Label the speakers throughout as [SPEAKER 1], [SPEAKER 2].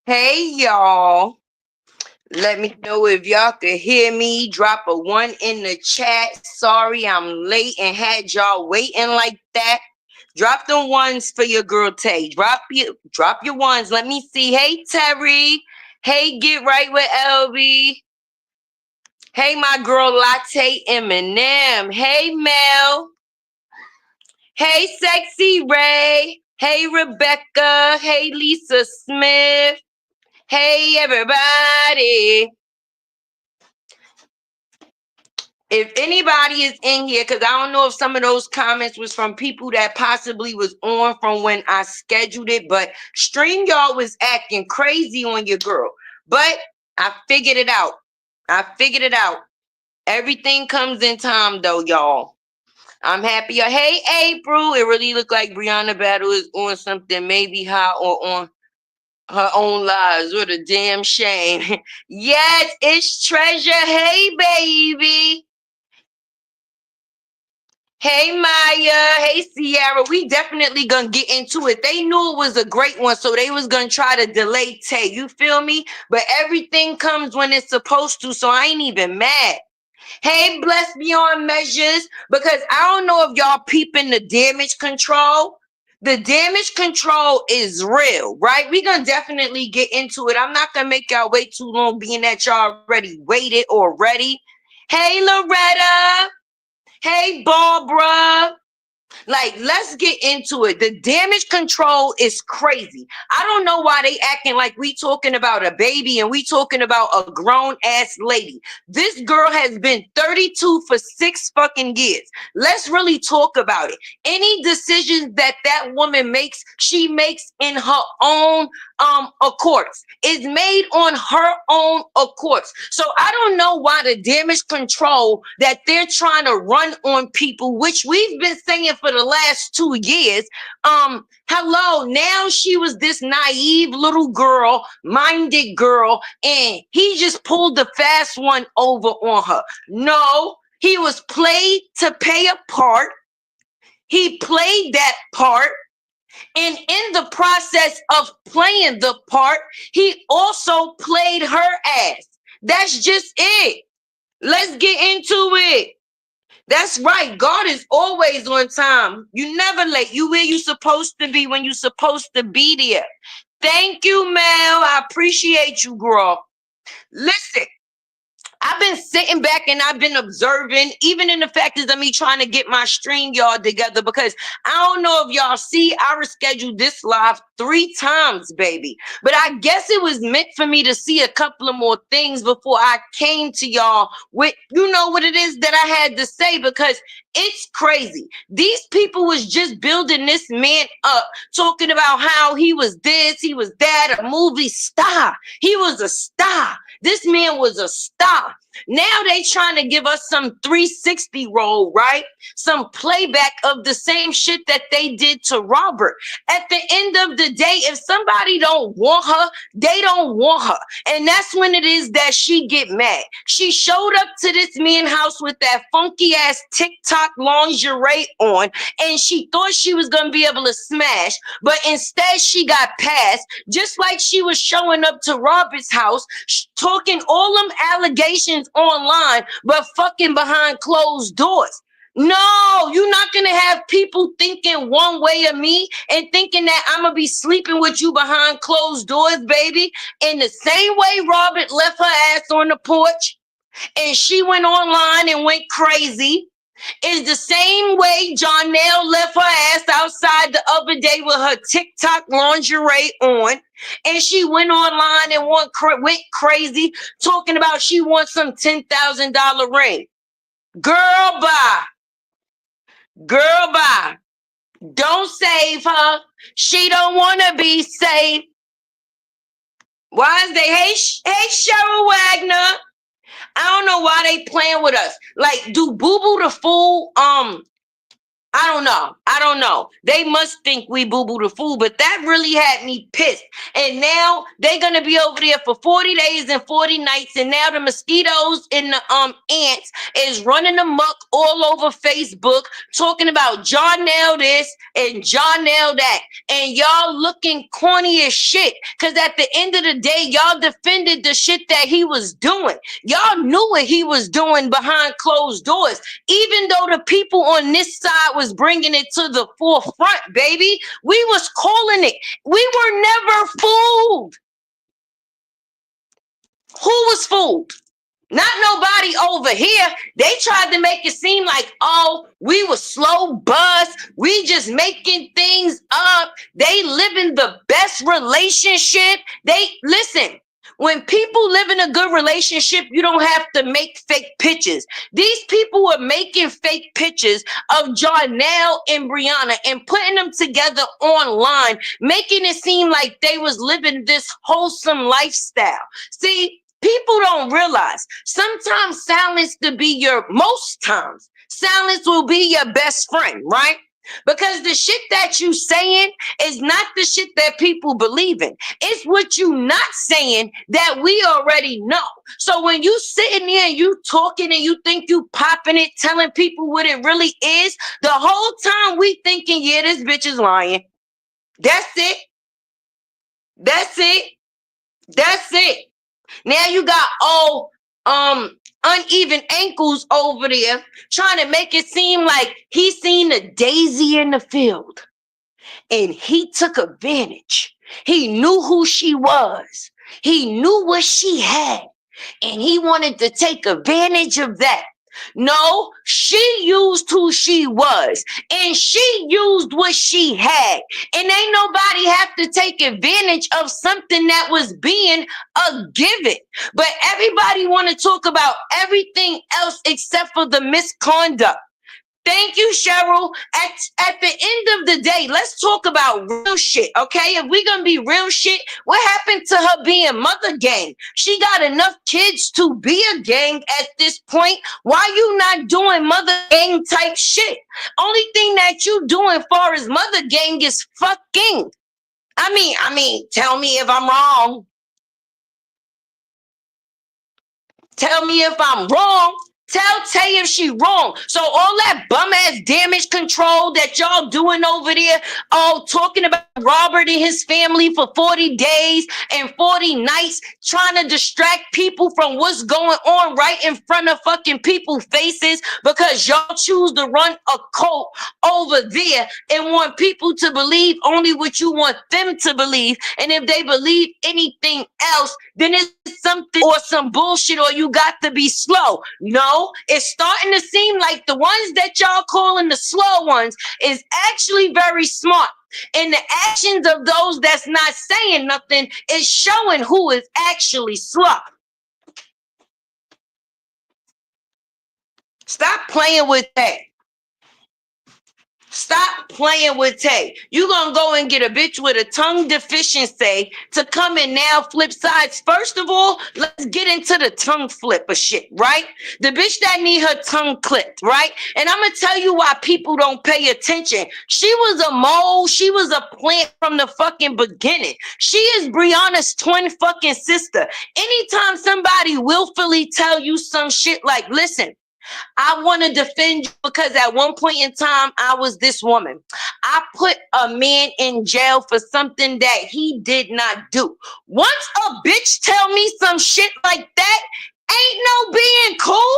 [SPEAKER 1] Hey y'all, let me know if y'all could hear me. Drop a one in the chat. Sorry I'm late and had y'all waiting like that. Drop them ones for your girl Tay. Drop your ones. Let me see. Hey Terry. Hey, get right with LB. Hey, my girl Latte Eminem. Hey Mel. Hey Sexy Ray. Hey Rebecca. Hey Lisa Smith. Hey everybody. If anybody is in here, because I don't know if some of those comments was from people that possibly was on from when I scheduled it, but StreamYard was acting crazy on your girl. But I figured it out. Everything comes in time, though, y'all. I'm happy. Hey, April. It really looked like Brianna Battle is on something, maybe hot or on her own lives. What a damn shame. Yes, it's Treasure. Hey, baby. Hey Maya, hey Sierra, we definitely gonna get into it. They knew it was a great one, so they was gonna try to delay Tay. You feel me? But everything comes when it's supposed to, so I ain't even mad. Hey, blessed beyond measures, because I don't know if y'all peeping the damage control. The damage control is real, right? We gonna definitely get into it. I'm not gonna make y'all wait too long, being that y'all already waited already. Hey Loretta. Hey, Barbara. Like, let's get into it. The damage control is crazy. I don't know why they acting like we talking about a baby and we talking about a grown ass lady. This girl has been 32 for 6 fucking years. Let's really talk about it. Any decisions that woman makes, she makes in her own accords. Is made on her own accords. So I don't know why the damage control that they're trying to run on people, which we've been saying for the last 2 years. Hello, now she was this naive little girl, minded girl, and he just pulled the fast one over on her. No, he was played to pay a part. He played that part. And in the process of playing the part, he also played her ass. That's just it. Let's get into it. That's right. God is always on time. You never late. You where you supposed to be when you supposed to be there. Thank you, Mel. I appreciate you, girl. Listen, I've been sitting back and I've been observing, even in the fact is of me trying to get my stream y'all together, because I don't know if y'all see, I rescheduled this live 3 times, baby. But I guess it was meant for me to see a couple of more things before I came to y'all with, you know what it is that I had to say, because it's crazy. These people was just building this man up, talking about how he was this, he was that, a movie star. He was a star. This man was a star. Now they trying to give us some 360 roll, right? Some playback of the same shit that they did to Robert. At the end of the day, if somebody don't want her, they don't want her. And that's when it is that she get mad. She showed up to this man house with that funky ass TikTok lingerie on, and she thought she was going to be able to smash, but instead she got passed, just like she was showing up to Robert's house, talking all them allegations online, but fucking behind closed doors. No, you're not going to have people thinking one way of me and thinking that I'm going to be sleeping with you behind closed doors, baby. In the same way Robert left her ass on the porch and she went online and went crazy, is the same way Jonelle left her ass outside the other day with her TikTok lingerie on, and she went online and went crazy talking about she wants some $10,000 ring. Girl, bye. Girl, bye. Don't save her. She don't want to be saved. Why is they? Hey, Cheryl Wagner. I don't know why they playing with us. Like, do Boo Boo the Fool I don't know. I don't know. They must think we boo-boo the fool, but that really had me pissed. And now they're gonna be over there for 40 days and 40 nights, and now the mosquitoes and the ants is running amok all over Facebook, talking about John Nail this and John Nail that, and y'all looking corny as shit. Cause at the end of the day, y'all defended the shit that he was doing. Y'all knew what he was doing behind closed doors, even though the people on this side was bringing it to the forefront, baby. We was calling it. We were never fooled. Who was fooled? Not nobody over here. They tried to make it seem like, oh, we were slow buzz. We just making things up. They living the best relationship. They listen. When people live in a good relationship, you don't have to make fake pictures. These people were making fake pictures of Jarnell and Brianna and putting them together online, making it seem like they was living this wholesome lifestyle. See, people don't realize sometimes silence most times, silence will be your best friend, right? Because the shit that you saying is not the shit that people believe in. It's what you not saying that we already know. So when you sitting there and you talking and you think you popping it, telling people what it really is, the whole time we thinking, yeah, this bitch is lying. That's it. That's it. That's it. Now you got uneven ankles over there trying to make it seem like he seen a daisy in the field and he took advantage. He knew who she was. He knew what she had and he wanted to take advantage of that. No, she used who she was and she used what she had. And ain't nobody have to take advantage of something that was being a given. But everybody want to talk about everything else except for the misconduct. Thank you, Cheryl. At the end of the day, let's talk about real shit, okay? If we're going to be real shit, what happened to her being mother gang? She got enough kids to be a gang at this point. Why you not doing mother gang type shit? Only thing that you doing far as mother gang is fucking. I mean, tell me if I'm wrong. Tell me if I'm wrong. Tell Tay if she wrong. So all that bum ass damage control that y'all doing over there, talking about Robert and his family for 40 days and 40 nights, trying to distract people from what's going on right in front of fucking people's faces because y'all choose to run a cult over there and want people to believe only what you want them to believe. And if they believe anything else, then it's something or some bullshit or you got to be slow. No, it's starting to seem like the ones that y'all calling the slow ones is actually very smart. And the actions of those that's not saying nothing is showing who is actually slow. Stop playing with that. Stop playing with Tay. You gonna go and get a bitch with a tongue deficiency to come and now flip sides. First of all, let's get into the tongue flipper shit, right? The bitch that need her tongue clipped, right? And I'm gonna tell you why people don't pay attention. She was a mole. She was a plant from the fucking beginning. She is Brianna's twin fucking sister. Anytime somebody willfully tell you some shit like, listen, I want to defend you because at one point in time, I was this woman. I put a man in jail for something that he did not do. Once a bitch tell me some shit like that, ain't no being cool.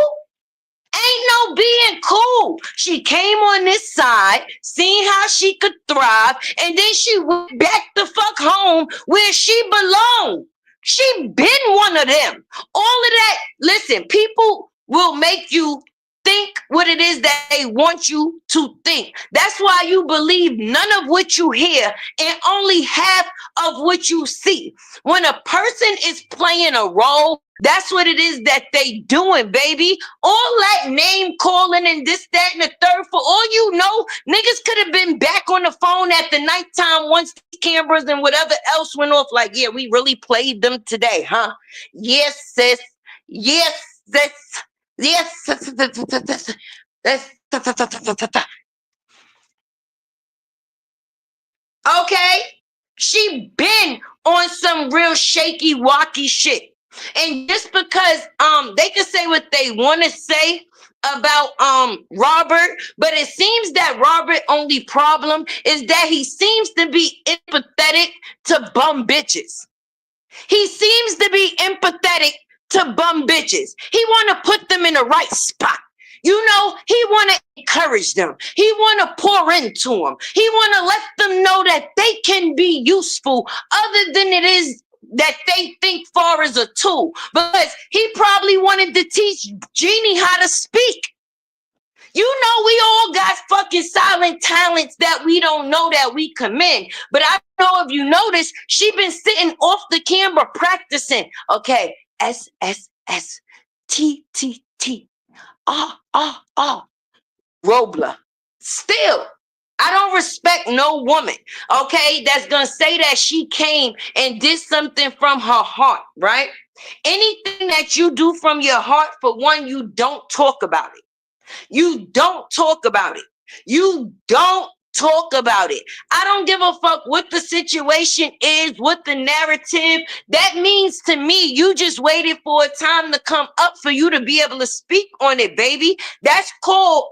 [SPEAKER 1] Ain't no being cool. She came on this side, seeing how she could thrive, and then she went back the fuck home where she belonged. She been one of them. All of that. Listen, people will make you think what it is that they want you to think. That's why you believe none of what you hear and only half of what you see. When a person is playing a role, that's what it is that they doing, baby. All that name calling and this, that, and the third. For all you know, niggas could have been back on the phone at the nighttime once the cameras and whatever else went off. Like, yeah, we really played them today, huh? Yes, sis. Yes, sis. Yes. Okay? She been on some real shaky walkie shit. And just because they can say what they want to say about Robert, but it seems that Robert only problem is that he seems to be empathetic to bum bitches. He seems to be empathetic to bum bitches. He want to put them in the right spot. You know, he want to encourage them. He want to pour into them. He want to let them know that they can be useful other than it is that they think far as a tool. Because he probably wanted to teach Jeannie how to speak. You know, we all got fucking silent talents that we don't know that we commend. But I don't know if you noticed, she been sitting off the camera practicing. Okay, S, S, S, T, T, T, Robler. Still, I don't respect no woman, okay, that's gonna say that she came and did something from her heart, right? Anything that you do from your heart, for one, you don't talk about it. You don't talk about it. You don't talk about it. I don't give a fuck what the situation is, what the narrative. That means to me, you just waited for a time to come up for you to be able to speak on it, baby. That's called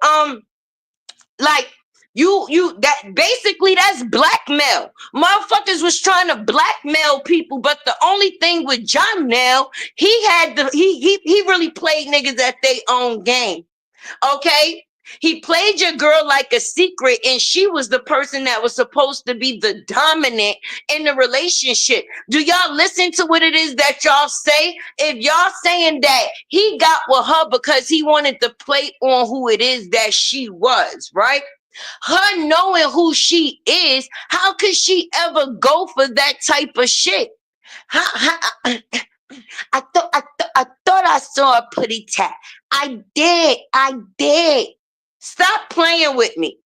[SPEAKER 1] like you that basically that's blackmail. Motherfuckers was trying to blackmail people, but the only thing with John now, he really played niggas at their own game. Okay? He played your girl like a secret, and she was the person that was supposed to be the dominant in the relationship. Do y'all listen to what it is that y'all say? If y'all saying that he got with her because he wanted to play on who it is that she was, right? Her knowing who she is, how could she ever go for that type of shit? I thought I saw a pretty tat. I did. Stop playing with me.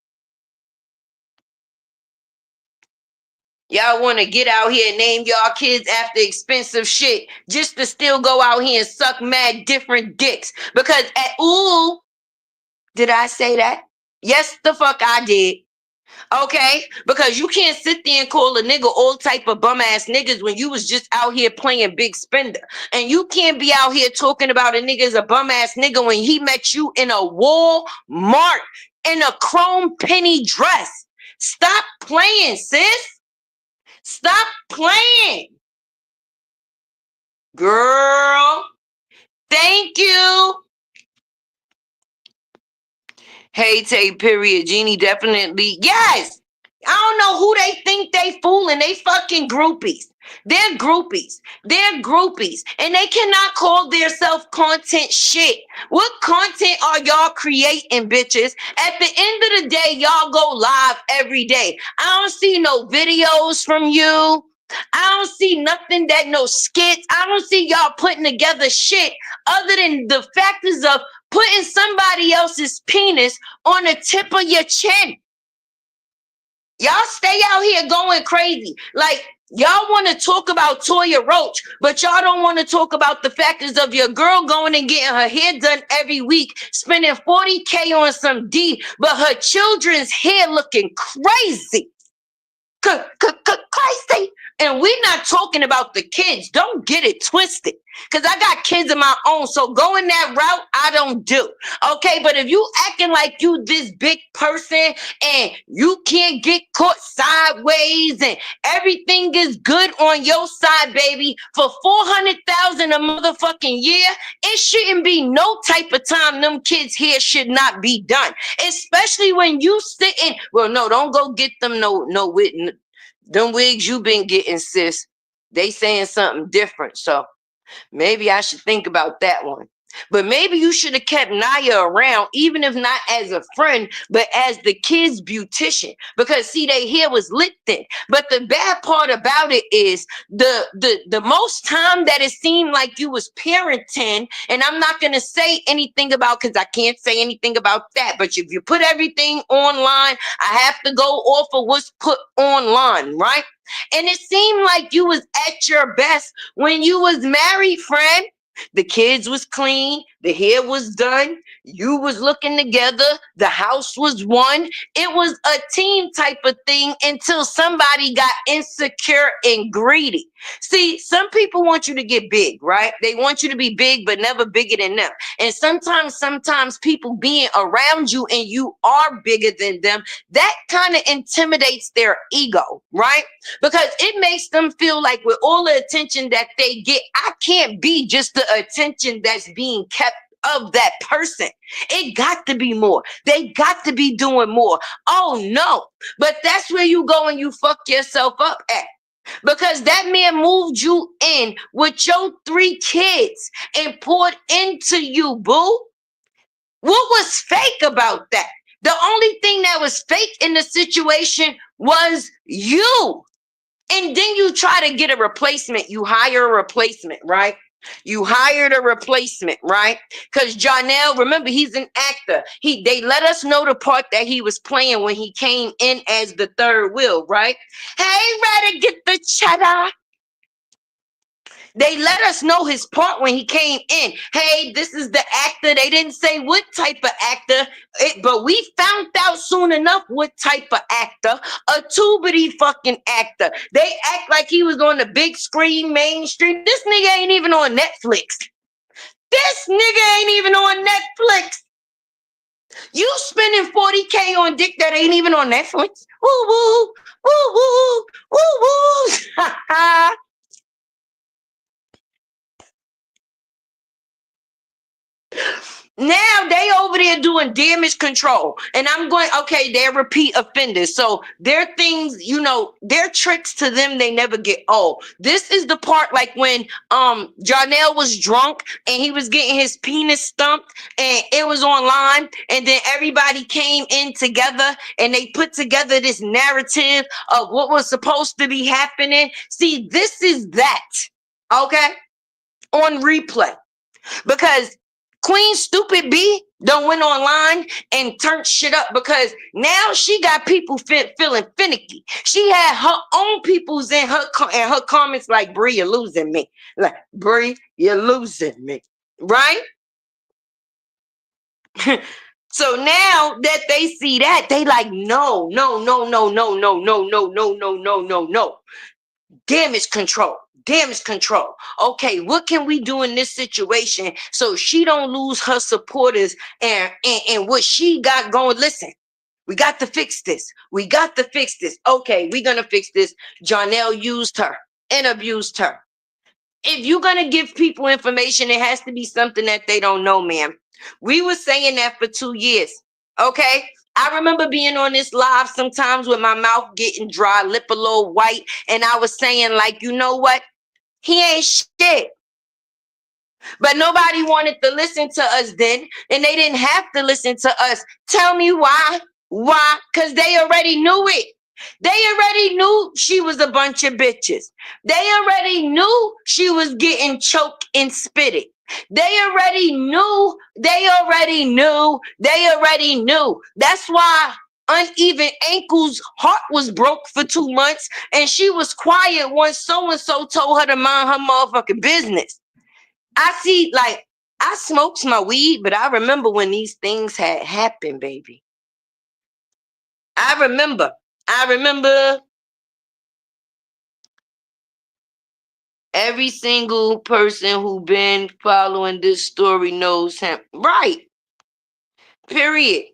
[SPEAKER 1] Y'all want to get out here and name y'all kids after expensive shit just to still go out here and suck mad different dicks. Because ooh, did I say that? Yes, the fuck I did. Okay, because you can't sit there and call a nigga all type of bum ass niggas when you was just out here playing big spender. And you can't be out here talking about a nigga as a bum ass nigga when he met you in a Walmart in a chrome penny dress. Stop playing, sis. Stop playing. Girl, thank you. Hey, Tay, period. Jeannie definitely. Yes. I don't know who they think they fooling. They fucking groupies. They're groupies. They're groupies. And they cannot call their self-content shit. What content are y'all creating, bitches? At the end of the day, y'all go live every day. I don't see no videos from you. I don't see nothing that no skits. I don't see y'all putting together shit other than the factors of putting somebody else's penis on the tip of your chin. Y'all stay out here going crazy. Like, y'all want to talk about Toya Roach, but y'all don't want to talk about the factors of your girl going and getting her hair done every week, spending $40K on some D, but her children's hair looking crazy. Crazy. And we're not talking about the kids. Don't get it twisted. Because I got kids of my own. So going that route, I don't do. Okay, but if you acting like you this big person and you can't get caught sideways and everything is good on your side, baby, for $400,000 a motherfucking year, it shouldn't be no type of time them kids' hair should not be done. Especially when you sitting, well, no, don't go get them no wig. Them wigs you been getting, sis, they saying something different. So maybe I should think about that one. But maybe you should have kept Naya around, even if not as a friend, but as the kids' beautician. Because see, they hair was lit then. But the bad part about it is the most time that it seemed like you was parenting, and I'm not gonna say anything about, because I can't say anything about that. But if you put everything online, I have to go off of what's put online, right? And it seemed like you was at your best when you was married, friend. The kids was clean. The hair was done. You was looking together. The house was one. It was a team type of thing until somebody got insecure and greedy. See, some people want you to get big, right? They want you to be big, but never bigger than them. And sometimes people being around you and you are bigger than them, that kind of intimidates their ego, right? Because it makes them feel like with all the attention that they get, I can't be just the attention that's being kept of that person. It got to be more. They got to be doing more. Oh no. But that's where you go and you fuck yourself up at. Because that man moved you in with your 3 kids and poured into you, boo. What was fake about that? The only thing that was fake in the situation was you. And then you try to get a replacement. You hire a replacement, right? You hired a replacement, right? Because Jonell, remember, he's an actor. They let us know the part that he was playing when he came in as the third wheel, right? Hey, ready, get the cheddar. They let us know his part when he came in. Hey, this is the actor. They didn't say what type of actor, but we found out soon enough what type of actor. A tubity fucking actor. They act like he was on the big screen, mainstream. This nigga ain't even on Netflix. This nigga ain't even on Netflix. You spending 40K on dick that ain't even on Netflix. Woo woo, woo woo, woo woo. Ha ha. Now they over there doing damage control. And I'm going, okay, they're repeat offenders. So their things, their tricks to them, they never get old. This is the part like when Jonell was drunk and he was getting his penis stumped and it was online. And then everybody came in together and they put together this narrative of what was supposed to be happening. See, this is that, okay, on replay. Because Queen Stupid B done went online and turned shit up because now she got people feeling finicky. She had her own peoples in her comments like, Bree, you're losing me. Like, Bree, you're losing me. Right? So now that they see that, they like, no. Damage control. Okay, what can we do in this situation so she don't lose her supporters and what she got going? Listen, we got to fix this. Okay, we're going to fix this. Jonell used her and abused her. If you're going to give people information, it has to be something that they don't know, ma'am. We were saying that for 2 years, okay? I remember being on this live sometimes with my mouth getting dry, lip a little white, and I was saying like, you know what? He ain't shit. But nobody wanted to listen to us then, and they didn't have to listen to us. Tell me why? Why? Because they already knew it. They already knew she was a bunch of bitches. They already knew she was getting choked and spitted. They already knew. That's why Uneven Ankles' heart was broke for 2 months and she was quiet once so-and-so told her to mind her motherfucking business. I smoked my weed, but I remember when these things had happened, baby. I remember every single person who been following this story knows him. Right. Period.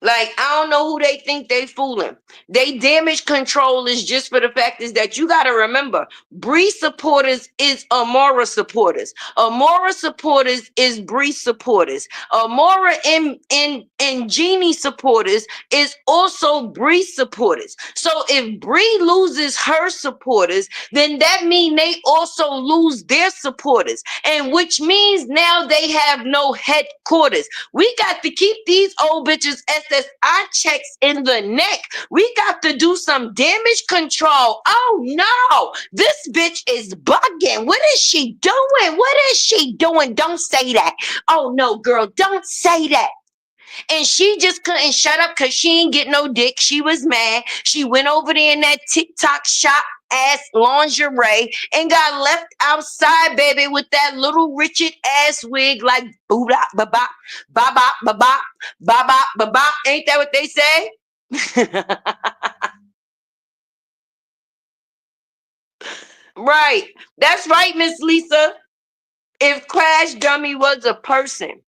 [SPEAKER 1] Like, I don't know who they think they fooling. They damage control is just for the fact is that you got to remember, Bree supporters is Amora supporters. Amora supporters is Bree supporters. Amora and Jeannie supporters is also Bree supporters. So if Bree loses her supporters, then that means they also lose their supporters. And which means now they have no headquarters. We got to keep these old bitches SSI checks in the neck. We got to do some damage control. Oh no, this bitch is bugging. What is she doing? Don't say that. Oh no, girl, don't say that. And she just couldn't shut up because she ain't get no dick. She was mad. She went over there in that TikTok shop ass lingerie and got left outside, baby, with that little Richard ass wig like boo da ba ba ba ba ba ba ba ba ba ba. Ain't that what they say? Right. That's right, Miss Lisa. If Crash Dummy was a person,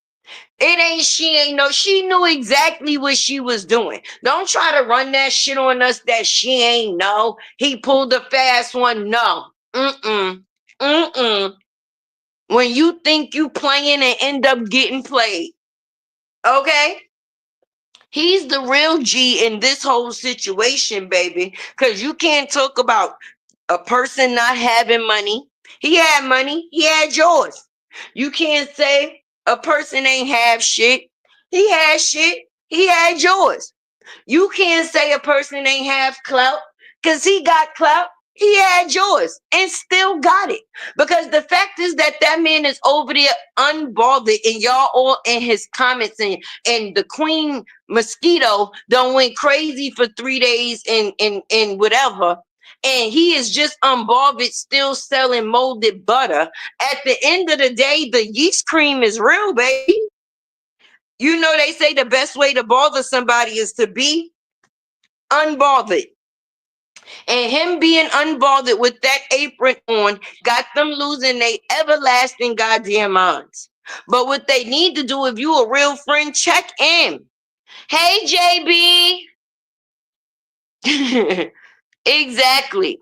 [SPEAKER 1] she knew exactly what she was doing. Don't try to run that shit on us that she ain't know. He pulled a fast one. No. Mm-mm. Mm-mm. When you think you playing and end up getting played. Okay? He's the real G in this whole situation, baby. Because you can't talk about a person not having money. He had money. He had yours. You can't say a person ain't have shit. He had shit. He had yours. You can't say a person ain't have clout because he got clout. He had yours and still got it. Because the fact is that that man is over there unbothered and y'all all in his comments and the queen mosquito done went crazy for 3 days and whatever. And he is just unbothered, still selling molded butter. At the end of the day, the yeast cream is real, baby. You know, they say the best way to bother somebody is to be unbothered. And him being unbothered with that apron on got them losing their everlasting goddamn minds. But what they need to do, if you a real friend, check in. Hey, JB. Exactly.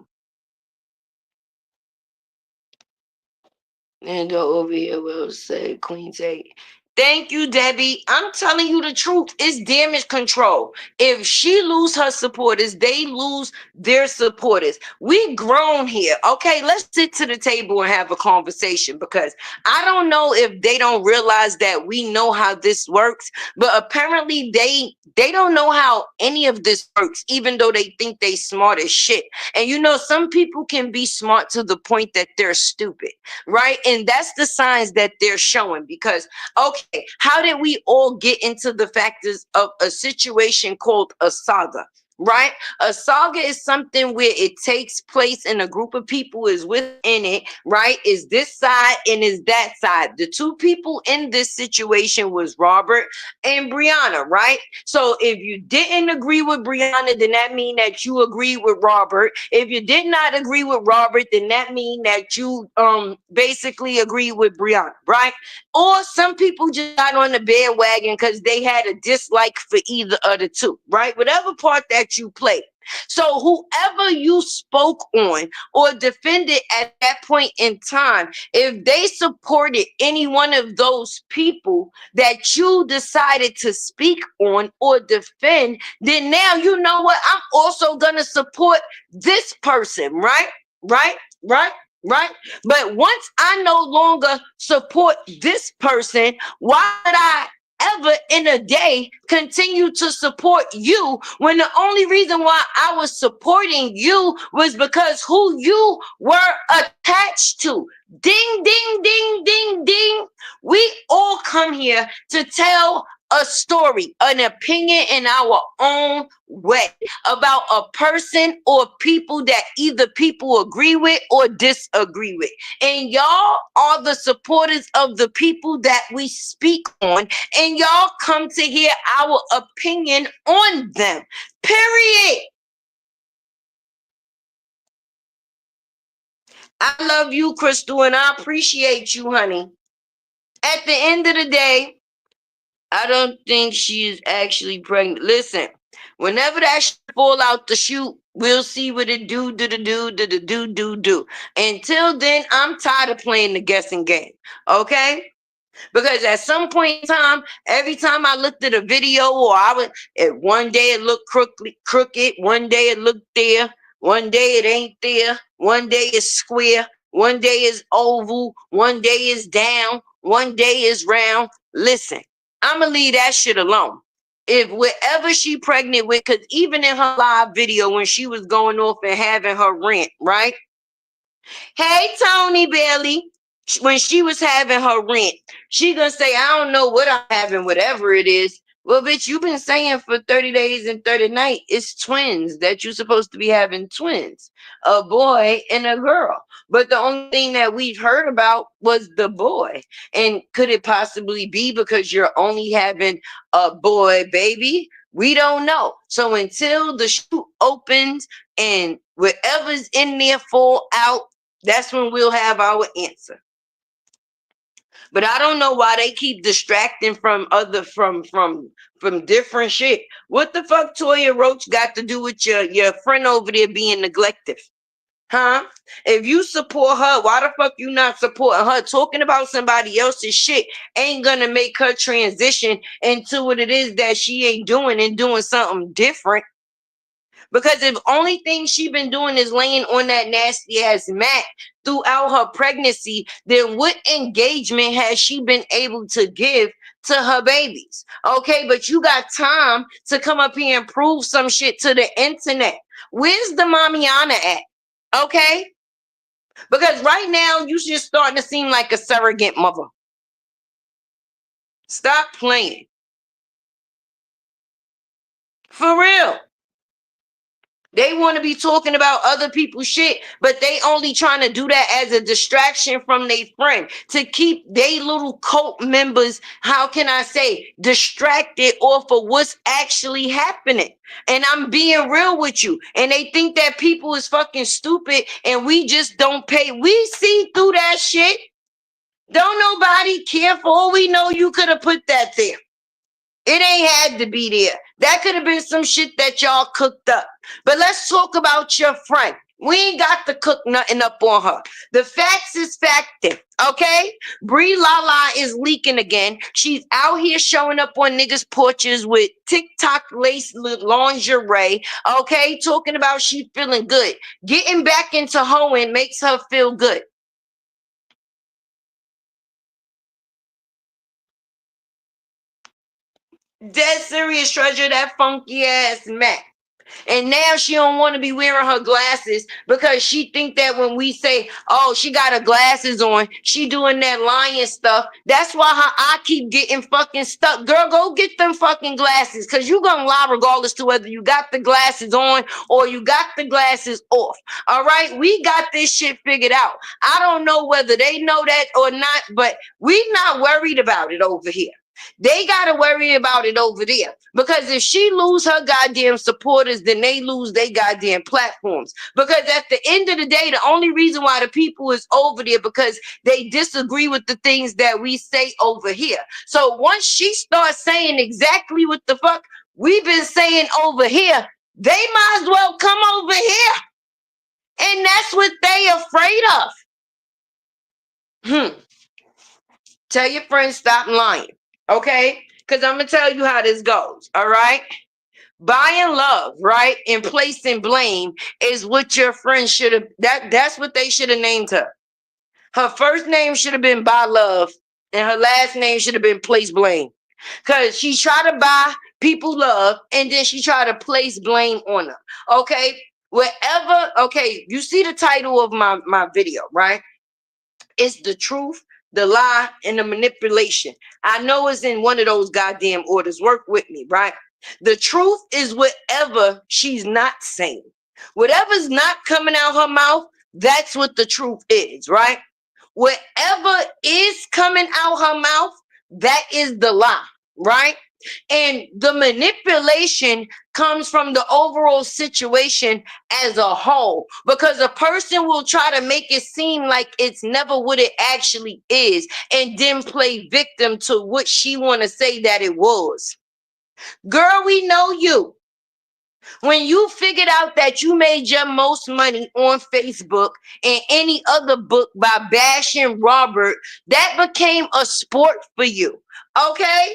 [SPEAKER 1] And over here will say, Queen say, thank you, Debbie. I'm telling you the truth. It's damage control. If she lose her supporters, they lose their supporters. We grown here. Okay, let's sit to the table and have a conversation because I don't know if they don't realize that we know how this works, but apparently they don't know how any of this works, even though they think they smart as shit. And you know, some people can be smart to the point that they're stupid, right? And that's the signs that they're showing because, okay, how did we all get into the factors of a situation called a saga? Right? A saga is something where it takes place and a group of people is within it, right? Is this side and is that side. The two people in this situation was Robert and Brianna, right? So if you didn't agree with Brianna, then that means that you agree with Robert. If you did not agree with Robert, then that means that you basically agree with Brianna, right? Or some people just got on the bandwagon because they had a dislike for either of the two, right? Whatever part that you play. So whoever you spoke on or defended at that point in time, if they supported any one of those people that you decided to speak on or defend, then now you know what? I'm also gonna support this person, right? Right? Right? Right? But once I no longer support this person, why would I ever in a day continue to support you when the only reason why I was supporting you was because who you were attached to? Ding, ding, ding, ding, ding. We all come here to tell a story, an opinion in our own way about a person or people that either people agree with or disagree with. And y'all are the supporters of the people that we speak on, and y'all come to hear our opinion on them. Period. I love you, Crystal, and I appreciate you, honey. At the end of the day, I don't think she is actually pregnant. Listen, whenever that fall out the chute, we'll see what it do. Until then, I'm tired of playing the guessing game. Okay? Because at some point in time, every time I looked at a video or one day it looked crooked, one day it looked there, one day it ain't there, one day it's square, one day is oval, one day is down, one day is round. Listen, I'm gonna leave that shit alone. If whatever she pregnant with, because even in her live video when she was going off and having her rant, right? Hey, Tony Bailey, when she was having her rent, she gonna say, I don't know what I'm having, whatever it is. Well, bitch, you've been saying for 30 days and 30 nights, it's twins that you're supposed to be having twins, a boy and a girl. But the only thing that we've heard about was the boy. And could it possibly be because you're only having a boy baby? We don't know. So until the shoe opens and whatever's in there fall out, that's when we'll have our answer. But I don't know why they keep distracting from different shit. What the fuck Toya Roach got to do with your friend over there being neglected? Huh? If you support her, why the fuck you not supporting her? Talking about somebody else's shit ain't gonna make her transition into what it is that she ain't doing and doing something different. Because if only thing she been doing is laying on that nasty ass mat throughout her pregnancy, then what engagement has she been able to give to her babies? Okay, but you got time to come up here and prove some shit to the internet. Where's the Mamiana at? Okay, because right now you just starting to seem like a surrogate mother. Stop playing. For real. They want to be talking about other people's shit, but they only trying to do that as a distraction from their friend to keep their little cult members, how can I say, distracted off of what's actually happening. And I'm being real with you. And they think that people is fucking stupid and we just don't pay. We see through that shit. Don't nobody care. For all we know, you could have put that there. It ain't had to be there. That could have been some shit that y'all cooked up. But let's talk about your friend. We ain't got to cook nothing up on her. The facts is facting, okay? Bree Lala is leaking again. She's out here showing up on niggas' porches with TikTok lace lingerie, okay? Talking about she feeling good. Getting back into hoeing makes her feel good. Dead serious, Treasure, that funky ass Mac. And now she don't want to be wearing her glasses because she think that when we say, oh, she got her glasses on, she doing that lying stuff. That's why her eye keep getting fucking stuck. Girl, go get them fucking glasses because you gonna lie regardless to whether you got the glasses on or you got the glasses off. All right, we got this shit figured out. I don't know whether they know that or not, but we not worried about it over here. They got to worry about it over there. Because if she lose her goddamn supporters, then they lose their goddamn platforms. Because at the end of the day, the only reason why the people is over there because they disagree with the things that we say over here. So once she starts saying exactly what the fuck we've been saying over here, they might as well come over here. And that's what they afraid of. Tell your friends stop lying. Okay? Because I'm going to tell you how this goes. All right? Buying love, right? And placing blame is what your friend should have. That's what they should have named her. Her first name should have been Buy Love. And her last name should have been Place Blame. Because she tried to buy people love. And then she tried to place blame on them. Okay? Whatever. Okay. You see the title of my video, right? It's the truth, the lie, and the manipulation. I know it's in one of those goddamn orders. Work with me, right? The truth is whatever she's not saying. Whatever's not coming out her mouth, that's what the truth is, right? Whatever is coming out her mouth, that is the lie, right? And the manipulation comes from the overall situation as a whole, because a person will try to make it seem like it's never what it actually is and then play victim to what she want to say that it was. Girl, we know you. When you figured out that you made your most money on Facebook and any other book by bashing Robert, that became a sport for you. Okay?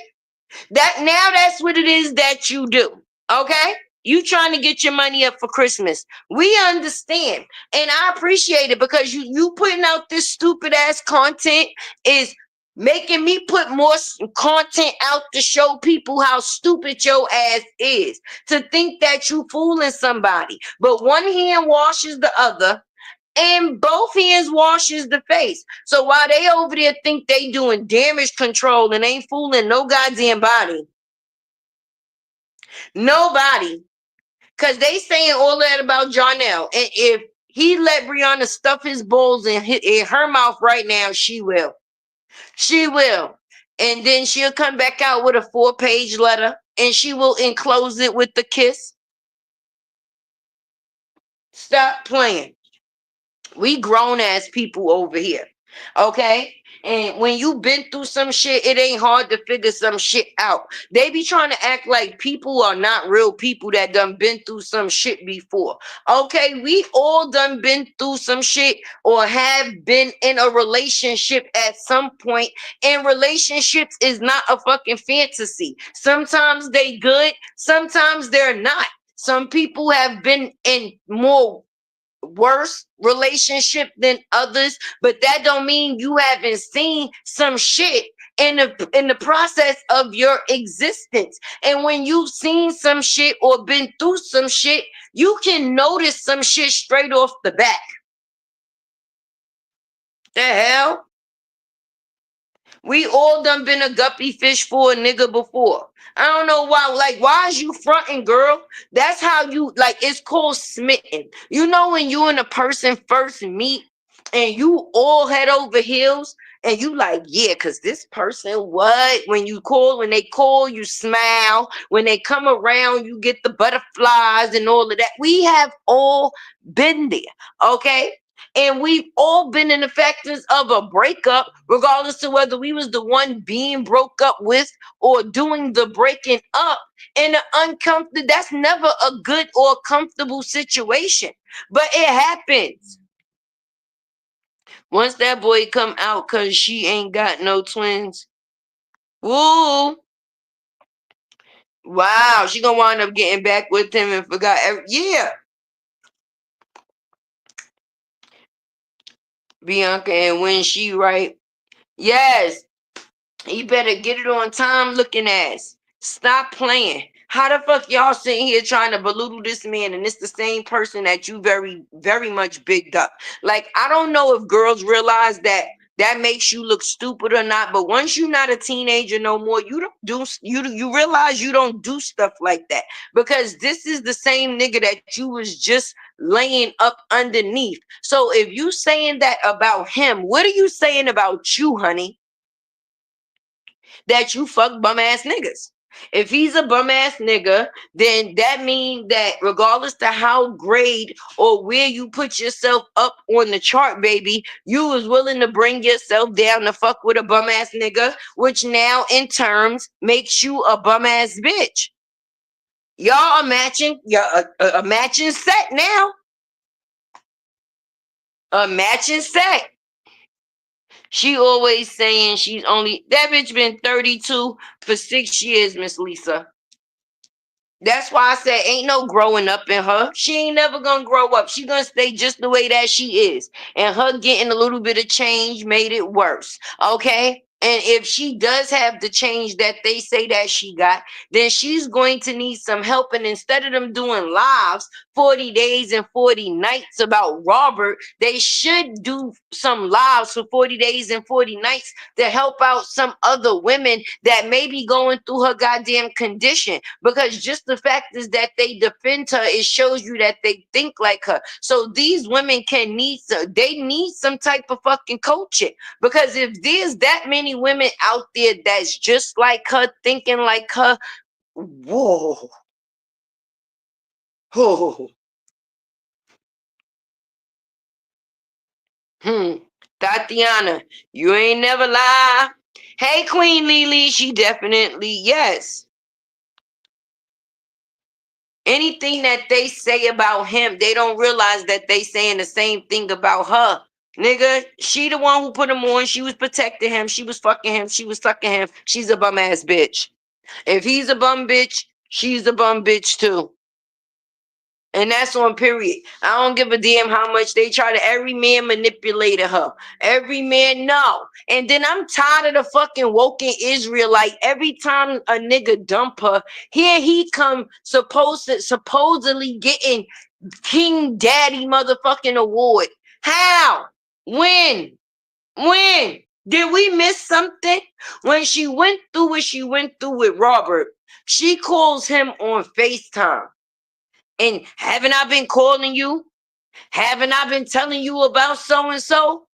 [SPEAKER 1] That's what it is that you do. Okay? You trying to get your money up for Christmas. We understand. And I appreciate it because you putting out this stupid ass content is making me put more content out to show people how stupid your ass is. To think that you fooling somebody. But one hand washes the other. And both hands washes the face. So while they over there think they doing damage control and ain't fooling no goddamn body, Nobody. Because they saying all that about Jonell. And if he let Brianna stuff his bowls in her mouth right now, she will. She will. And then she'll come back out with a 4-page letter and she will enclose it with the kiss. Stop playing. We grown ass people over here. Okay? And when you been through some shit, it ain't hard to figure some shit out. They be trying to act like people are not real people that done been through some shit before. Okay, we all done been through some shit or have been in a relationship at some point. And relationships is not a fucking fantasy. Sometimes they good, sometimes they're not. Some people have been in more worse relationship than others, but that don't mean you haven't seen some shit in the process of your existence. And when you've seen some shit or been through some shit, you can notice some shit straight off the bat. The hell? We all done been a guppy fish for a nigga before. I don't know why. Like, why is you fronting, girl? That's how you, like, it's called smitten. You know when you and a person first meet and you all head over heels and you like, yeah, because this person, what? When they call, you smile. When they come around, you get the butterflies and all of that. We have all been there, okay? And we've all been in the factors of a breakup, regardless of whether we was the one being broke up with or doing the breaking up. And uncomfortable, that's never a good or comfortable situation. But it happens. Once that boy come out because she ain't got no twins. Woo. Wow. She gonna wind up getting back with him and forgot yeah. Bianca, and when she right. Yes. You better get it on time looking ass. Stop playing. How the fuck y'all sitting here trying to belittle this man and it's the same person that you very, very much bigged up? Like, I don't know if girls realize that that makes you look stupid or not, but once you're not a teenager no more, you realize you don't do stuff like that, because this is the same nigga that you was just laying up underneath. So if you saying that about him, what are you saying about you, honey? That you fuck bum ass niggas. If he's a bum ass nigga, then that means that regardless to how great or where you put yourself up on the chart, baby, you was willing to bring yourself down to fuck with a bum ass nigga, which now in terms makes you a bum ass bitch. Y'all are matching, a matching set now. A matching set. She always saying she's only, that bitch been 32 for 6 years, Miss Lisa. That's why I said ain't no growing up in her. She ain't never gonna grow up. She gonna stay just the way that she is. And her getting a little bit of change made it worse. Okay? And if she does have the change that they say that she got, then she's going to need some help. And instead of them doing lives 40 days and 40 nights about Robert, they should do some lives for 40 days and 40 nights to help out some other women that may be going through her goddamn condition. Because just the fact is that they defend her, it shows you that they think like her. So these women they need some type of fucking coaching. Because if there's that many women out there that's just like her, thinking like her, whoa. Oh. Tatiana, you ain't never lie. Hey, Queen Lily, she definitely, yes. Anything that they say about him, they don't realize that they saying the same thing about her. Nigga, she the one who put him on. She was protecting him. She was fucking him. She was sucking him. She's a bum ass bitch. If he's a bum bitch, she's a bum bitch too. And that's on period. I don't give a damn how much they try to, every man manipulated her. Every man, no. And then I'm tired of the fucking woken Israelite. Every time a nigga dump her, here he come supposedly getting King Daddy motherfucking award. How? When? When? Did we miss something? When she went through what she went through with Robert, She calls him on FaceTime. And haven't I been calling you? Haven't I been telling you about so and so?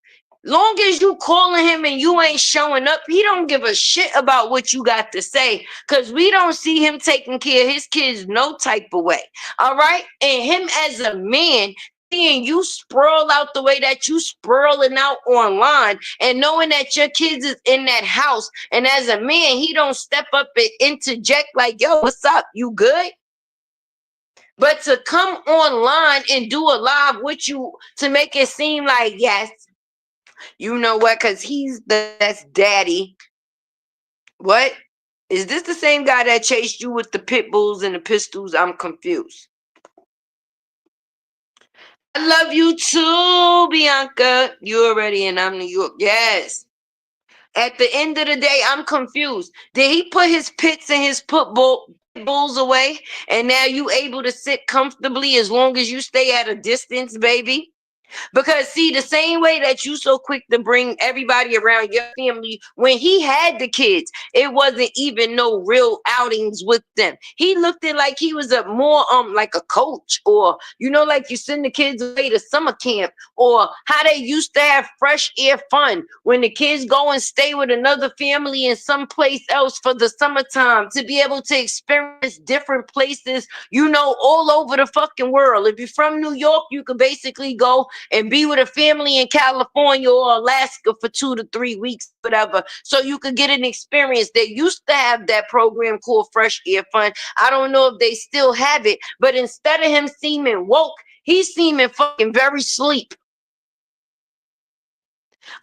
[SPEAKER 1] Long as you calling him and you ain't showing up, he don't give a shit about what you got to say. Cause we don't see him taking care of his kids no type of way. All right. And him as a man, seeing you sprawl out the way that you sprawling out online and knowing that your kids is in that house. And as a man, he don't step up and interject like, yo, what's up? You good? But to come online and do a live with you to make it seem like, yes, you know what? Because he's the best daddy. What? Is this the same guy that chased you with the pit bulls and the pistols? I'm confused. I love you too, Bianca. You already and I'm New York. Yes. At the end of the day, I'm confused. Did he put his pits and his bulls away? And now you able to sit comfortably as long as you stay at a distance, baby? Because see, the same way that you so quick to bring everybody around your family, when he had the kids, it wasn't even no real outings with them. He looked at like he was a more like a coach, or like you send the kids away to summer camp, or how they used to have fresh air fun when the kids go and stay with another family in someplace else for the summertime to be able to experience different places, all over the fucking world. If you're from New York, you could basically go and be with a family in California or Alaska for 2 to 3 weeks, whatever, so you could get an experience. They used to have that program called Fresh Air Fun. I don't know if they still have it, but instead of him seeming woke, he's seeming fucking very sleep.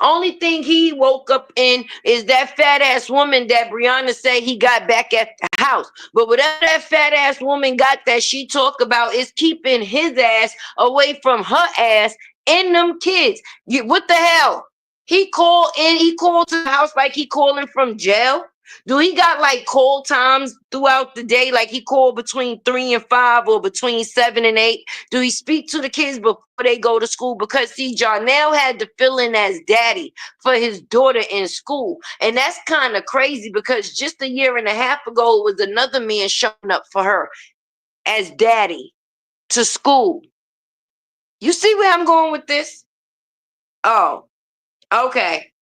[SPEAKER 1] Only thing he woke up in is that fat ass woman that Brianna said he got back at the house. But whatever that fat ass woman got that she talked about is keeping his ass away from her ass and them kids. What the hell? He called to the house like he calling from jail. Do he got like call times throughout the day? Like he called between 3 and 5 or between 7 and 8? Do he speak to the kids before they go to school? Because see, Jarnell had to fill in as daddy for his daughter in school. And that's kind of crazy because just a year and a half ago, it was another man showing up for her as daddy to school. You see where I'm going with this? Oh, okay.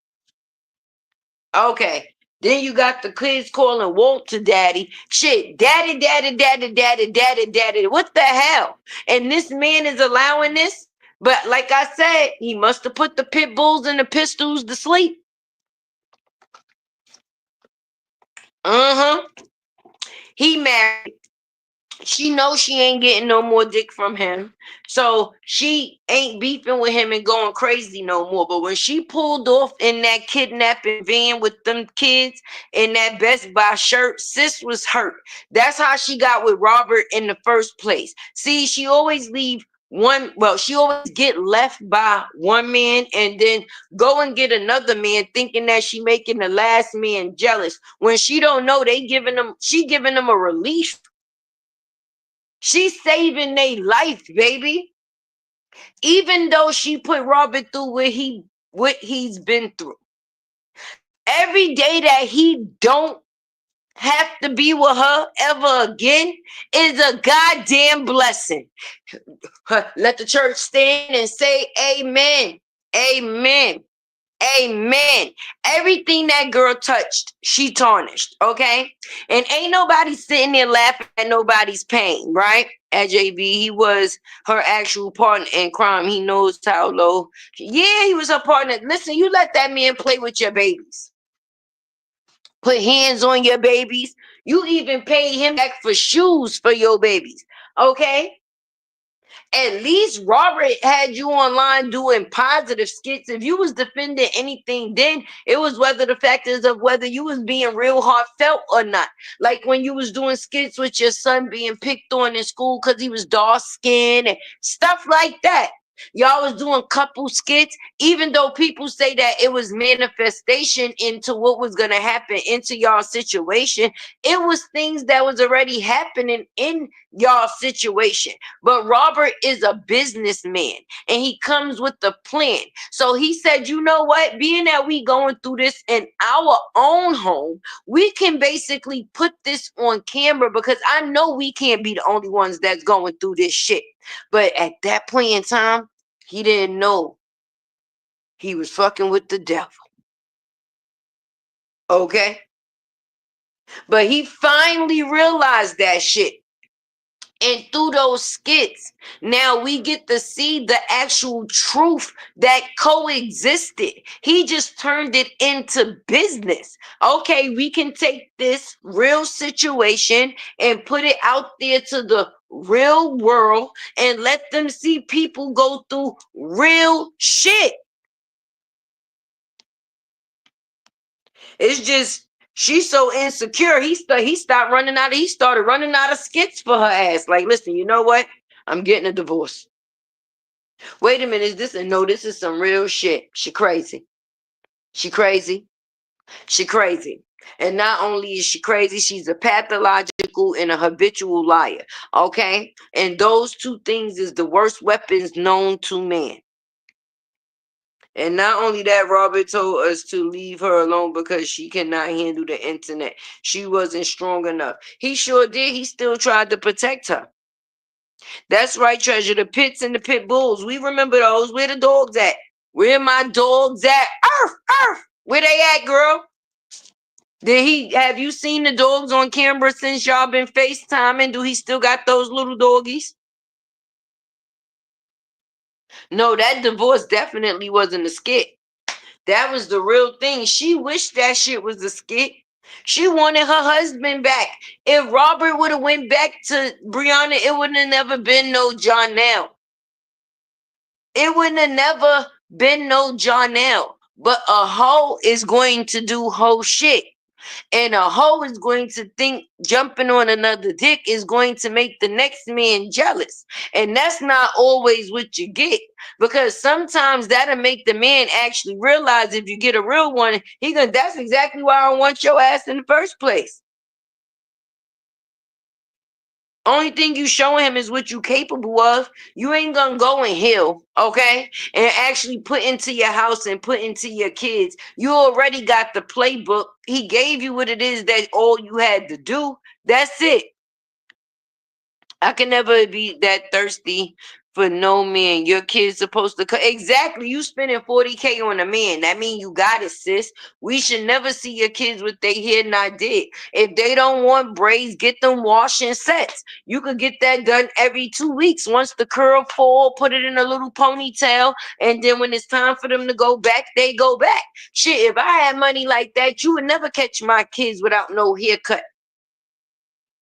[SPEAKER 1] Okay. Then you got the kids calling Walter daddy. Shit, daddy, daddy, daddy, daddy, daddy, daddy. What the hell? And this man is allowing this? But like I said, he must have put the pit bulls and the pistols to sleep. He married. She knows she ain't getting no more dick from him. So she ain't beefing with him and going crazy no more. But when she pulled off in that kidnapping van with them kids in that Best Buy shirt, sis was hurt. That's how she got with Robert in the first place. See, she always she always get left by one man and then go and get another man thinking that she making the last man jealous. When she don't know, she giving them a relief. She's saving their life, baby. Even though she put Robert through what he's been through. Every day that he don't have to be with her ever again is a goddamn blessing. Let the church stand and say amen. Amen. Amen. Everything that girl touched, she tarnished, okay? And ain't nobody sitting there laughing at nobody's pain, right? At JB, he was her actual partner in crime. He knows how low. Yeah, he was her partner. Listen, you let that man play with your babies. Put hands on your babies. You even paid him back for shoes for your babies, okay? At least Robert had you online doing positive skits. If you was defending anything, then it was whether the factors of whether you was being real heartfelt or not. Like when you was doing skits with your son being picked on in school because he was dark skinned and stuff like that. Y'all was doing couple skits, even though people say that it was manifestation into what was going to happen into y'all situation. It was things that was already happening in y'all situation. But Robert is a businessman and he comes with a plan. So he said, you know what? Being that we going through this in our own home, we can basically put this on camera because I know we can't be the only ones that's going through this shit. But at that point in time, he didn't know he was fucking with the devil. Okay? But he finally realized that shit. And through those skits, now we get to see the actual truth that coexisted. He just turned it into business. Okay, we can take this real situation and put it out there to the real world and let them see people go through real shit. It's just she's so insecure. He stopped running out. He started running out of skits for her ass. Like, listen, you know what? I'm getting a divorce. Wait a minute, is this? No, this is some real shit. She crazy. She crazy. She crazy. And not only is she crazy, she's a pathological and a habitual liar. Okay? And those two things is the worst weapons known to man. And not only that, Robert told us to leave her alone because she cannot handle the internet. She wasn't strong enough. He sure did. He still tried to protect her. That's right, Treasure. The pits and the pit bulls. We remember those. Where the dogs at? Where my dogs at? Arf, arf. Where they at, girl? Have you seen the dogs on camera since y'all been FaceTiming? Do he still got those little doggies? No, that divorce definitely wasn't a skit. That was the real thing. She wished that shit was a skit. She wanted her husband back. If Robert would have went back to Brianna, it wouldn't have never been no Jonelle. It wouldn't have never been no Jonelle. But a hoe is going to do hoe shit. And a hoe is going to think jumping on another dick is going to make the next man jealous. And that's not always what you get. Because sometimes that'll make the man actually realize if you get a real one, that's exactly why I want your ass in the first place. Only thing you showing him is what you capable of. You ain't gonna go and heal, okay? And actually put into your house and put into your kids. You already got the playbook. He gave you what it is that all you had to do. That's it. I can never be that thirsty for no man. Your kid's supposed to exactly. You spending 40K on a man. That mean you got it, sis. We should never see your kids with their hair not did. If they don't want braids, get them washing sets. You could get that done every 2 weeks. Once the curl fall, put it in a little ponytail, and then when it's time for them to go back, they go back. Shit, if I had money like that, you would never catch my kids without no haircut.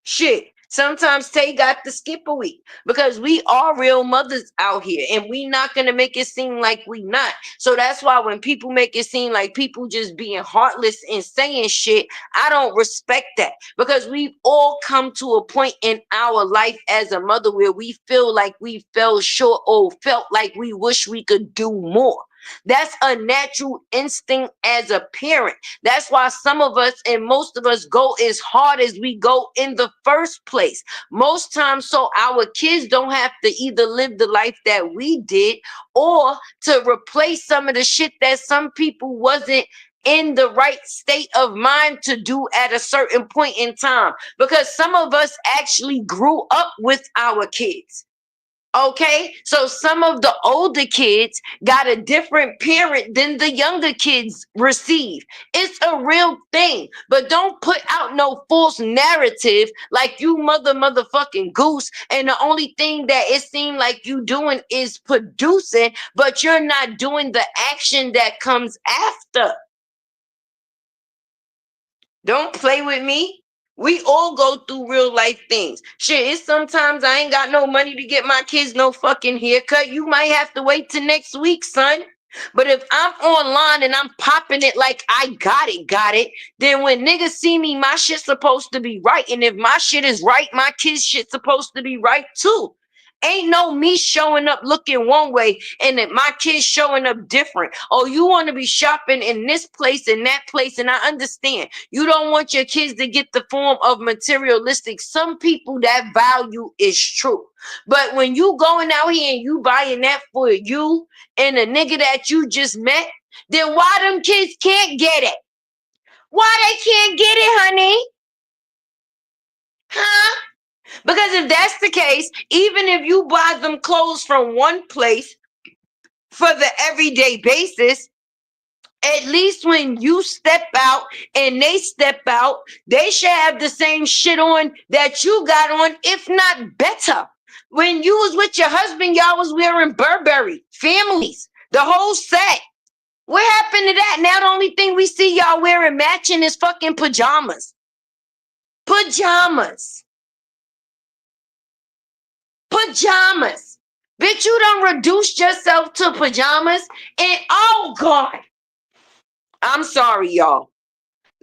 [SPEAKER 1] Shit. Sometimes Tay got to skip a week because we are real mothers out here and we not going to make it seem like we not. So that's why when people make it seem like people just being heartless and saying shit, I don't respect that because we've all come to a point in our life as a mother where we feel like we fell short or felt like we wish we could do more. That's a natural instinct as a parent. That's why some of us and most of us go as hard as we go in the first place. Most times, so our kids don't have to either live the life that we did or to replace some of the shit that some people wasn't in the right state of mind to do at a certain point in time. Because some of us actually grew up with our kids. Okay, so some of the older kids got a different parent than the younger kids receive. It's a real thing, but don't put out no false narrative like you motherfucking goose. And the only thing that it seemed like you doing is producing, but you're not doing the action that comes after. Don't play with me. We all go through real life things. Shit, it's sometimes I ain't got no money to get my kids no fucking haircut. You might have to wait till next week, son. But if I'm online and I'm popping it like I got it, then when niggas see me, my shit's supposed to be right. And if my shit is right, my kids' shit's supposed to be right too. Ain't no me showing up looking one way and that my kids showing up different. Oh, you want to be shopping in this place and that place. And I understand you don't want your kids to get the form of materialistic. Some people, that value is true. But when you going out here and you buying that for you and a nigga that you just met, then why them kids can't get it? Why they can't get it, honey? Huh? Because if that's the case, even if you buy them clothes from one place for the everyday basis, at least when you step out and they step out, they should have the same shit on that you got on, if not better. When you was with your husband, y'all was wearing Burberry, families, the whole set. What happened to that? Now the only thing we see y'all wearing matching is fucking pajamas. Pajamas. Pajamas. Bitch, you done reduced yourself to pajamas. And oh God. I'm sorry, y'all.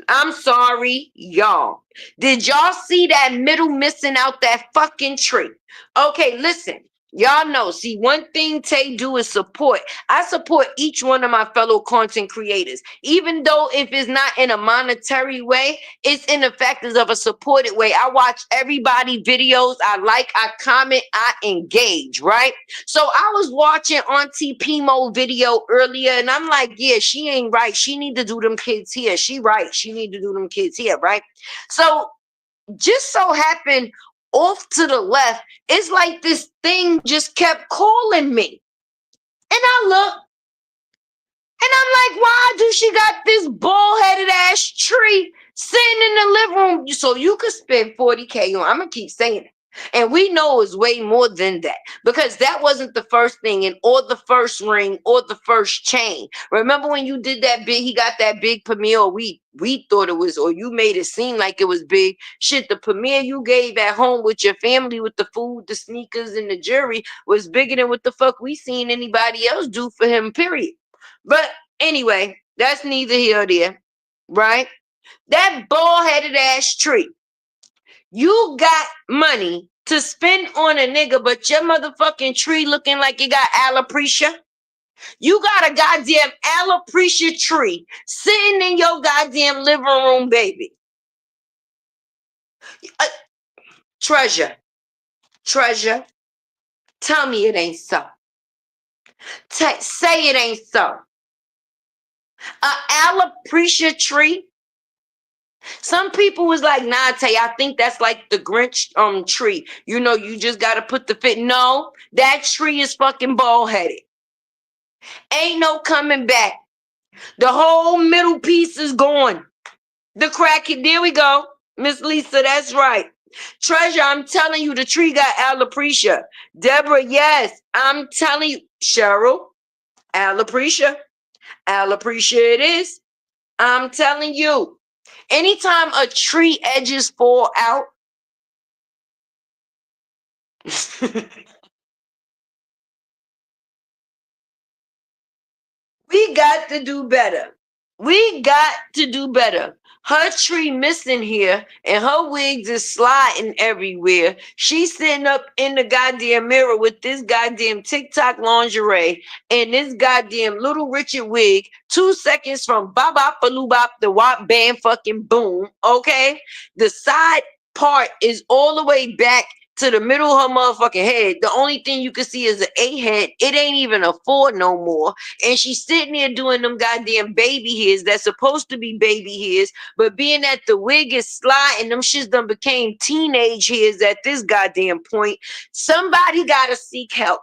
[SPEAKER 1] I'm sorry, y'all. Did y'all see that middle missing out that fucking tree? Okay, listen. Y'all know, see, one thing Tay do is support. I support each one of my fellow content creators. Even though if it's not in a monetary way, it's in the factors of a supported way. I watch everybody videos. I like, I comment, I engage, right? So I was watching Auntie Pimo video earlier and I'm like, yeah, she ain't right. She need to do them kids here. She right. She need to do them kids here, right? So just so happened off to the left, it's like this thing just kept calling me. And I look, and I'm like, why do she got this bald-headed ass tree sitting in the living room? So you could spend 40K on, I'm going to keep saying it. And we know it's way more than that because that wasn't the first thing and or the first ring or the first chain. Remember when you did that big, he got that big premiere, or we thought it was, or you made it seem like it was big. Shit, the premiere you gave at home with your family with the food, the sneakers, and the jewelry was bigger than what the fuck we seen anybody else do for him, period. But anyway, that's neither here or there, right? That bald-headed ass tree. You got money to spend on a nigga, but your motherfucking tree looking like it got alopecia. You got a goddamn alopecia tree sitting in your goddamn living room, baby. Treasure, tell me it ain't so. Say it ain't so. A alopecia tree. Some people was like, nah, Tay, I think that's like the Grinch tree. You know, you just gotta put the fit. No, that tree is fucking bald-headed. Ain't no coming back. The whole middle piece is gone. The crack, there we go. Miss Lisa, that's right. Treasure, I'm telling you, the tree got alopecia. Deborah, yes, I'm telling you. Cheryl, alopecia. Alopecia it is. I'm telling you. Anytime a tree edges fall out, we got to do better. We got to do better. Her tree missing here and her wigs is sliding everywhere. She's sitting up in the goddamn mirror with this goddamn TikTok lingerie and this goddamn Little Richard wig 2 seconds from bop bop baloo bop the wop bam fucking boom. Okay? The side part is all the way back to the middle of her motherfucking head. The only thing you can see is an A head. It ain't even a 4 no more. And she's sitting there doing them goddamn baby hairs that's supposed to be baby hairs, but being that the wig is sliding, them shits done became teenage hairs at this goddamn point. Somebody gotta seek help.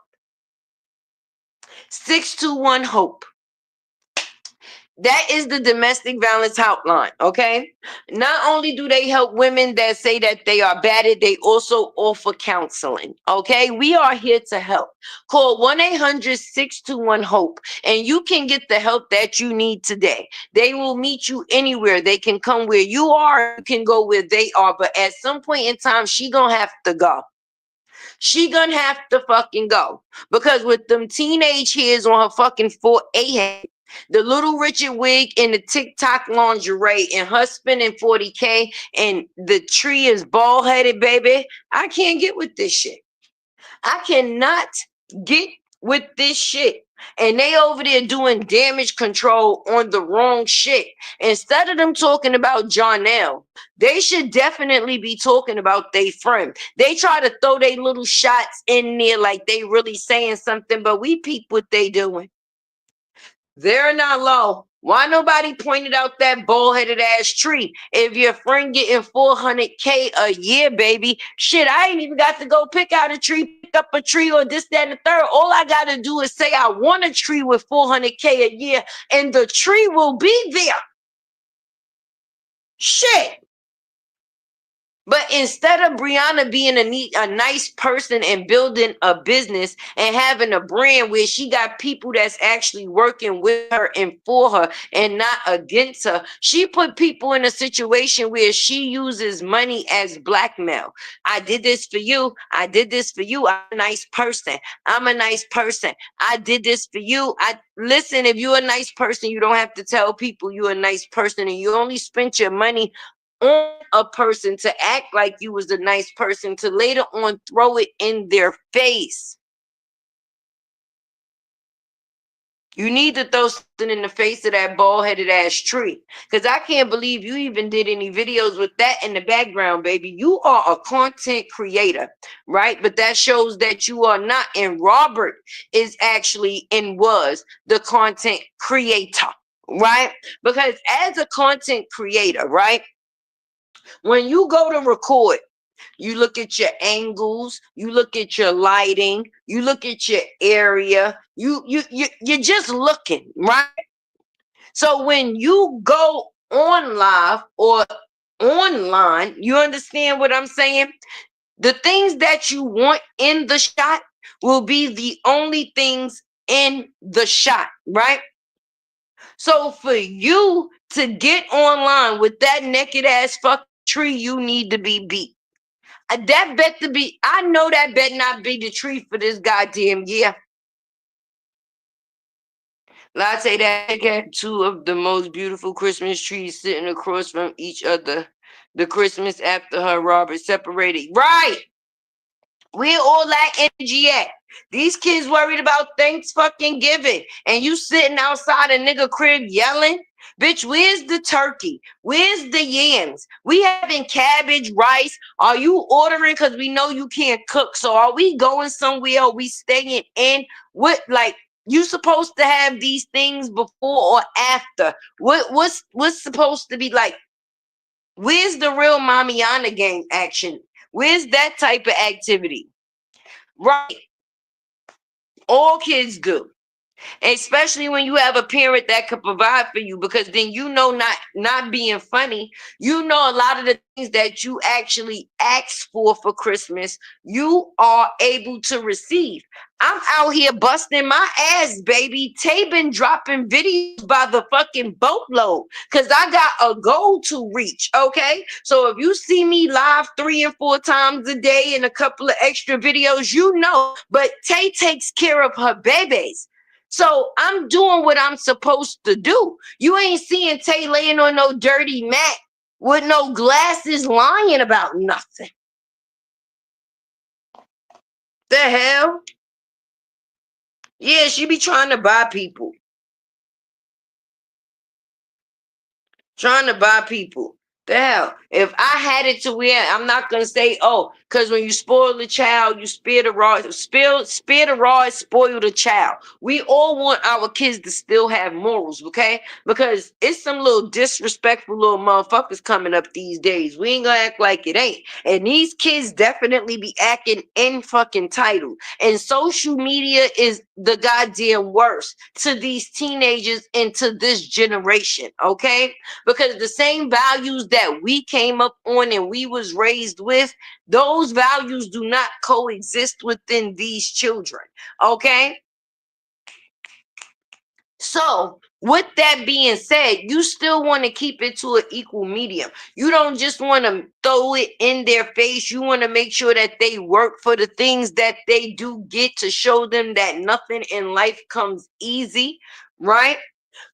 [SPEAKER 1] 621 HOPE. That is the domestic violence hotline, okay? Not only do they help women that say that they are battered, they also offer counseling, okay? We are here to help. Call 1-800-621-HOPE, and you can get the help that you need today. They will meet you anywhere. They can come where you are. You can go where they are, but at some point in time, she gonna have to go. She gonna have to fucking go. Because with them teenage hairs on her fucking 4A head, the Little Richard wig and the TikTok lingerie and her spending 40K and the tree is bald-headed, baby. I can't get with this shit. I cannot get with this shit. And they over there doing damage control on the wrong shit. Instead of them talking about Jonelle, they should definitely be talking about their friend. They try to throw their little shots in there like they really saying something, but we peep what they doing. They're not low. Why nobody pointed out that bald-headed ass tree? If your friend getting 400K a year, baby, shit, I ain't even got to go pick out a tree, pick up a tree or this, that, and the third. All I got to do is say I want a tree with 400K a year, and the tree will be there. Shit. But instead of Brianna being a nice person and building a business and having a brand where she got people that's actually working with her and for her and not against her, she put people in a situation where she uses money as blackmail. I did this for you. I did this for you. I'm a nice person. I'm a nice person. I did this for you. Listen, if you're a nice person, you don't have to tell people you're a nice person, and you only spent your money on a person to act like you was a nice person to later on throw it in their face. You need to throw something in the face of that bald-headed ass tree. Because I can't believe you even did any videos with that in the background, baby. You are a content creator, right? But that shows that you are not. And Robert is actually and was the content creator, right? Because as a content creator, right? When you go to record, you look at your angles, you look at your lighting, you look at your area, you're just looking, right? So when you go on live or online, you understand what I'm saying? The things that you want in the shot will be the only things in the shot, right? So for you to get online with that naked ass fucking tree, you need to be beat. That bet to be, I know that bet not be the tree for this goddamn year. Latte that had two of the most beautiful Christmas trees sitting across from each other. The Christmas after her Robert separated. Right. Where all that energy at? These kids worried about thanks fucking giving. And you sitting outside a nigga crib yelling? Bitch, where's the turkey? Where's the yams? We having cabbage, rice. Are you ordering? Because we know you can't cook. So are we going somewhere? Are we staying in? What, like, you supposed to have these things before or after? What's supposed to be like? Where's the real Mamiana game action? Where's that type of activity? Right. All kids do. Especially when you have a parent that could provide for you, because then you know, not being funny, you know, a lot of the things that you actually asked for Christmas, you are able to receive. I'm out here busting my ass, baby. Tay been dropping videos by the fucking boatload because I got a goal to reach, okay? So if you see me live 3 and 4 times a day and a couple of extra videos, you know, but Tay takes care of her babies. So I'm doing what I'm supposed to do. You ain't seeing Tay laying on no dirty mat with no glasses lying about nothing. The hell? Yeah, she be trying to buy people. Trying to buy people. The hell? If I had it to where I'm not gonna say, oh, because when you spoil the child, you spare the rod, spare the rod, spoil the child. We all want our kids to still have morals, okay? Because it's some little disrespectful little motherfuckers coming up these days. We ain't gonna act like it ain't. And these kids definitely be acting in fucking title. And social media is the goddamn worst to these teenagers and to this generation, okay? Because the same values that we came up on and we was raised with, those values do not coexist within these children, okay? So with that being said, you still want to keep it to an equal medium. You don't just want to throw it in their face. You want to make sure that they work for the things that they do get, to show them that nothing in life comes easy, right?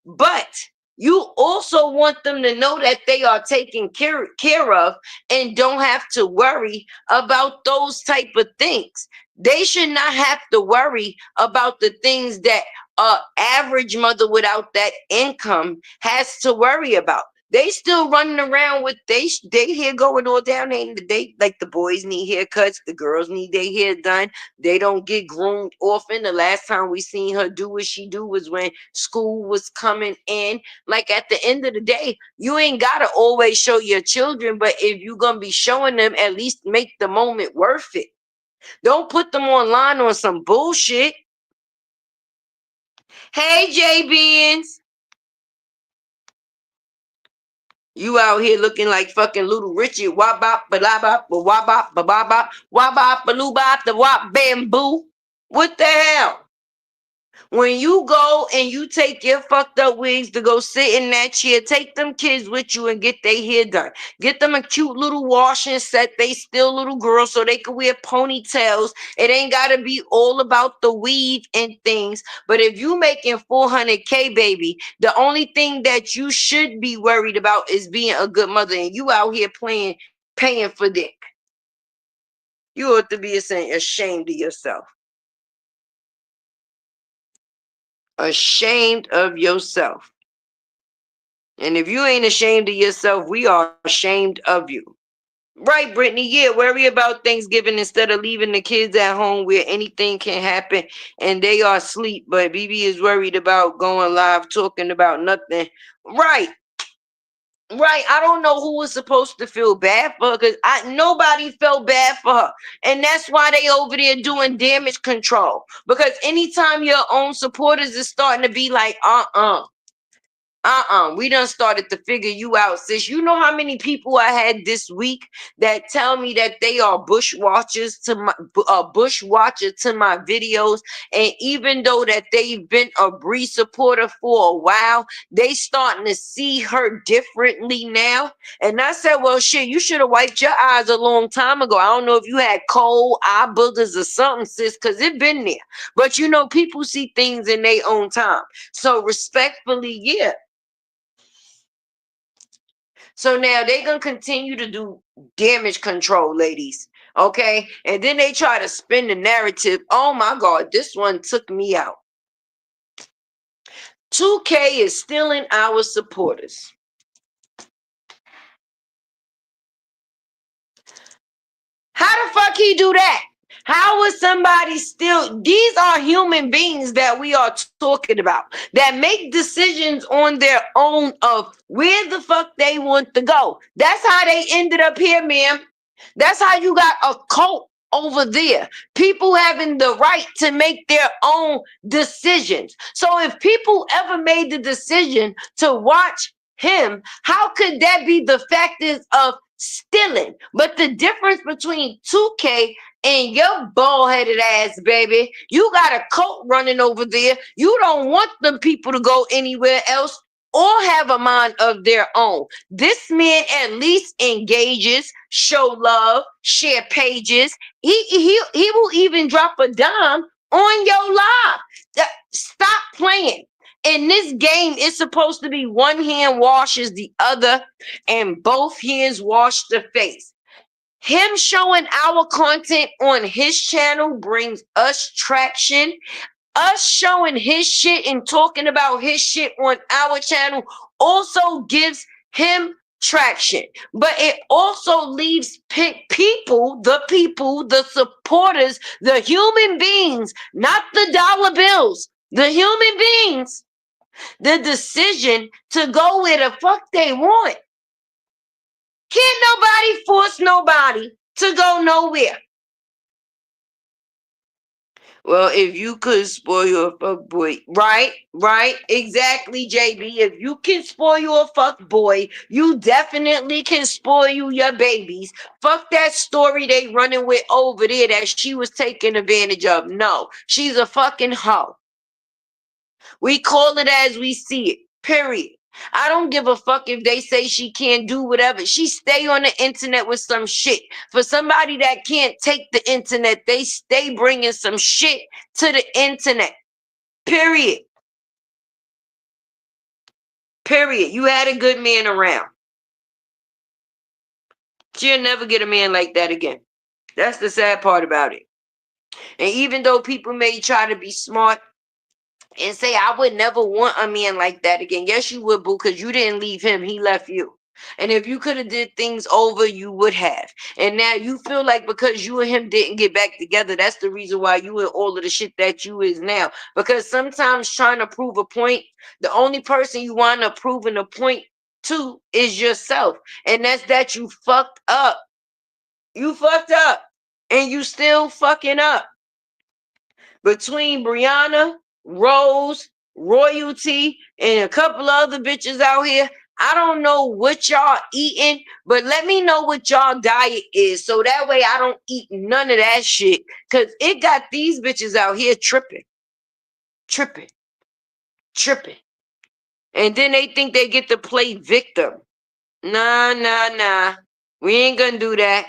[SPEAKER 1] But you also want them to know that they are taken care of and don't have to worry about those type of things. They should not have to worry about the things that a average mother without that income has to worry about. They still running around with they hair going all down. They like the boys need haircuts, the girls need their hair done. They don't get groomed often. The last time we seen her do what she do was when school was coming in. Like at the end of the day, you ain't gotta always show your children, but if you're gonna be showing them, at least make the moment worth it. Don't put them online on some bullshit. Hey, J Beans. You out here looking like fucking Little Richard. Wop bop ba la bop ba wop bop ba ba bop wop bop ba loo bop the wop bamboo. What the hell? When you go and you take your fucked up wigs to go sit in that chair, take them kids with you and get their hair done. Get them a cute little washing set. They still little girls so they can wear ponytails. It ain't gotta be all about the weave and things. But if you making 400K, baby, the only thing that you should be worried about is being a good mother. And you out here paying for dick. You ought to be ashamed of yourself. Ashamed of yourself. And if you ain't ashamed of yourself, we are ashamed of you. Right, Brittany? Yeah, worry about Thanksgiving instead of leaving the kids at home where anything can happen and they are asleep. But BB is worried about going live talking about nothing. Right. Right. I don't know who was supposed to feel bad for her because nobody felt bad for her. And that's why they over there doing damage control. Because anytime your own supporters is starting to be like, we done started to figure you out, sis. You know how many people I had this week that tell me that they are bushwatchers to my bushwatcher to my videos, and even though that they've been a Bree supporter for a while, they starting to see her differently now. And I said, well, shit, you should have wiped your eyes a long time ago. I don't know if you had cold eye boogers or something, sis, because it been there. But you know, people see things in their own time. So respectfully, yeah. So now they're going to continue to do damage control, ladies. Okay. And then they try to spin the narrative. Oh my God, this one took me out. 2K is stealing our supporters. How the fuck he do that? How would somebody still? These are human beings that we are talking about that make decisions on their own of where the fuck they want to go. That's how they ended up here, ma'am. That's how you got a cult over there. People having the right to make their own decisions. So if people ever made the decision to watch him, how could that be the factors of stealing? But the difference between 2K and your bald-headed ass, baby, you got a cult running over there. You don't want them people to go anywhere else or have a mind of their own. This man at least engages, show love, share pages. He will even drop a dime on your live. Stop playing. In this game, it's supposed to be one hand washes the other, and both hands wash the face. Him showing our content on his channel brings us traction. Us showing his shit and talking about his shit on our channel also gives him traction. But it also leaves people, the supporters, the human beings, not the dollar bills, the human beings, the decision to go where the fuck they want. Can't nobody force nobody to go nowhere. Well, if you could spoil your fuck boy, right, exactly, JB. If you can spoil your fuck boy, you definitely can spoil your babies. Fuck that story they running with over there that she was taking advantage of. No, she's a fucking hoe. We call it as we see it. Period. I don't give a fuck if they say she can't do whatever. She stay on the internet with some shit. For somebody that can't take the internet, they stay bringing some shit to the internet. Period. Period. You had a good man around. She'll never get a man like that again. That's the sad part about it. And even though people may try to be smart and say, I would never want a man like that again. Yes, you would, boo, because you didn't leave him. He left you. And if you could have did things over, you would have. And now you feel like because you and him didn't get back together, that's the reason why you in all of the shit that you is now. Because sometimes trying to prove a point, the only person you wind up proving a point to is yourself. And that's that you fucked up. You fucked up. And you still fucking up. Between Brianna, Rose, Royalty, and a couple other bitches out here, I don't know what y'all eating, but let me know what y'all diet is so that way I don't eat none of that shit. Cause it got these bitches out here tripping, tripping, tripping. And then they think they get to play victim. Nah, nah, nah. We ain't gonna do that.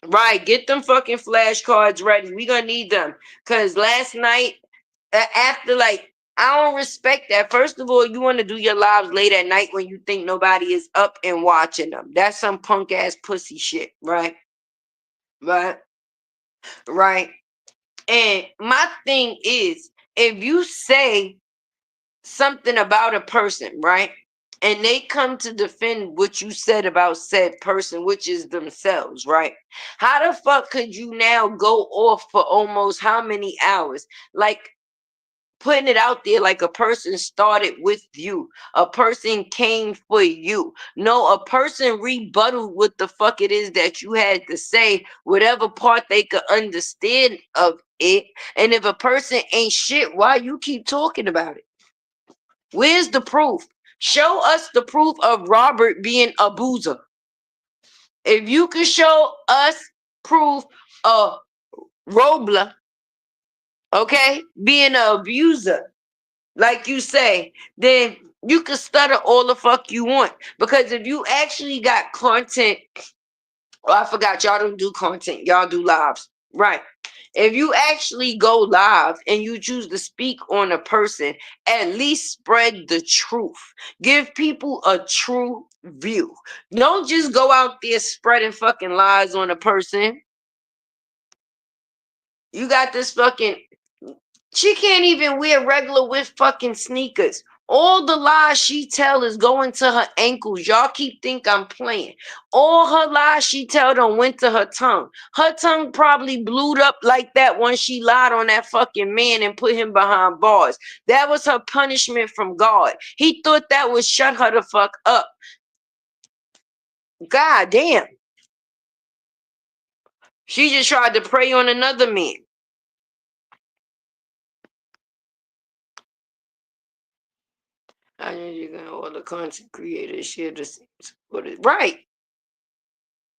[SPEAKER 1] Right, get them fucking flashcards ready. We gonna need them. Cause last night, after like, I don't respect that. First of all, you want to do your lives late at night when you think nobody is up and watching them. That's some punk ass pussy shit, right? Right, right. And my thing is, if you say something about a person, right? And they come to defend what you said about said person, which is themselves, right? How the fuck could you now go off for almost how many hours? Like putting it out there like a person started with you. A person came for you. No, a person rebutted what the fuck it is that you had to say, whatever part they could understand of it. And if a person ain't shit, why you keep talking about it? Where's the proof? Show us the proof of Robert being a boozer. If you can show us proof of Robler, okay, being an abuser, like you say, then you can stutter all the fuck you want. Because if you actually got content, oh, I forgot y'all don't do content, y'all do lives. Right. If you actually go live and you choose to speak on a person, at least spread the truth. Give people a true view. Don't just go out there spreading fucking lies on a person. You got this fucking, she can't even wear regular with fucking sneakers. All the lies she tell is going to her ankles. Y'all keep think I'm playing. All her lies she tell done went to her tongue. Her tongue probably blew up like that when she lied on that fucking man and put him behind bars. That was her punishment from God. He thought that would shut her the fuck up. God damn. She just tried to prey on another man. I know you're gonna all the content creators share the same support. Right.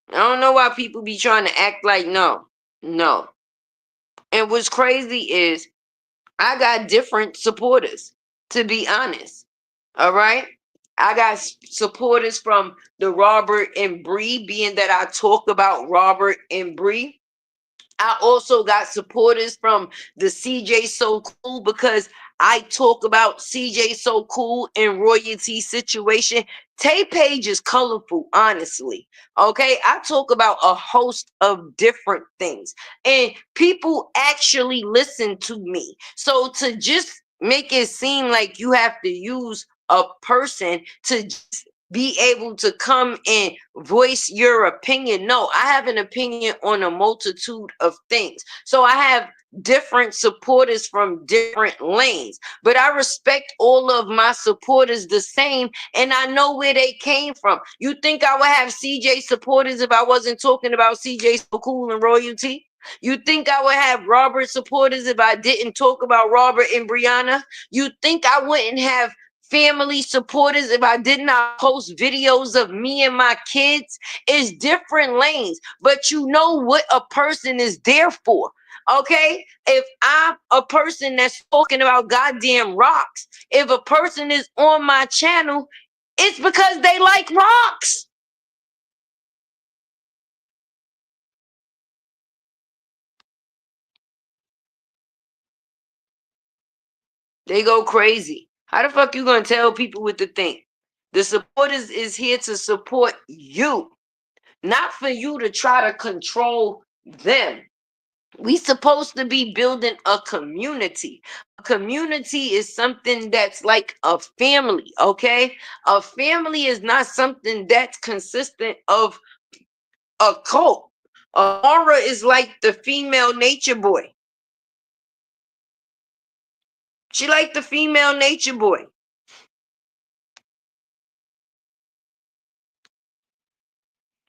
[SPEAKER 1] I don't know why people be trying to act like no. No. And what's crazy is I got different supporters, to be honest. All right. I got supporters from the Robert and Bree, being that I talk about Robert and Bree. I also got supporters from the CJ So Cool because I talk about CJ So Cool and royalty situation. Tay Page is colorful, honestly. Okay, I talk about a host of different things, and people actually listen to me. So to just make it seem like you have to use a person to just be able to come and voice your opinion. No, I have an opinion on a multitude of things. So I have different supporters from different lanes, but I respect all of my supporters the same, and I know where they came from. You think I would have CJ supporters if I wasn't talking about CJ So Cool and royalty? You think I would have Robert supporters if I didn't talk about Robert and Brianna? You think I wouldn't have family supporters if I did not post videos of me and my kids? It's different lanes, but you know what a person is there for. Okay, if I'm a person that's talking about goddamn rocks, if a person is on my channel, it's because they like rocks. They go crazy. How the fuck you gonna tell people what to think? The supporters is here to support you, not for you to try to control them. We supposed to be building a community. A community is something that's like a family, okay? A family is not something that's consistent of a cult. Aura is like the female nature boy. She like the female nature boy.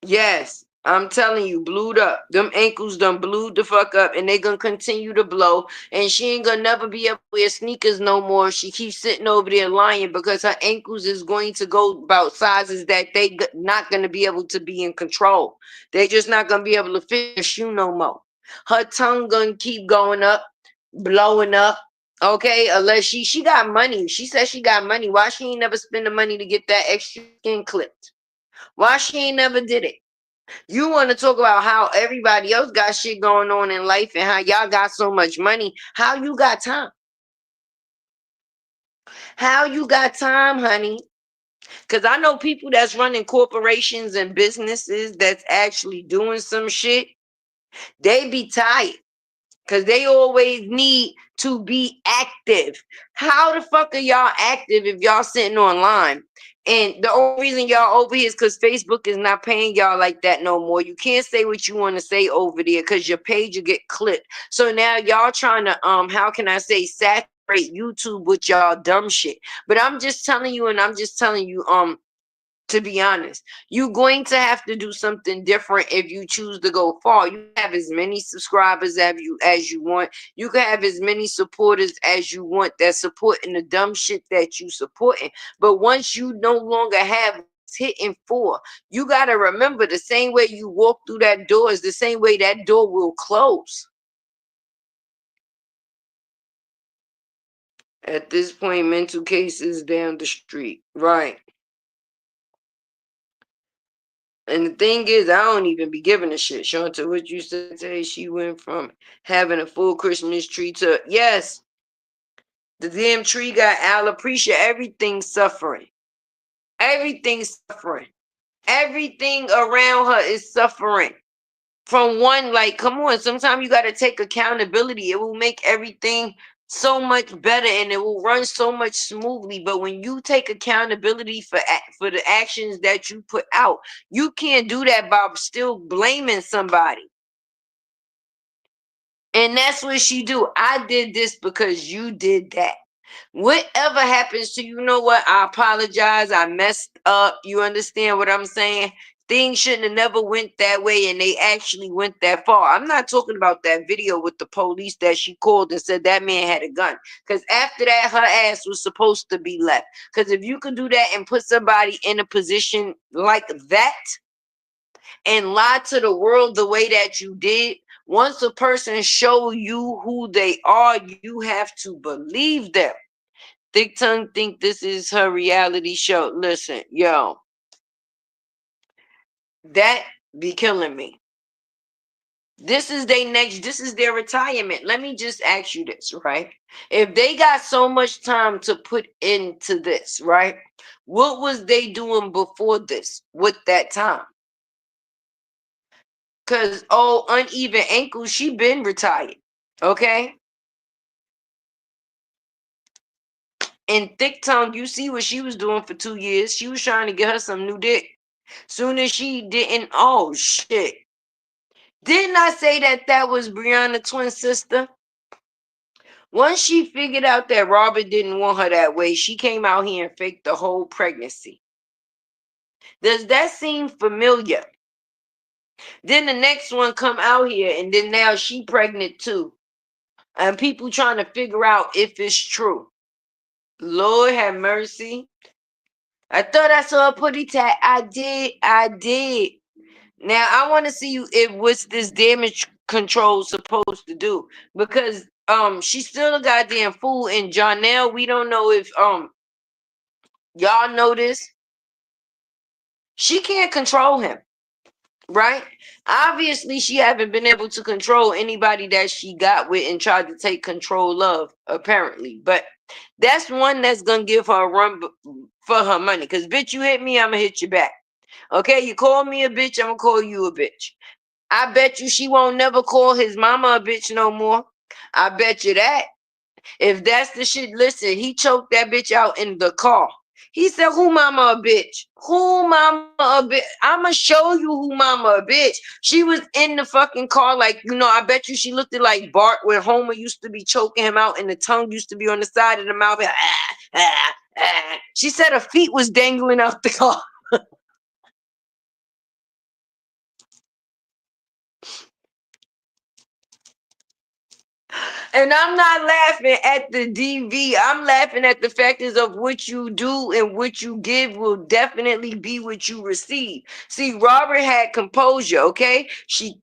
[SPEAKER 1] Yes, I'm telling you, blued up. Them ankles done blued the fuck up, and they gonna continue to blow. And she ain't gonna never be able to wear sneakers no more. She keeps sitting over there lying because her ankles is going to go about sizes that not gonna be able to be in control. They just not gonna be able to fit her shoe no more. Her tongue gonna keep going up, blowing up. Okay, unless she got money. She says she got money. Why she ain't never spend the money to get that extra skin clipped? Why she ain't never did it? You want to talk about how everybody else got shit going on in life and how y'all got so much money. How you got time? How you got time, honey? Because I know people that's running corporations and businesses that's actually doing some shit. They be tired. Because they always need to be active. How the fuck are y'all active if y'all sitting online? And the only reason y'all over here is because Facebook is not paying y'all like that no more. You can't say what you want to say over there because your page will get clipped. So now y'all trying to how can I say, saturate YouTube with y'all dumb shit. But I'm just telling you, and I'm just telling you, to be honest, you're going to have to do something different if you choose to go far. You have as many subscribers as you want. You can have as many supporters as you want that's supporting the dumb shit that you supporting. But once you no longer have what's hitting for, you got to remember the same way you walk through that door is the same way that door will close. At this point, mental cases down the street. Right. And the thing is, I don't even be giving a shit. Shanta, what you said today, she went from having a full Christmas tree to, yes, the damn tree got alopecia. Everything's suffering. Everything's suffering. Everything around her is suffering. From one, like, come on, sometimes you got to take accountability. It will make everything so much better and it will run so much smoothly. But when you take accountability for the actions that you put out, you can't do that by still blaming somebody. And that's what she do. I did this because you did that. Whatever happens to you, you know what? I apologize. I messed up. You understand what I'm saying? Things shouldn't have never went that way, and they actually went that far. I'm not talking about that video with the police that she called and said that man had a gun. Because after that, her ass was supposed to be left. Because if you could do that and put somebody in a position like that and lie to the world the way that you did, once a person show you who they are, you have to believe them. Thick Tongue think this is her reality show. Listen, yo, that be killing me. This is their retirement. Let me just ask you this, right? If they got so much time to put into this, right? What was they doing before this with that time? Because, oh, uneven ankles, she been retired. Okay? And Thick Tongue, you see what she was doing for 2 years. She was trying to get her some new dick. Soon as she didn't, oh shit. Didn't I say that was Brianna's twin sister? Once she figured out that Robert didn't want her that way, she came out here and faked the whole pregnancy. Does that seem familiar? Then the next one come out here and then now she pregnant too. And people trying to figure out if it's true. Lord have mercy. I thought I saw a putty tag. I did. Now I want to see you if what's this damage control supposed to do, because she's still a goddamn fool. And Jonelle, we don't know if y'all know this. She can't control him, right? Obviously, she haven't been able to control anybody that she got with and tried to take control of, apparently. But that's one that's gonna give her a run for her money. Cause bitch, you hit me, I'ma hit you back. Okay, you call me a bitch, I'm gonna call you a bitch. I bet you she won't never call his mama a bitch no more. I bet you that. If that's the shit, listen, he choked that bitch out in the car. He said, who mama a bitch? Who mama a bitch? I'ma show you who mama a bitch. She was in the fucking car, like, I bet you she looked at like Bart when Homer used to be choking him out and the tongue used to be on the side of the mouth. Like, She said her feet was dangling out the car. And I'm not laughing at the DV. I'm laughing at the factors of what you do and what you give will definitely be what you receive. See, Robert had composure, okay? She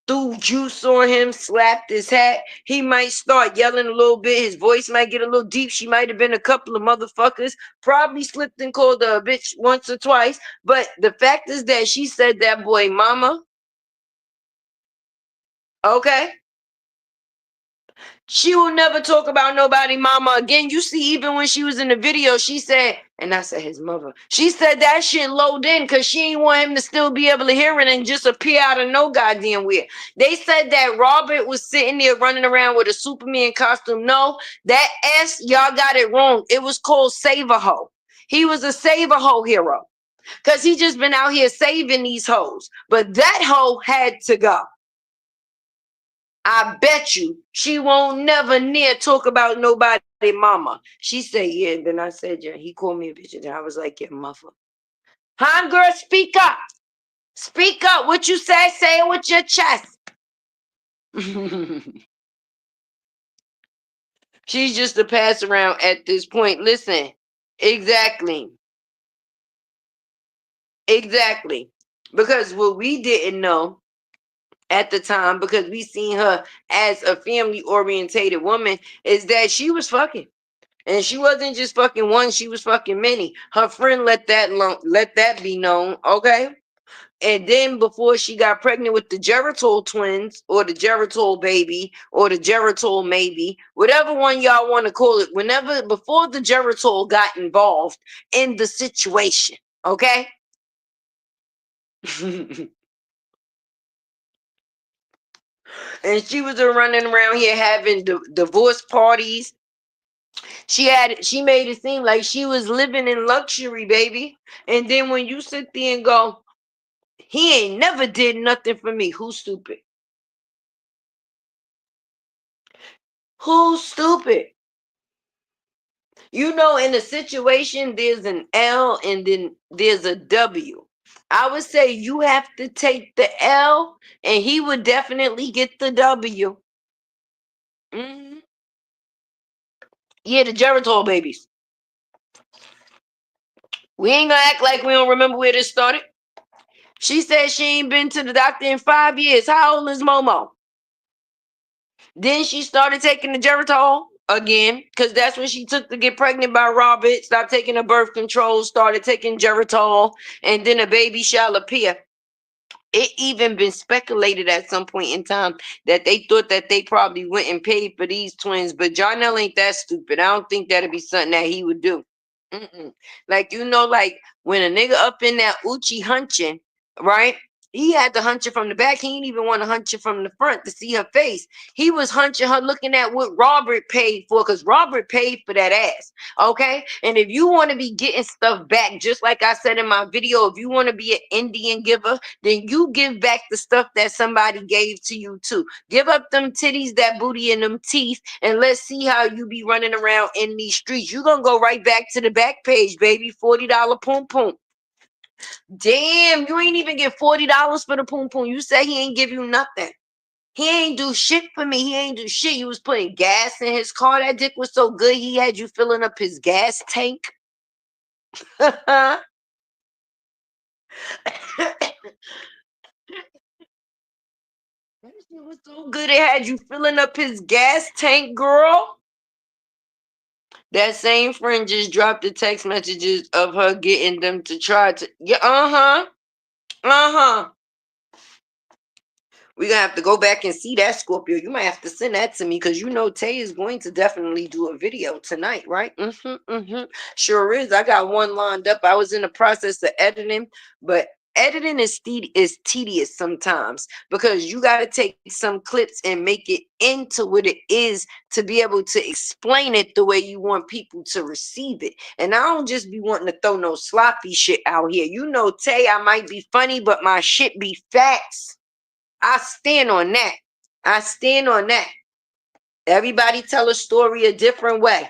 [SPEAKER 1] threw juice on him, slapped his hat. He might start yelling a little bit. His voice might get a little deep. She might have been a couple of motherfuckers. Probably slipped and called her a bitch once or twice. But the fact is that she said that boy mama, okay? She will never talk about nobody mama again. You see, even when she was in the video, she said, and I said his mother. She said that shit load in because she ain't want him to still be able to hear it and just appear out of no goddamn where. They said that Robert was sitting there running around with a Superman costume. No, that S, y'all got it wrong. It was called Save a Ho. He was a Save a Ho hero because he just been out here saving these hoes. But that hoe had to go. I bet you she won't never near talk about nobody mama. She said, yeah. Then I said, yeah, he called me a bitch. And I was like, yeah, mother. Huh, girl, speak up. Speak up. What you say it with your chest. She's just a pass around at this point. Listen, exactly. Exactly. Because what we didn't know at the time, because we seen her as a family orientated woman, is that she was fucking. And she wasn't just fucking one, she was fucking many. Her friend let that be known, okay? And then before she got pregnant with the Geritol twins, or the Geritol baby, or the Geritol maybe, whatever one y'all want to call it, before the Geritol got involved in the situation, okay? And she was running around here having divorce parties. She made it seem like she was living in luxury, baby. And then when you sit there and go, he ain't never did nothing for me. Who's stupid? Who's stupid? In a situation, there's an L and then there's a W. I would say you have to take the L and he would definitely get the W. Mhm. Yeah, the Geritol babies. We ain't gonna act like we don't remember where this started. She said she ain't been to the doctor in 5 years. How old is Momo? Then she started taking the Geritol again, because that's when she took to get pregnant by Robert. Stopped taking the birth control, started taking Geritol, and then a baby shall appear. It even been speculated at some point in time that they thought that they probably went and paid for these twins, but Jarnell ain't that stupid. I don't think that'd be something that he would do. Mm-mm. Like, like when a nigga up in that Uchi hunching, right? He had to hunch her from the back. He didn't even want to hunch her from the front to see her face. He was hunching her looking at what Robert paid for, because Robert paid for that ass. Okay? And if you want to be getting stuff back, just like I said in my video, if you want to be an Indian giver, then you give back the stuff that somebody gave to you too. Give up them titties, that booty, and them teeth, and let's see how you be running around in these streets. You're going to go right back to the back page, baby. $40 poom poom. Damn, you ain't even get $40 for the poom poom. You say he ain't give you nothing. He ain't do shit for me. He ain't do shit. You was putting gas in his car. That dick was so good, he had you filling up his gas tank. That shit was so good, it had you filling up his gas tank, girl. That same friend just dropped the text messages of her getting them to try to. Yeah, uh-huh. We're gonna have to go back and see that, Scorpio. You might have to send that to me, because Tay is going to definitely do a video tonight, right? Sure is. I got one lined up. I was in the process of editing, but editing is tedious sometimes because you got to take some clips and make it into what it is to be able to explain it the way you want people to receive it. And I don't just be wanting to throw no sloppy shit out here. You know, Tay, I might be funny, but my shit be facts. I stand on that. I stand on that. Everybody tell a story a different way.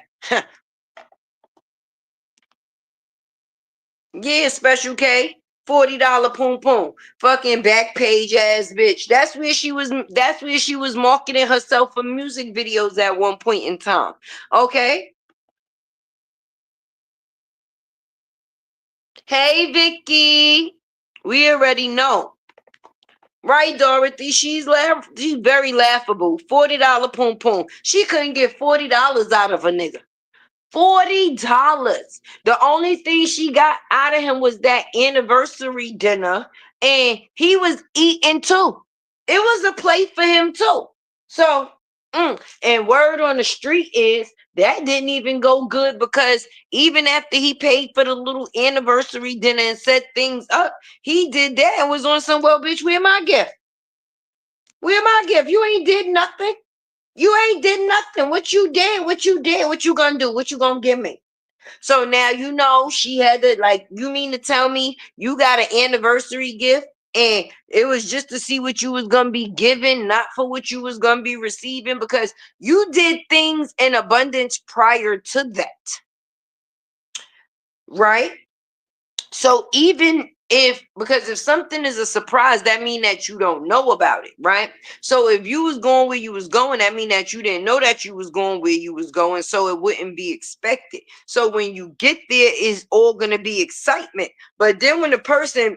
[SPEAKER 1] Yeah, Special K. $40 poom poom. Fucking back page ass bitch. That's where she was marketing herself for music videos at one point in time. Okay. Hey Vicky. We already know. Right, Dorothy. She's very laughable. $40 poom poom. She couldn't get $40 out of a nigga. $40. The only thing she got out of him was that anniversary dinner, and he was eating too. It was a plate for him too. So, and word on the street is that didn't even go good because even after he paid for the little anniversary dinner and set things up, he did that and was on some, well, bitch, where my gift? Where my gift? You ain't did nothing. You ain't did nothing. What you did? What you did? What you gonna do? What you gonna give me? So now you know she had to, like, you mean to tell me you got an anniversary gift and it was just to see what you was gonna be giving, not for what you was gonna be receiving, because you did things in abundance prior to that, right? So even because if something is a surprise, that mean that you don't know about it, right? So if you was going where you was going, that mean that you didn't know that you was going where you was going, so it wouldn't be expected. So when you get there, it's all gonna be excitement. But then when the person,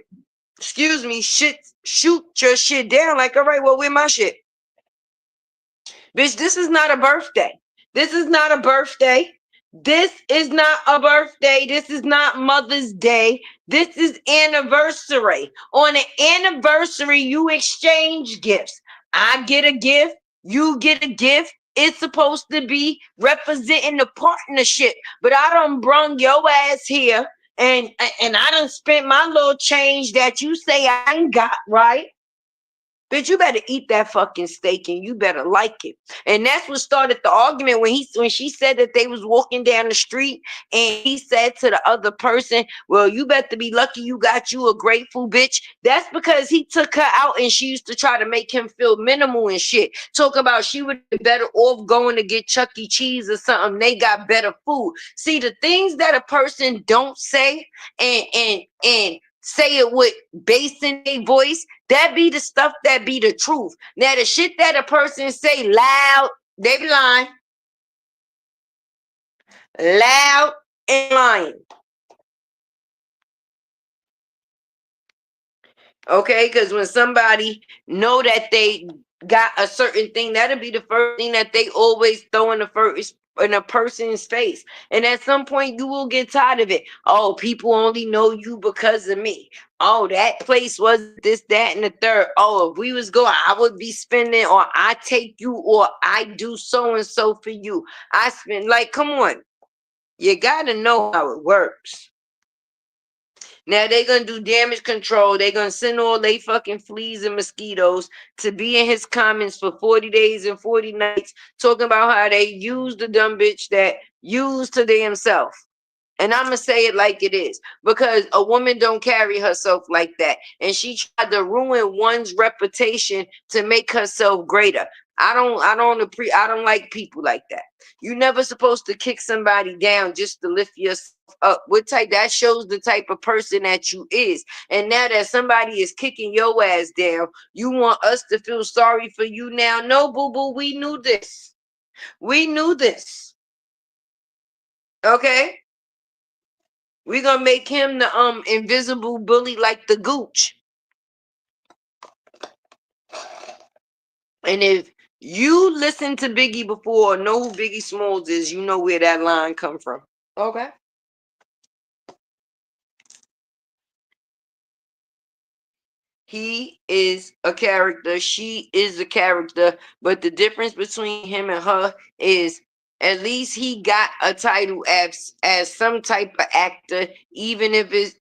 [SPEAKER 1] excuse me, shoot your shit down, like, all right, well, where my shit? Bitch, this is not a birthday. This is not a birthday. This is not a birthday. This is not Mother's Day. This is anniversary. On an anniversary, you exchange gifts. I get a gift. You get a gift. It's supposed to be representing the partnership. But I done brung your ass here and I done spent my little change that you say I ain't got, right? Bitch, you better eat that fucking steak and you better like it. And that's what started the argument when she said that they was walking down the street and he said to the other person, well, you better be lucky you got you a grateful bitch. That's because he took her out and she used to try to make him feel minimal and shit. Talk about she would be better off going to get Chuck E. Cheese or something. They got better food. See, the things that a person don't say and say it with bass in their voice, that be the stuff that be the truth. Now, the shit that a person say loud, they be lying. Loud and lying. Okay, because when somebody know that they got a certain thing, that'll be the first thing that they always throw in a person's face. And at some point you will get tired of it. Oh, people only know you because of me. Oh, that place was this, that, and the third. Oh, if we was going, I would be spending, or I take you, or I do so and so for you. I spend, like, come on. You gotta know how it works. Now they're gonna do damage control. They're gonna send all they fucking fleas and mosquitoes to be in his comments for 40 days and 40 nights, talking about how they use the dumb bitch that used to themselves. And I'm gonna say it like it is, because a woman don't carry herself like that, and she tried to ruin one's reputation to make herself greater. I don't like people like that. You never supposed to kick somebody down just to lift yourself up. What type? That shows the type of person that you is. And now that somebody is kicking your ass down, you want us to feel sorry for you now? No, boo boo, we knew this. We knew this. Okay. We're gonna make him the invisible bully like the gooch. And if you listen to Biggie before or know who Biggie Smalls is, you know where that line come from. Okay. He is a character. She is a character. But the difference between him and her is at least he got a title as some type of actor, even if it's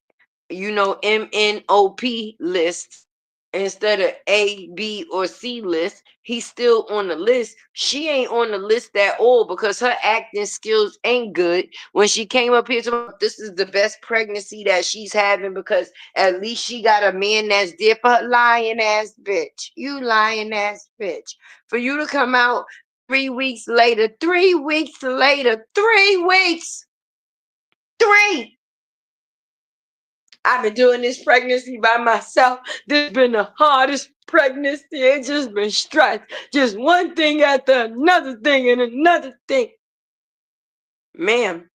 [SPEAKER 1] MNOP list instead of A, B, or C list. He's still on the list. She ain't on the list at all because her acting skills ain't good. When she came up here to this is the best pregnancy that she's having because at least she got a man that's there for her. Lying ass bitch. You lying ass bitch. For you to come out 3 weeks later, 3 weeks later, 3 weeks. 3. I've been doing this pregnancy by myself. This has been the hardest pregnancy. It's just been stress. Just one thing after another thing and another thing. Ma'am,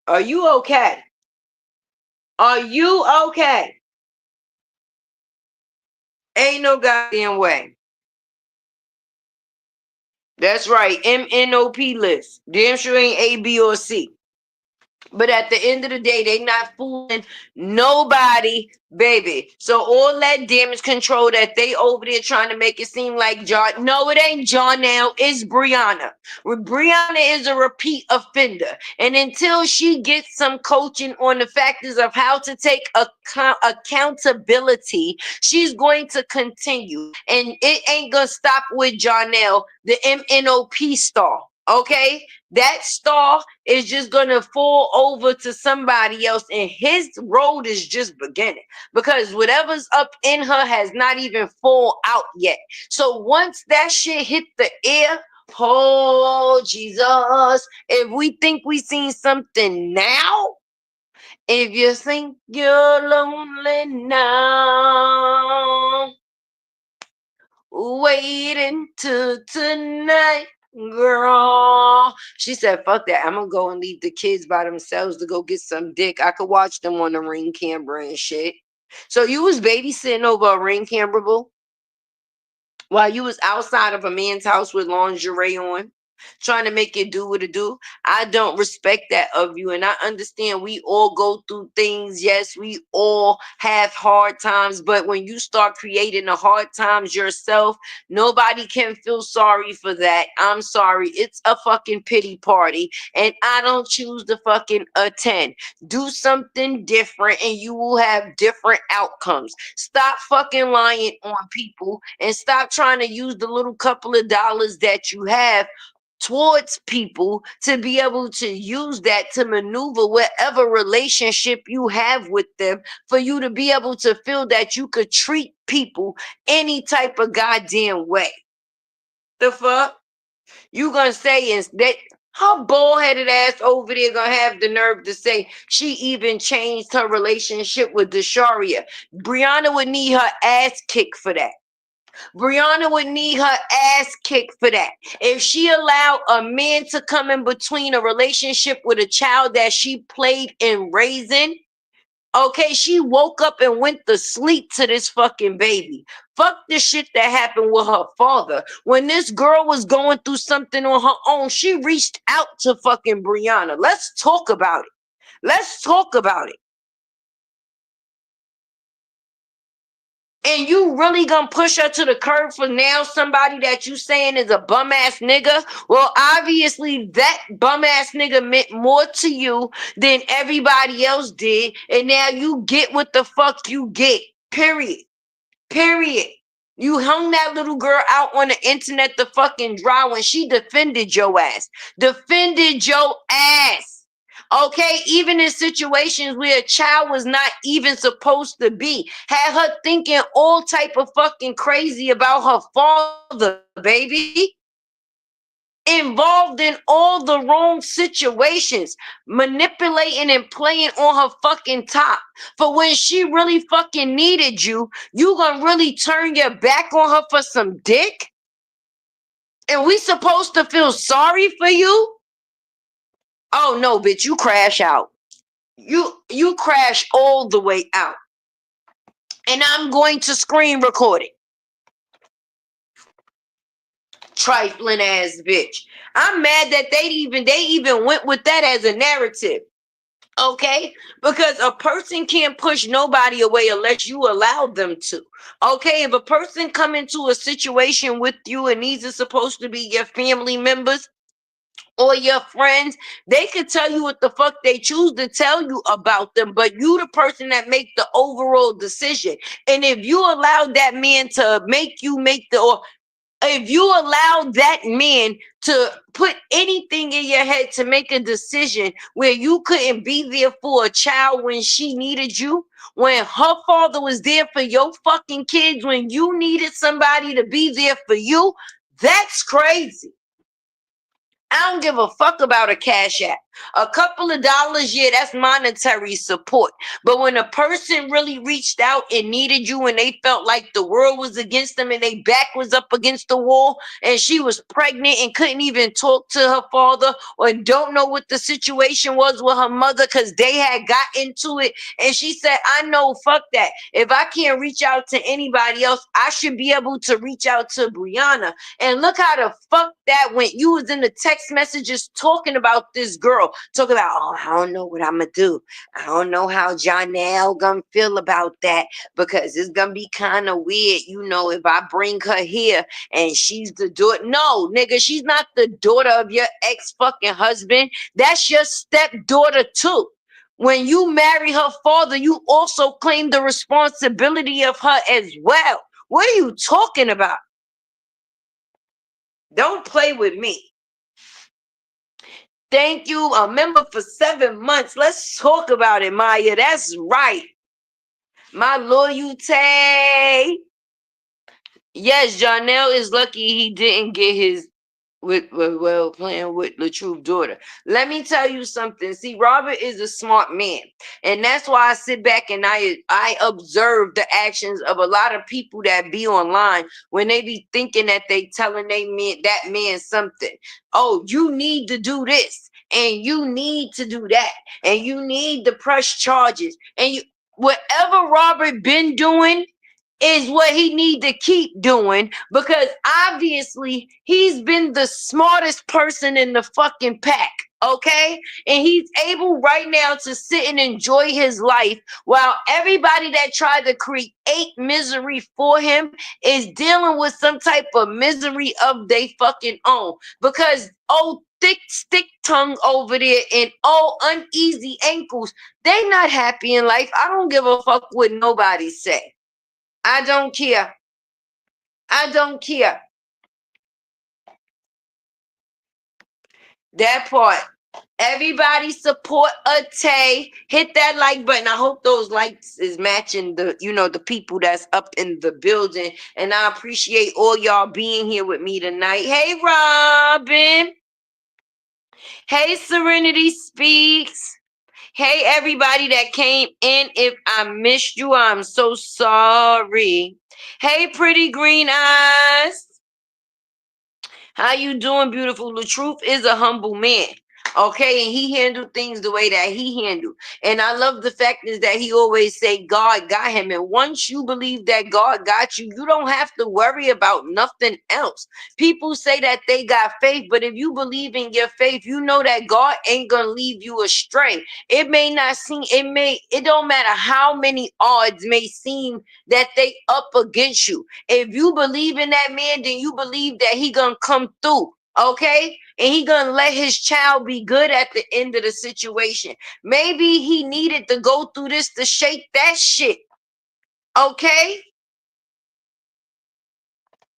[SPEAKER 1] are you okay? Are you okay? Ain't no goddamn way. That's right. MNOP list. Damn sure ain't A, B, or C. But at the end of the day, they not fooling nobody, baby. So all that damage control that they over there trying to make it seem like John. No, it ain't John now. It's Brianna. Brianna is a repeat offender. And until she gets some coaching on the factors of how to take accountability, she's going to continue. And it ain't going to stop with Jonelle, the MNOP star. Okay? That star is just going to fall over to somebody else, and his road is just beginning because whatever's up in her has not even fall out yet. So once that shit hit the air, oh Jesus, if we think we seen something now, if you think you're lonely now, wait until tonight. Girl, she said, fuck that. I'm gonna go and leave the kids by themselves to go get some dick. I could watch them on the Ring camera and shit. So you was babysitting over a Ring camera, boo? While you was outside of a man's house with lingerie on, trying to make it do what it do. I don't respect that of you. And I understand we all go through things. Yes, we all have hard times. But when you start creating the hard times yourself, nobody can feel sorry for that. I'm sorry. It's a fucking pity party. And I don't choose to fucking attend. Do something different and you will have different outcomes. Stop fucking lying on people and stop trying to use the little couple of dollars that you have towards people to be able to use that to maneuver whatever relationship you have with them for you to be able to feel that you could treat people any type of goddamn way. The fuck? You gonna say is that her bald-headed ass over there gonna have the nerve to say she even changed her relationship with Desharia? Brianna would need her ass kicked for that. Brianna would need her ass kicked for that. If she allowed a man to come in between a relationship with a child that she played in raising, okay, she woke up and went to sleep to this fucking baby. Fuck the shit that happened with her father. When this girl was going through something on her own, she reached out to fucking Brianna. Let's talk about it. Let's talk about it. And you really gonna push her to the curb for now somebody that you saying is a bum ass nigga? Well, obviously that bum ass nigga meant more to you than everybody else did. And now you get what the fuck you get. Period. Period. You hung that little girl out on the internet to fucking dry when she defended your ass. Defended your ass. Okay, even in situations where a child was not even supposed to be, had her thinking all type of fucking crazy about her father, baby. Involved in all the wrong situations, manipulating and playing on her fucking top. For when she really fucking needed you, you gonna really turn your back on her for some dick? And we supposed to feel sorry for you? Oh no, bitch, you crash out. You crash all the way out. And I'm going to screen record it. Trifling ass bitch. I'm mad that they even went with that as a narrative. Okay, because a person can't push nobody away unless you allow them to. Okay, if a person come into a situation with you and these are supposed to be your family members, or your friends, they could tell you what the fuck they choose to tell you about them, but you the person that make the overall decision. And if you allow that man to make you make the, or if you allow that man to put anything in your head to make a decision where you couldn't be there for a child when she needed you, when her father was there for your fucking kids, when you needed somebody to be there for you, that's crazy. I don't give a fuck about a cash app. A couple of dollars, yeah, that's monetary support. But when a person really reached out and needed you and they felt like the world was against them and they back was up against the wall and she was pregnant and couldn't even talk to her father or don't know what the situation was with her mother because they had got into it. And she said, I know, fuck that. If I can't reach out to anybody else, I should be able to reach out to Brianna. And look how the fuck that went. You was in the text messages talking about this girl, talking about, oh, I don't know what I'm gonna do. I don't know how Janelle gonna feel about that because it's gonna be kind of weird, you know, if I bring her here and she's the daughter. No, nigga, she's not the daughter of your ex fucking husband. That's your stepdaughter too. When you marry her father, you also claim the responsibility of her as well. What are you talking about? Don't play with me. Thank you, a member for 7 months. Let's talk about it, Maya. That's right. My loyalty. Yes, Janelle is lucky he didn't get his well playing with the truth daughter. Let me tell you something. See, Robert is a smart man, and that's why I sit back and I observe the actions of a lot of people that be online when they be thinking that they telling that man something. Oh, you need to do this, and you need to do that, and you need to press charges, and you whatever Robert been doing is what he need to keep doing because obviously he's been the smartest person in the fucking pack, okay? And he's able right now to sit and enjoy his life while everybody that tried to create misery for him is dealing with some type of misery of their fucking own because thick stick tongue over there and uneasy ankles, they not happy in life. I don't give a fuck what nobody say. I don't care. I don't care. That part. Everybody support Tay. Hit that like button. I hope those likes is matching the people that's up in the building. And I appreciate all y'all being here with me tonight. Hey, Robin. Hey, Serenity Speaks. Hey, everybody that came in. If I missed you, I'm so sorry. Hey, Pretty Green Eyes. How you doing, beautiful? The truth is a humble man. Okay, and he handled things the way that he handled. And I love the fact is that he always say God got him. And once you believe that God got you, you don't have to worry about nothing else. People say that they got faith, but if you believe in your faith, you know that God ain't gonna leave you astray. It may not seem, it don't matter how many odds may seem that they up against you. If you believe in that man, then you believe that he gonna come through. Okay, and he gonna let his child be good at the end of the situation. Maybe he needed to go through this to shake that shit. Okay,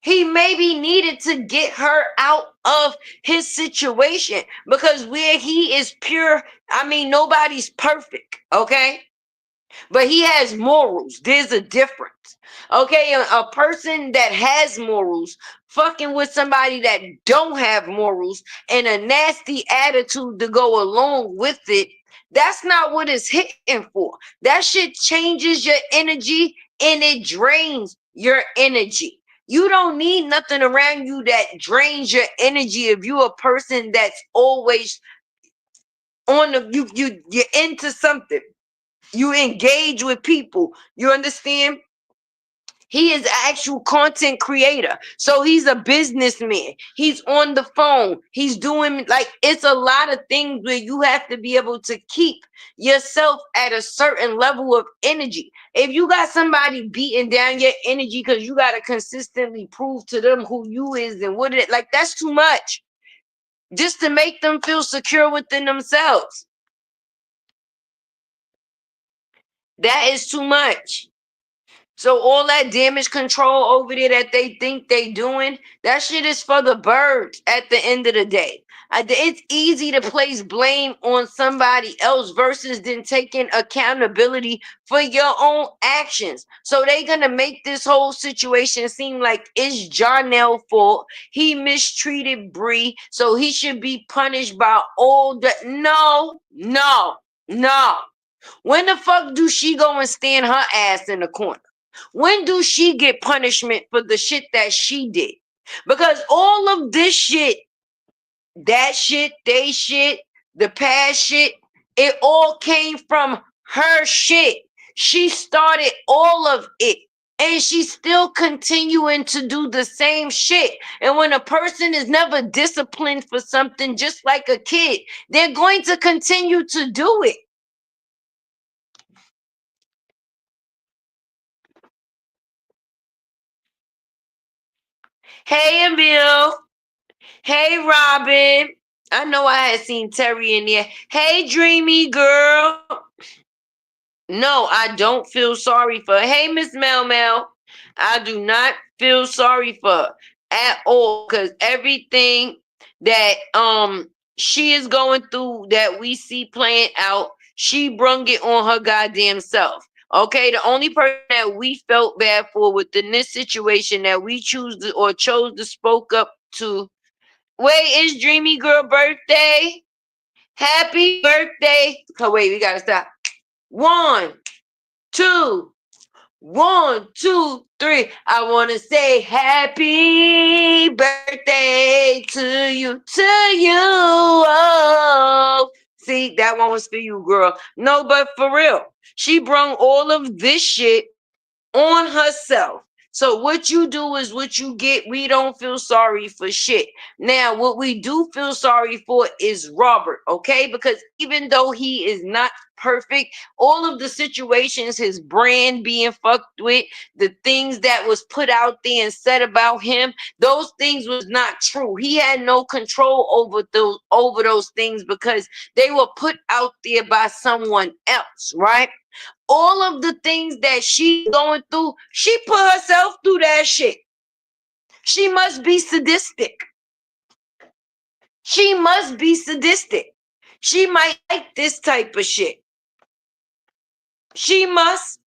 [SPEAKER 1] he maybe needed to get her out of his situation because where he is pure, I mean, nobody's perfect. Okay, but he has morals. There's a difference. Okay, a person that has morals fucking with somebody that don't have morals and a nasty attitude to go along with it, that's not what it's hitting for. That shit changes your energy and it drains your energy. You don't need nothing around you that drains your energy if you're a person that's always on you're into something. You engage with people. You understand? He is an actual content creator. So he's a businessman. He's on the phone. He's doing like it's a lot of things where you have to be able to keep yourself at a certain level of energy. If you got somebody beating down your energy because you got to consistently prove to them who you is and what it like, that's too much. just to make them feel secure within themselves. That is too much. So all that damage control over there that they think they doing, that shit is for the birds at the end of the day. It's easy to place blame on somebody else versus then taking accountability for your own actions. So they gonna make this whole situation seem like it's Jarnell's fault. He mistreated Bree, so he should be punished by all the. No, no, no. When the fuck do she go and stand her ass in the corner? When do she get punishment for the shit that she did? Because all of this shit, that shit, they shit, the past shit, it all came from her shit. She started all of it. And she's still continuing to do the same shit. And when a person is never disciplined for something, just like a kid, they're going to continue to do it. Hey, Emil. Hey, Robin. I know I had seen Terry in there. Hey, Dreamy girl. No, I don't feel sorry for her. Hey, Miss Mel Mel. I do not feel sorry for her at all, because everything that she is going through that we see playing out, she brung it on her goddamn self. Okay, the only person that we felt bad for within this situation that we chose to spoke up to. Wait, it's Dreamy Girl birthday. Happy birthday. Oh, wait, we gotta stop. One, two, 1, 2, 3. I want to say happy birthday to you, to you. Oh, see, that one was for you, girl. No, but for real, she brung all of this shit on herself. So what you do is what you get. We don't feel sorry for shit. Now, what we do feel sorry for is Robert, okay? Because even though he is not perfect, all of the situations, his brand being fucked with, the things that was put out there and said about him, those things was not true. He had no control over those things because they were put out there by someone else, right? All of the things that she's going through, she put herself through that shit. She must be sadistic. She must be sadistic. She might like this type of shit. She must,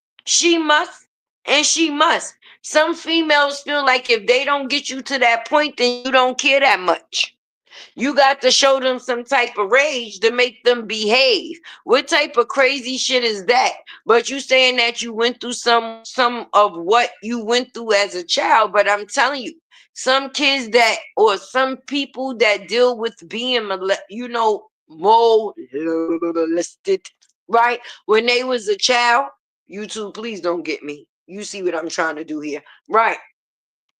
[SPEAKER 1] and she must. Some females feel like if they don't get you to that point, then you don't care that much. You got to show them some type of rage to make them behave. What type of crazy shit is that? But you saying that you went through some of what you went through as a child, but I'm telling you, some kids that or some people that deal with being molested, right? When they was a child, you two, please don't get me. You see what I'm trying to do here, right?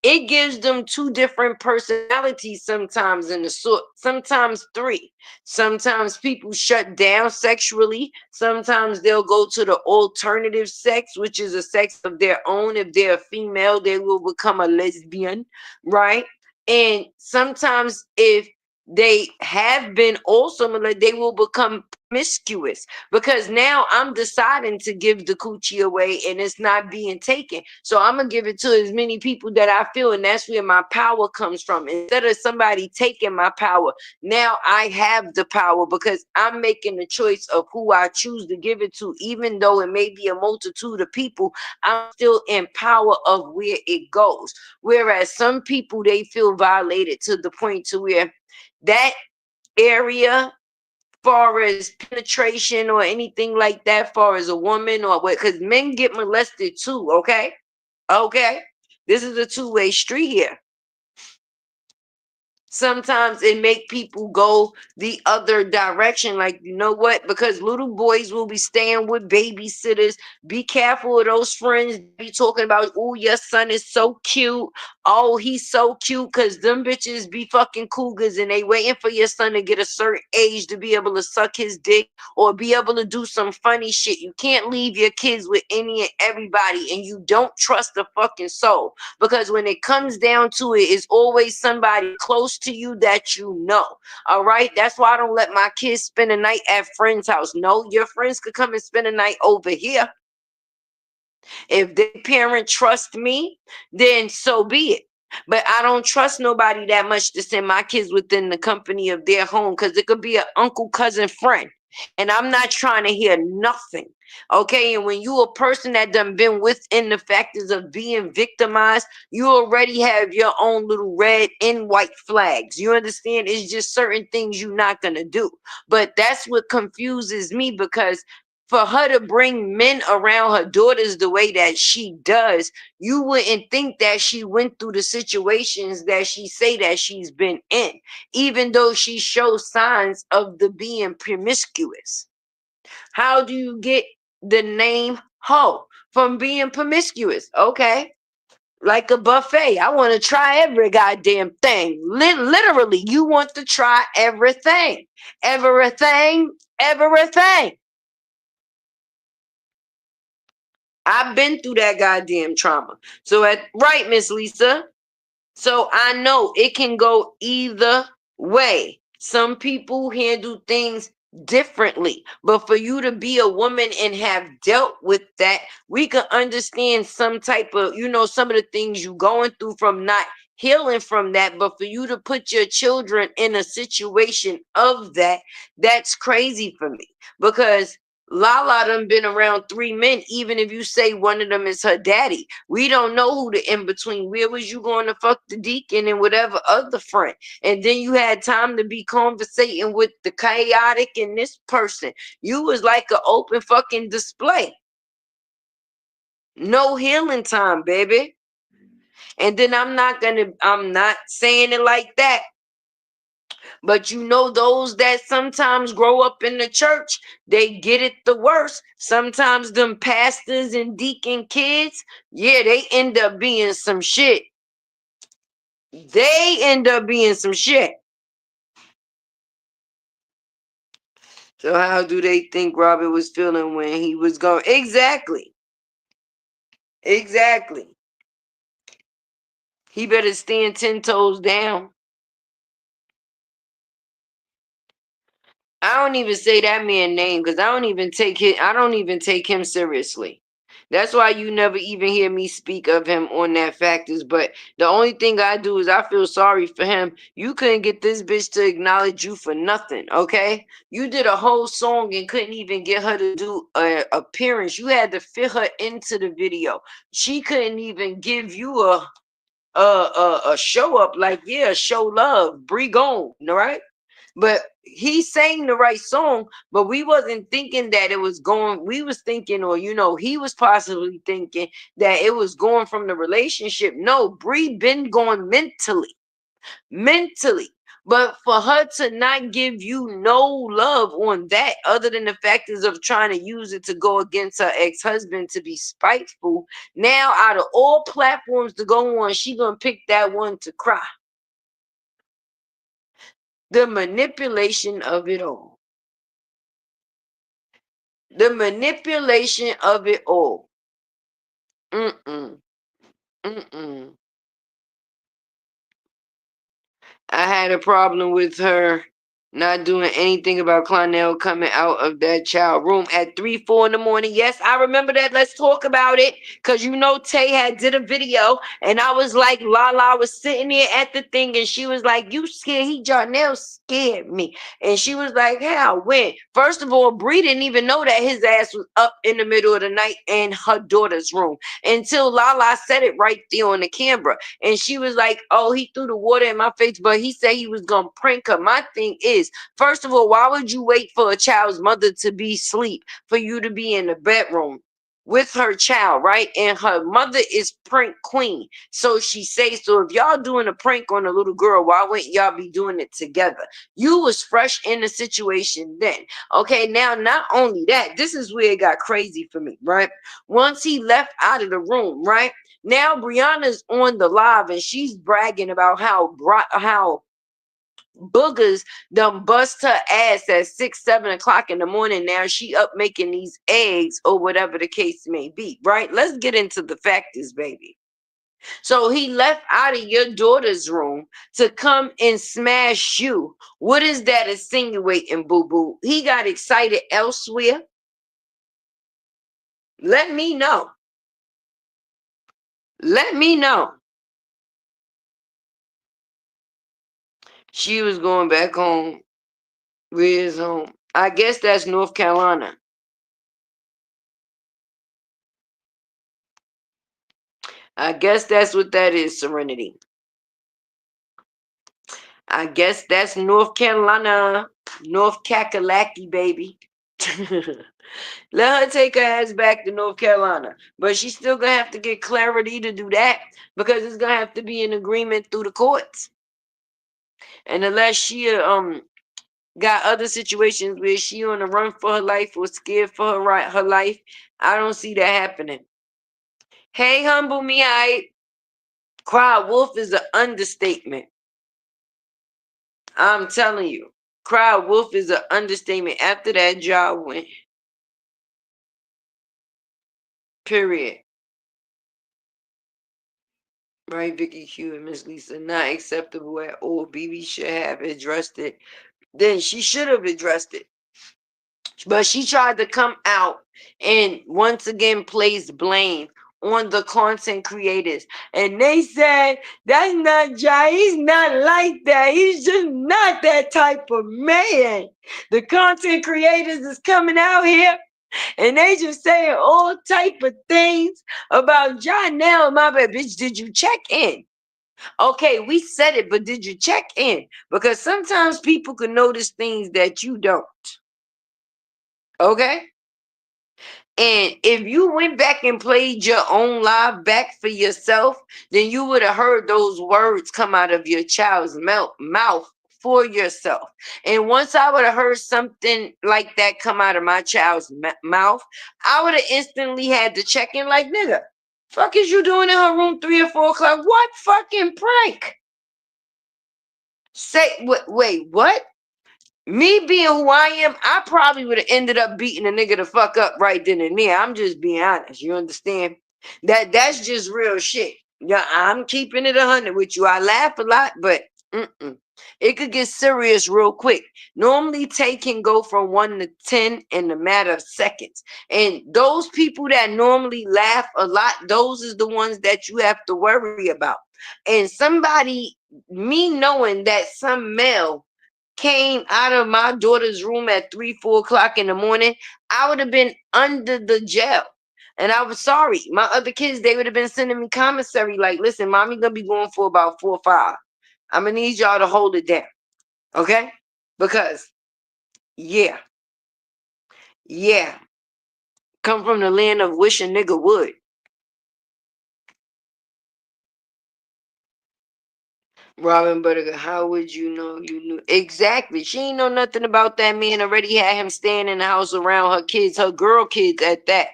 [SPEAKER 1] It gives them two different personalities sometimes in the sort, sometimes three. Sometimes people shut down sexually. Sometimes they'll go to the alternative sex, which is a sex of their own. If they're a female, they will become a lesbian, right? And sometimes if they have been also, they will become promiscuous, because now I'm deciding to give the coochie away and it's not being taken. So I'm gonna give it to as many people that I feel, and that's where my power comes from. Instead of somebody taking my power, now I have the power because I'm making the choice of who I choose to give it to. Even though it may be a multitude of people, I'm still in power of where it goes. Whereas some people, they feel violated to the point to where that area, far as penetration or anything like that, far as a woman or what, because men get molested too, okay? Okay. This is a two-way street here. Sometimes it make people go the other direction, like, you know what, because little boys will be staying with babysitters. Be careful of those friends be talking about, oh, your son is so cute, oh, he's so cute, because them bitches be fucking cougars and they waiting for your son to get a certain age to be able to suck his dick or be able to do some funny shit. You can't leave your kids with any and everybody, and you don't trust the fucking soul, because when it comes down to it, it's always somebody close to you that you know. All right. That's why I don't let my kids spend a night at friends' house. No, your friends could come and spend a night over here. If the parent trusts me, then so be it. But I don't trust nobody that much to send my kids within the company of their home, because it could be an uncle, cousin, friend. And I'm not trying to hear nothing. Okay. And when you a person that done been within the factors of being victimized, you already have your own little red and white flags. You understand? It's just certain things you're not gonna do. But that's what confuses me, because for her to bring men around her daughters the way that she does, you wouldn't think that she went through the situations that she say that she's been in, even though she shows signs of the being promiscuous. How do you get the name hoe? From being promiscuous? Okay. Like a buffet. I want to try every goddamn thing. Literally, you want to try everything. Everything. Everything. I've been through that goddamn trauma. So right, Miss Lisa. So I know it can go either way. Some people handle things differently. But for you to be a woman and have dealt with that, we can understand some type of, some of the things you going through from not healing from that. But for you to put your children in a situation of that, that's crazy for me. Because Lala done been around 3 men, even if you say one of them is her daddy. We don't know who the in-between. Where was you going to fuck the deacon and whatever other friend? And then you had time to be conversating with the chaotic and this person. You was like an open fucking display. No healing time, baby. And then I'm not saying it like that. But those that sometimes grow up in the church, they get it the worst. Sometimes them pastors and deacon kids, yeah, they end up being some shit. They end up being some shit. So how do they think Robert was feeling when he was going? Exactly. Exactly. He better stand 10 toes down. I don't even say that man name, because I don't even take him seriously. That's why you never even hear me speak of him on that factors. But the only thing I do is I feel sorry for him. You couldn't get this bitch to acknowledge you for nothing, okay? You did a whole song and couldn't even get her to do an appearance. You had to fit her into the video. She couldn't even give you a show up, like, yeah, show love, Bree gone, right? But he sang the right song, but we wasn't thinking that it was going. We was thinking, or he was possibly thinking that it was going from the relationship. No, Bree been going mentally. But for her to not give you no love on that, other than the factors of trying to use it to go against her ex-husband to be spiteful, now out of all platforms to go on, she gonna pick that one to cry. The manipulation of it all. The manipulation of it all. Mm-mm. Mm-mm. I had a problem with her not doing anything about Clonel coming out of that child room at 3, 4 in the morning. Yes, I remember that. Let's talk about it. Because Tay had did a video, and I was like, Lala was sitting there at the thing, and she was like, you scared? Jarnell scared me. And she was like, how? When? First of all, Bree didn't even know that his ass was up in the middle of the night in her daughter's room until Lala said it right there on the camera. And she was like, oh, he threw the water in my face, but he said he was going to prank her. My thing is, first of all, why would you wait for a child's mother to be asleep for you to be in the bedroom with her child, right? And her mother is prank queen. So she says, so if y'all doing a prank on a little girl, why wouldn't y'all be doing it together? You was fresh in the situation then. Okay, now not only that, this is where it got crazy for me, right? Once he left out of the room, right? Now Brianna's on the live and she's bragging about how Boogers done bust her ass at 6, 7 o'clock in the morning. Now she up making these eggs or whatever the case may be, right? Let's get into the factors, baby. So he left out of your daughter's room to come and smash you. What is that insinuating, boo boo? He got excited elsewhere. Let me know. Let me know. She was going back home. Where's home? I guess that's North Carolina. I guess that's what that is, Serenity. I guess that's North Carolina. North Kakalaki, baby. Let her take her ass back to North Carolina. But she's still gonna have to get clarity to do that because it's gonna have to be an agreement through the courts. And unless she got other situations where she on the run for her life or scared for her life, I don't see that happening. Hey, humble me, cry wolf is an understatement. I'm telling you, cry wolf is an understatement. After that job went, period. Right, Vicky Q and Miss Lisa, not acceptable at all. BB should have addressed it. Then she should have addressed it. But she tried to come out and once again place blame on the content creators. And they said, that's not Jai. He's not like that. He's just not that type of man. The content creators is coming out here and they just saying all type of things about Janelle. My bad, bitch, did you check in? Okay, we said it, but did you check in? Because sometimes people can notice things that you don't. Okay? And if you went back and played your own live back for yourself, then you would have heard those words come out of your child's mouth for yourself. And once I would have heard something like that come out of my child's mouth, I would have instantly had to check in like, nigga, fuck is you doing in her room 3 or 4 o'clock? What fucking prank? Say, wait, what? Me being who I am, I probably would have ended up beating a nigga the fuck up right then and there. I'm just being honest. You understand? That's just real shit. Yeah, I'm keeping it 100 with you. I laugh a lot, but it could get serious real quick. Normally, Tay can go from 1 to 10 in a matter of seconds. And those people that normally laugh a lot, those is the ones that you have to worry about. And somebody, me knowing that some male came out of my daughter's room at 3, 4 o'clock in the morning, I would have been under the jail. And I was sorry. My other kids, they would have been sending me commissary like, listen, mommy gonna be going for about 4 or 5. I'm gonna need y'all to hold it down. Okay? Because, yeah. Come from the land of wish a nigga would. Robin Buttiger, how would you know you knew? Exactly. She ain't know nothing about that man. Already had him staying in the house around her kids, her girl kids at that.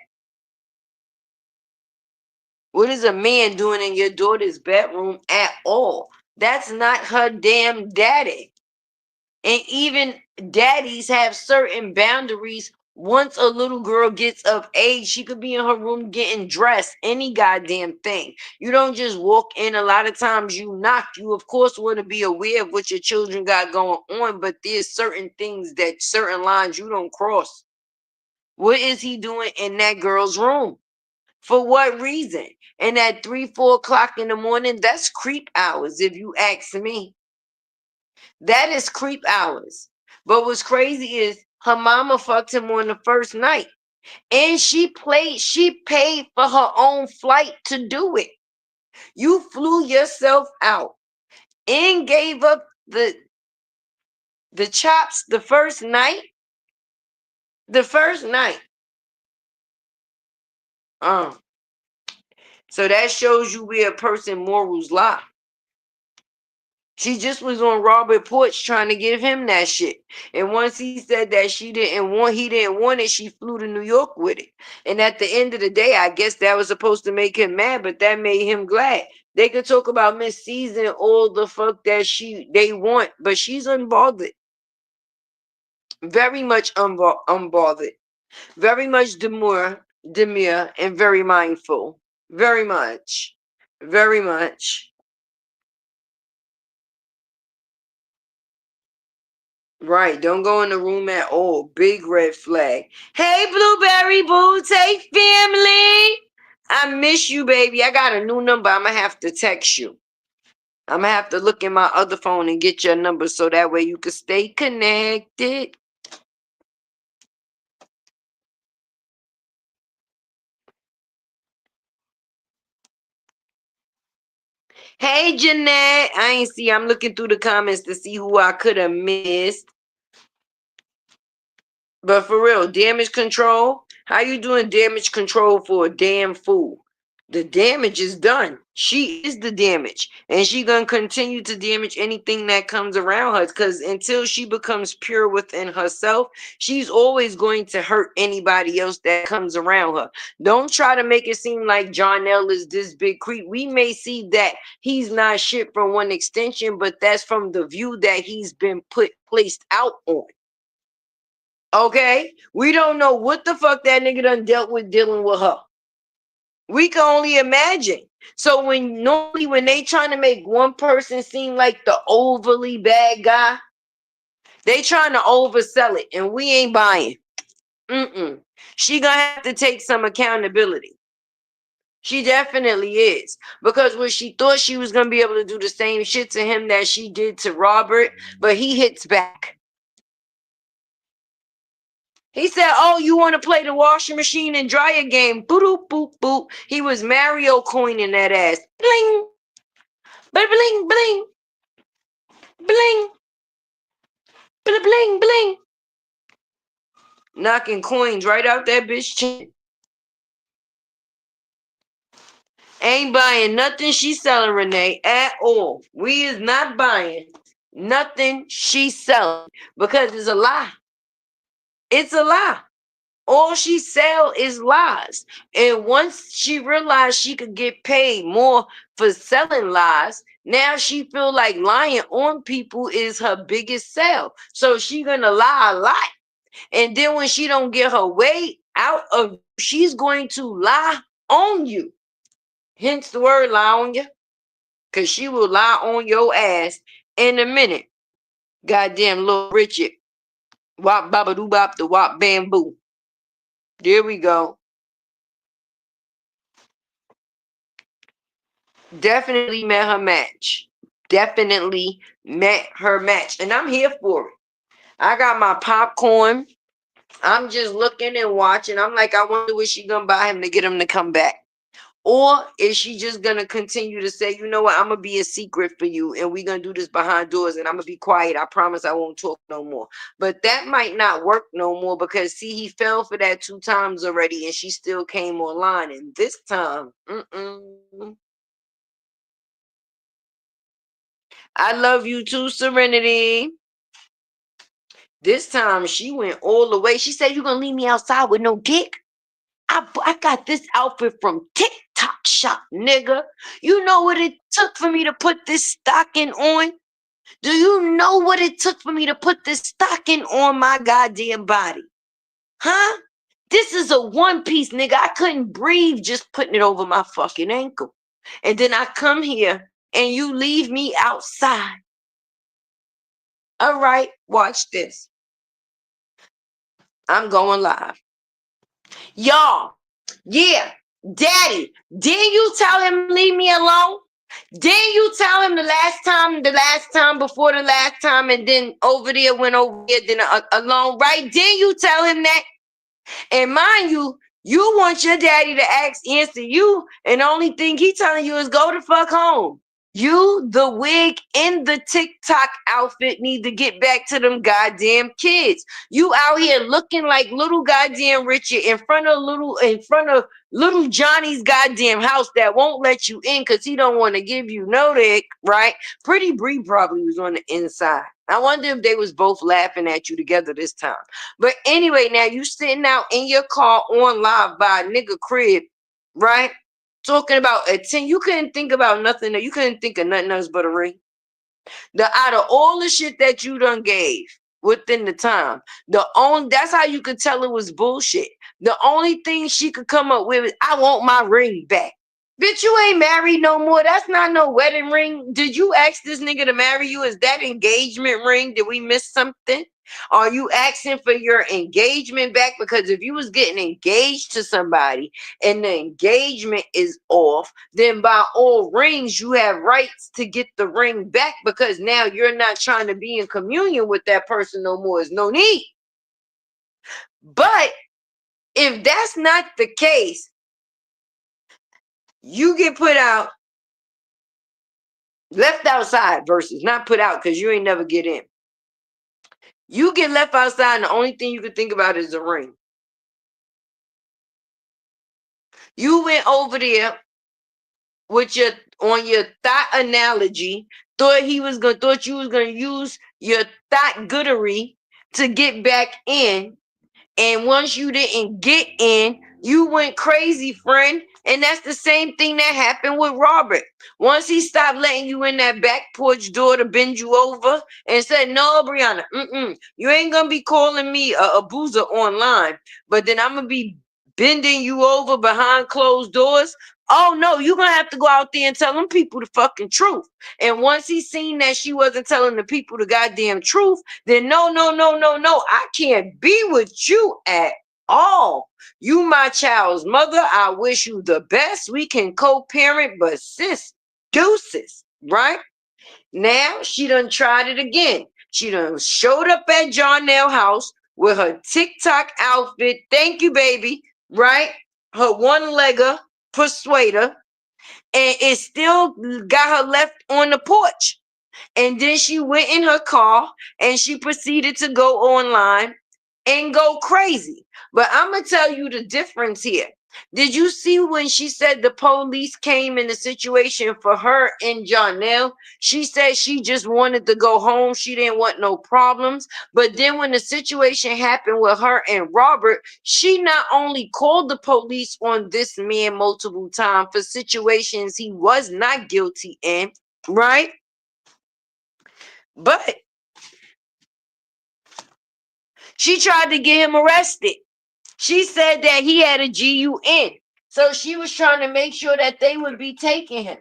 [SPEAKER 1] What is a man doing in your daughter's bedroom at all? That's not her damn daddy. And even daddies have certain boundaries. Once a little girl gets of age, she could be in her room getting dressed, any goddamn thing. You don't just walk in. A lot of times you knock. You, of course, want to be aware of what your children got going on, but there's certain things that certain lines you don't cross. What is he doing in that girl's room? For what reason? And at 3, 4 o'clock in the morning, that's creep hours, if you ask me. That is creep hours. But what's crazy is her mama fucked him on the first night. And she paid for her own flight to do it. You flew yourself out and gave up the chops the first night. The first night. So that shows you where a person morals lie. She just was on Robert Porch trying to give him that shit. And once he said that he didn't want it, she flew to New York with it. And at the end of the day, I guess that was supposed to make him mad, but that made him glad. They could talk about Miss Season all the fuck that they want, but she's unbothered. Very much unbothered. Very much demure, and very mindful. Very much. Very much. Right. Don't go in the room at all. Big red flag. Hey, Blueberry Boo, take family. I miss you, baby. I got a new number. I'm going to have to text you. I'm going to have to look in my other phone and get your number so that way you can stay connected. Hey, Jeanette. I ain't see. I'm looking through the comments to see who I could have missed. But for real, damage control. How you doing damage control for a damn fool? The damage is done. She is the damage. And she gonna continue to damage anything that comes around her. Because until she becomes pure within herself, she's always going to hurt anybody else that comes around her. Don't try to make it seem like Jarnell is this big creep. We may see that he's not shit from one extension, but that's from the view that he's been placed out on. Okay? We don't know what the fuck that nigga done dealt with dealing with her. We can only imagine. So normally when they trying to make one person seem like the overly bad guy, they trying to oversell it, and we ain't buying. She gonna have to take some accountability. She definitely is. Because when she thought she was gonna be able to do the same shit to him that she did to Robert, but he hits back. He said, "Oh, you want to play the washing machine and dryer game?" Boop, boop, boop. He was Mario coining that ass. Bling. Bling, bling. Bling. Bling, bling, bling. Knocking coins right out that bitch chin. Ain't buying nothing she's selling, Renee, at all. We is not buying nothing she's selling because it's a lie. It's a lie. All she sell is lies. And once she realized she could get paid more for selling lies, now she feel like lying on people is her biggest sell. So she gonna lie a lot. And then when she don't get her way out of, she's going to lie on you. Hence the word lie on you. Because she will lie on your ass in a minute. Goddamn little Richard. Wop babadoo bop the wop bamboo. There we go. Definitely met her match. Definitely met her match. And I'm here for it. I got my popcorn. I'm just looking and watching. I'm like, I wonder what she gonna buy him to get him to come back. Or is she just gonna continue to say, you know what, I'm gonna be a secret for you and we're gonna do this behind doors and I'm gonna be quiet. I promise I won't talk no more. But that might not work no more because see, he fell for that 2 times already and she still came online. And this time, I love you too, Serenity. This time she went all the way. She said, "You gonna leave me outside with no dick? I got this outfit from TikTok shop, nigga. You know what it took for me to put this stocking on? Do you know what it took for me to put this stocking on my goddamn body? Huh? This is a one piece, nigga. I couldn't breathe just putting it over my fucking ankle. And then I come here and you leave me outside. All right, watch this. I'm going live. Y'all, yeah, daddy, didn't you tell him leave me alone? Didn't you tell him the last time before the last time, and then over there went over here, then alone, right? Didn't you tell him that? And mind you, you want your daddy to answer you, and the only thing he telling you is go the fuck home. You, the wig in the TikTok outfit, need to get back to them goddamn kids. You out here looking like little goddamn Richard in front of little Johnny's goddamn house that won't let you in because he don't want to give you no dick, right? Pretty Bree probably was on the inside. I wonder if they was both laughing at you together this time. But anyway, now you sitting out in your car on live by a nigga crib, right? Talking about a 10, you couldn't think about nothing. You couldn't think of nothing else but a ring. Out of all the shit that you done gave within the time, that's how you could tell it was bullshit. The only thing she could come up with is, I want my ring back. Bitch, you ain't married no more. That's not no wedding ring. Did you ask this nigga to marry you? Is that engagement ring? Did we miss something? Are you asking for your engagement back? Because if you was getting engaged to somebody and the engagement is off, then by all rings, you have rights to get the ring back because now you're not trying to be in communion with that person no more. There's no need. But if that's not the case, you get put out, left outside versus not put out because you ain't never get in. You get left outside and the only thing you can think about is the ring. You went over there with your on your thought analogy, thought you was gonna use your thought goodery to get back in. And once you didn't get in, you went crazy, friend. And that's the same thing that happened with Robert. Once he stopped letting you in that back porch door to bend you over and said, no, Brianna, you ain't going to be calling me a boozer online, but then I'm going to be bending you over behind closed doors. Oh, no, you're going to have to go out there and tell them people the fucking truth. And once he seen that she wasn't telling the people the goddamn truth, then no, I can't be with you at all. You my child's mother. I wish you the best. We can co-parent, but sis, deuces, right? Now she done tried it again. She done showed up at Jarnell house with her TikTok outfit. Thank you, baby. Right? Her one-legger persuader. And it still got her left on the porch. And then she went in her car and she proceeded to go online and go crazy. But I'm going to tell you the difference here. Did you see when she said the police came in the situation for her and Jarnell? She said she just wanted to go home. She didn't want no problems. But then when the situation happened with her and Robert, she not only called the police on this man multiple times for situations he was not guilty in, right? But she tried to get him arrested. She said that he had a GUN. So she was trying to make sure that they would be taking him.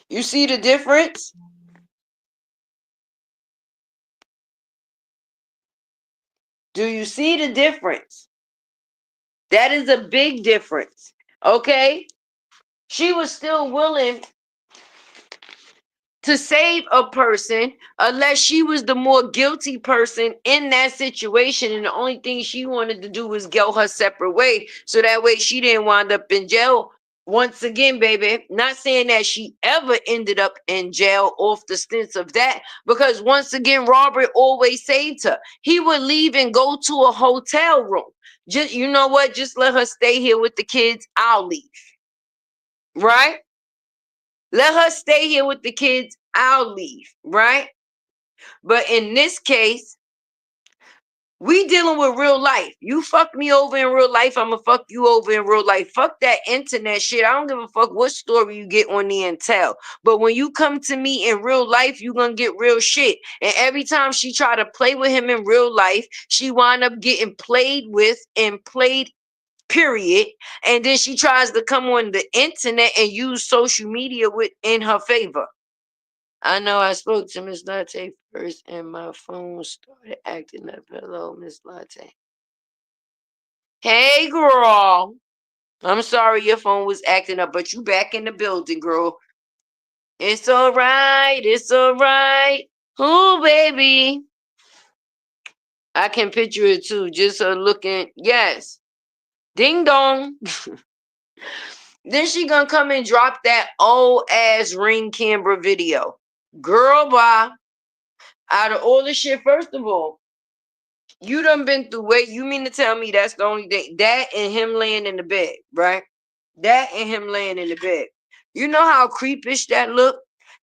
[SPEAKER 1] You see the difference? Do you see the difference? That is a big difference. Okay? She was still willing to save a person unless she was the more guilty person in that situation, and the only thing she wanted to do was go her separate way so that way she didn't wind up in jail once again, baby. Not saying that she ever ended up in jail off the stints of that, because once again Robert always saved her. He would leave and go to a hotel room. Just, you know what, just let her stay here with the kids, I'll leave. Right? Let her stay here with the kids, I'll leave, right? But in this case, we dealing with real life. You fuck me over in real life, I'ma fuck you over in real life. Fuck that internet shit. I don't give a fuck what story you get on the intel. But when you come to me in real life, you gonna get real shit. And every time she try to play with him in real life, she wind up getting played with and played, period. And then she tries to come on the internet and use social media in her favor. I know I spoke to Miss Latte first and my phone started acting up. Hello, Miss Latte. Hey, girl. I'm sorry your phone was acting up, but you back in the building, girl. It's all right. It's all right. Ooh, baby. I can picture it too. Just her looking. Yes. Ding dong. Then she gonna come and drop that old ass ring camera video. Girl, bye. Out of all the shit, first of all, you done been through way. You mean to tell me that's the only thing? That and him laying in the bed, right? That and him laying in the bed. You know how creepish that look?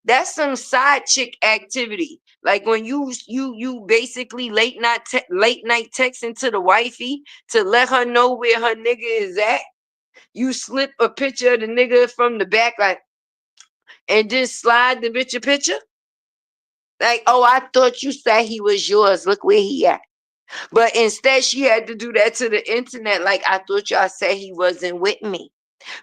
[SPEAKER 1] That's some side chick activity. Like when you basically late night texting to the wifey to let her know where her nigga is at. You slip a picture of the nigga from the back, like, and then slide the picture. Like, oh, I thought you said he was yours. Look where he at. But instead, she had to do that to the internet. Like, I thought y'all said he wasn't with me.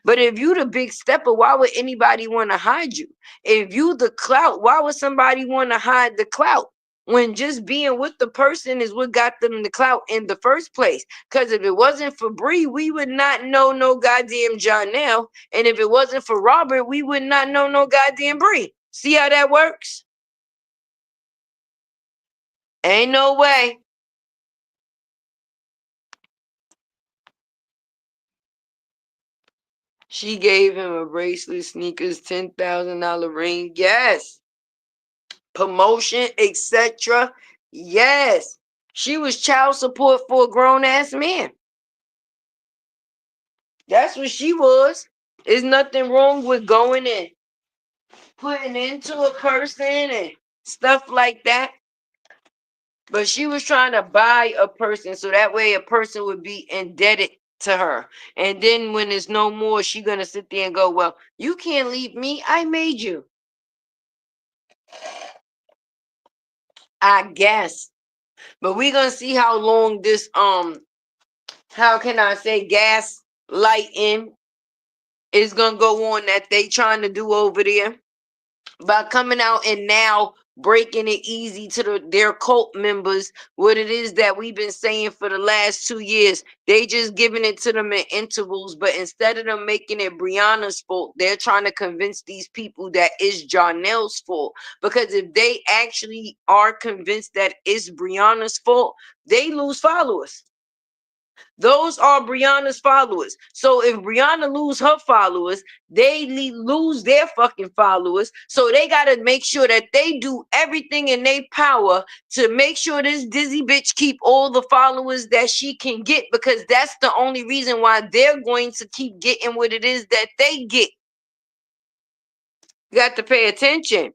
[SPEAKER 1] But if you the big stepper, why would anybody want to hide you? If you the clout, why would somebody want to hide the clout? When just being with the person is what got them the clout in the first place. Because if it wasn't for Bree, we would not know no goddamn Jonelle. And if it wasn't for Robert, we would not know no goddamn Bree. See how that works? Ain't no way. She gave him a bracelet, sneakers, $10,000 ring. Yes. Promotion, etc. Yes. She was child support for a grown ass man. That's what she was. There's nothing wrong with going and putting into a person and stuff like that. But she was trying to buy a person so that way a person would be indebted to her. And then when there's no more, she gonna sit there and go, well, you can't leave me. I made you. I guess. But we're gonna see how long this how can I say gas lighting is gonna go on that they trying to do over there by coming out and now breaking it easy to their cult members what it is that we've been saying for the last 2 years. They just giving it to them in intervals, but instead of them making it Brianna's fault, they're trying to convince these people that it's Jonelle's fault. Because if they actually are convinced that it's Brianna's fault, they lose followers. Those are Brianna's followers. So if Brianna lose her followers, they lose their fucking followers. So they got to make sure that they do everything in their power to make sure this dizzy bitch keep all the followers that she can get, because that's the only reason why they're going to keep getting what it is that they get. You got to pay attention.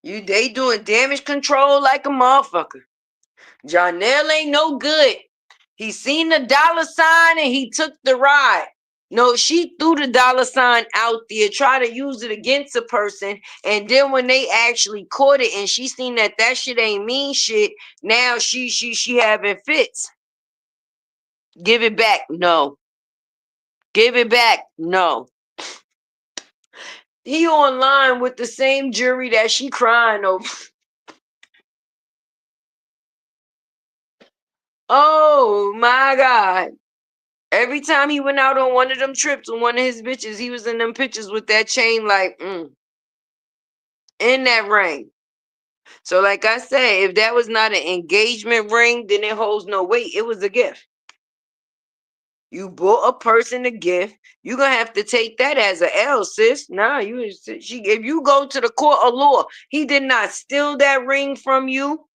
[SPEAKER 1] They doing damage control like a motherfucker. Jonelle ain't no good. He seen the dollar sign and he took the ride. No, she threw the dollar sign out there, try to use it against a person, and then when they actually caught it and she seen that shit ain't mean shit, now she having fits. Give it back. No. Give it back. No. He online with the same jury that she crying over. Oh my God. Every time he went out on one of them trips with one of his bitches, he was in them pictures with that chain like, in that ring. So like I say, if that was not an engagement ring, then it holds no weight. It was a gift. You bought a person a gift. You're going to have to take that as a L, sis. Nah, if you go to the court of law, he did not steal that ring from you.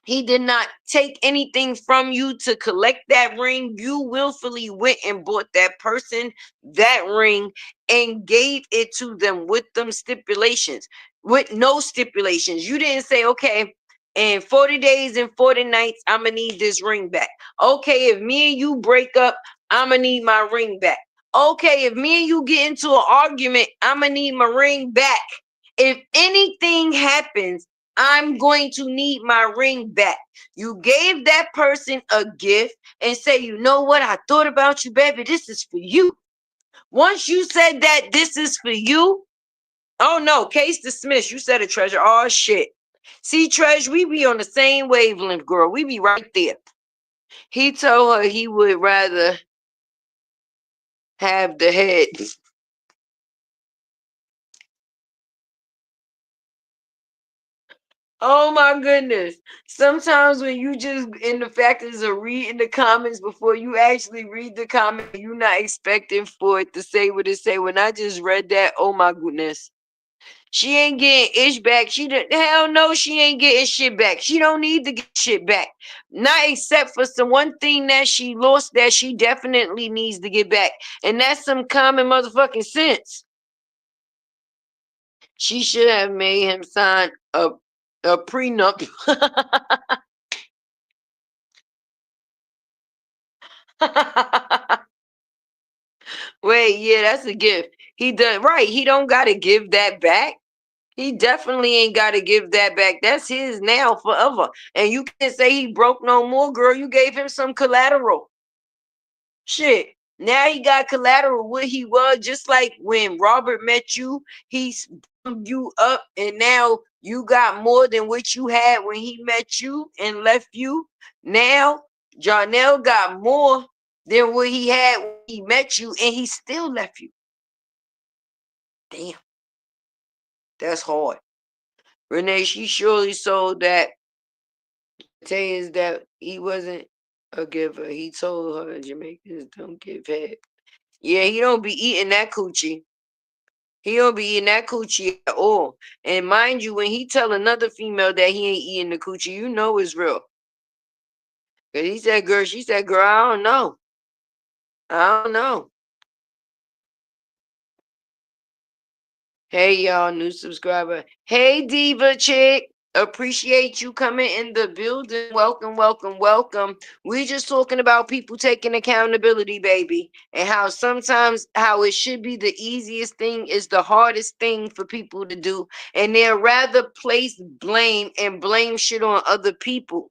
[SPEAKER 1] He did not take anything from you to collect that ring. You willfully went and bought that person that ring and gave it to them with them stipulations, with no stipulations. You didn't say, okay, in 40 days and 40 nights, I'm going to need this ring back. Okay, if me and you break up, I'm going to need my ring back. Okay, if me and you get into an argument, I'm going to need my ring back. If anything happens, I'm going to need my ring back. You gave that person a gift and say, you know what? I thought about you, baby. This is for you. Once you said that this is for you, oh no, case dismissed. You said it, Treasure. Oh shit. See, Treasure, we be on the same wavelength, girl. We be right there. He told her he would rather have the head. Oh my goodness. Sometimes when you just in the factors of reading the comments before you actually read the comment, you're not expecting for it to say what it say. When I just read that, oh my goodness. She ain't getting ish back. Hell no, she ain't getting shit back. She don't need to get shit back. Not except for some one thing that she lost that she definitely needs to get back. And that's some common motherfucking sense. She should have made him sign a prenup. Wait, yeah, that's a gift. He done right. He don't gotta give that back. He definitely ain't got to give that back. That's his now forever. And you can't say he broke no more, girl. You gave him some collateral. Shit. Now he got collateral what he was, just like when Robert met you, he bummed you up, and now you got more than what you had when he met you and left you. Now Jarnell got more than what he had when he met you, and he still left you. Damn, that's hard. Renee, she surely sold that. Tell is that he wasn't a giver. He told her Jamaicans don't give head. Yeah, he don't be eating that coochie. He don't be eating that coochie at all. And mind you, when he tell another female that he ain't eating the coochie, you know it's real. Cause he said, girl, she said, girl, I don't know. I don't know. Hey, y'all, new subscriber. Hey, Diva Chick. Appreciate you coming in the building. Welcome, welcome, welcome. We just talking about people taking accountability, baby, and how sometimes how it should be the easiest thing is the hardest thing for people to do, and they'd rather place blame and blame shit on other people.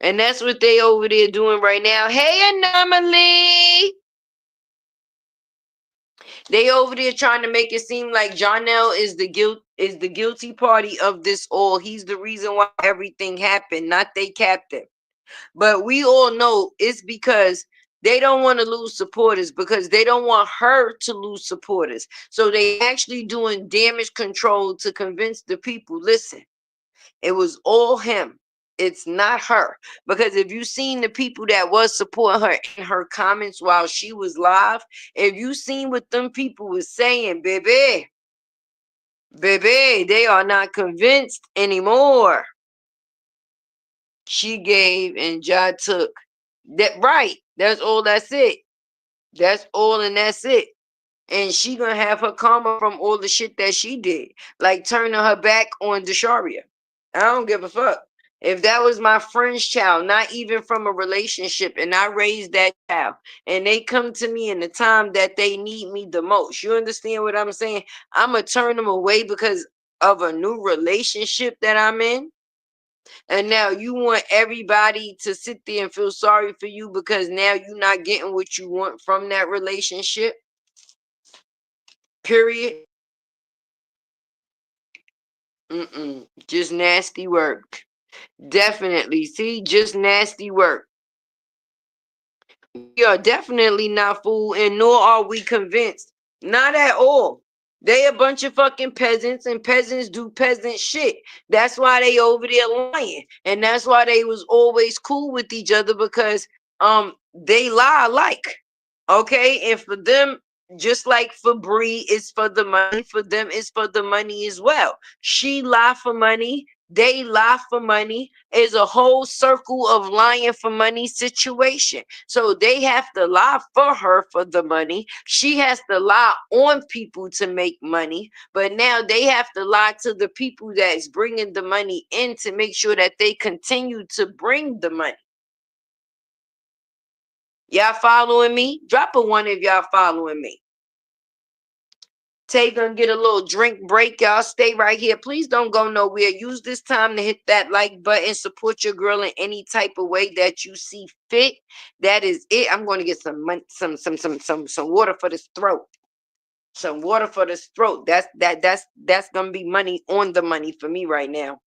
[SPEAKER 1] And that's what they over there doing right now. Hey, Anomaly. They over there trying to make it seem like Jarnell is the guilty party of this all. He's the reason why everything happened, not they captain. But we all know it's because they don't want to lose supporters, because they don't want her to lose supporters. So they actually doing damage control to convince the people, listen, it was all him. It's not her. Because if you seen the people that was supporting her in her comments while she was live, if you seen what them people was saying, baby, they are not convinced anymore. She gave and Ja took. That right. That's all, that's it. That's all and that's it. And she gonna have her karma from all the shit that she did. Like turning her back on Desharia. I don't give a fuck. If that was my friend's child, not even from a relationship, and I raised that child, and they come to me in the time that they need me the most, you understand what I'm saying? I'm going to turn them away because of a new relationship that I'm in. And now you want everybody to sit there and feel sorry for you because now you're not getting what you want from that relationship. Period. Just nasty work. Definitely. See, just nasty work. We are definitely not fooled, and nor are we convinced. Not at all. They a bunch of fucking peasants, and peasants do peasant shit. That's why they over there lying. And that's why they was always cool with each other, because they lie alike. Okay, and for them, just like for Bree, it's for the money. For them, it's for the money as well. She lie for money. They lie for money. Is a whole circle of lying for money situation. So they have to lie for her for the money. She has to lie on people to make money. But now they have to lie to the people that's bringing the money in to make sure that they continue to bring the money. Y'all following me? Drop a one if y'all following me. Tay gonna get a little drink break. Y'all stay right here. Please don't go nowhere. Use this time to hit that like button. Support your girl in any type of way that you see fit. That is it. I'm going to get some money, some water for this throat. Some water for this throat. That's gonna be money on the money for me right now.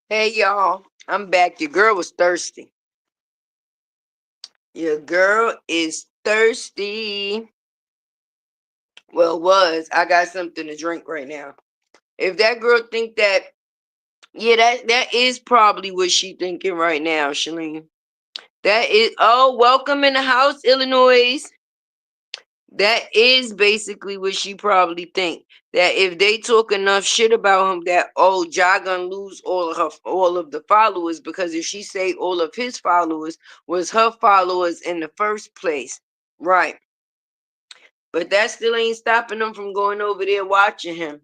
[SPEAKER 1] Hey y'all, I'm back. Your girl was thirsty. Your girl is thirsty. Well, I got something to drink right now. If that girl think that, yeah, that is probably what she thinking right now, Shalene. That is, oh, welcome in the house, Illinois. That is basically what she probably think. That if they talk enough shit about him, that oh, Ja gonna lose all of the followers, because if she say all of his followers was her followers in the first place, right? But that still ain't stopping them from going over there watching him.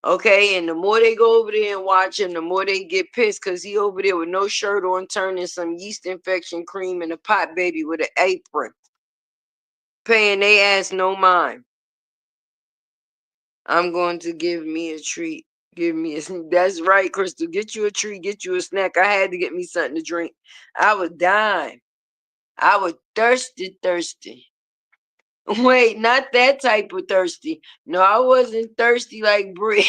[SPEAKER 1] Okay, and the more they go over there and watch him, the more they get pissed because he over there with no shirt on, turning some yeast infection cream in a pot baby with an apron, paying they ass no mind. I'm going to give me a treat. Give me a That's right, Crystal. Get you a treat. Get you a snack. I had to get me something to drink. I was dying. I was thirsty. Wait, not that type of thirsty. No, I wasn't thirsty like Brie.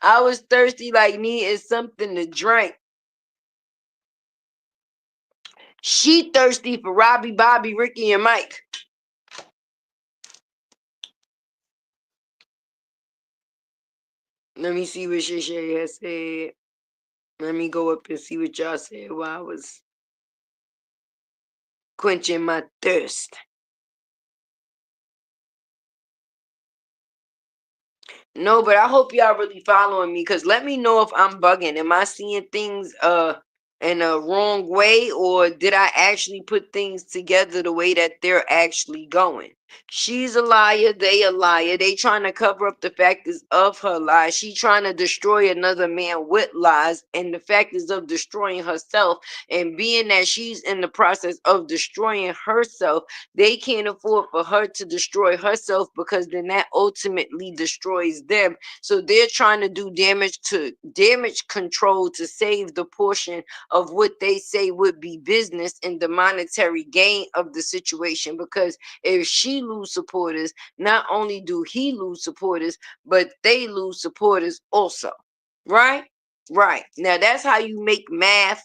[SPEAKER 1] I was thirsty like needing something to drink. She thirsty for Robbie, Bobby, Ricky, and Mike. Let me see what Shay has said. Let me go up and see what y'all said while I was quenching my thirst. No, but I hope y'all really following me, because let me know if I'm bugging. Am I seeing things in a wrong way, or did I actually put things together the way that they're actually going? She's a liar, they a liar. They trying to cover up the fact is of her lies. She trying to destroy another man with lies, and the fact is of destroying herself. And being that she's in the process of destroying herself, they can't afford for her to destroy herself, because then that ultimately destroys them. So they're trying to do damage control to save the portion of what they say would be business in the monetary gain of the situation. Because if she lose supporters, not only do he lose supporters, but they lose supporters also. Right? Right. Now that's how you make math.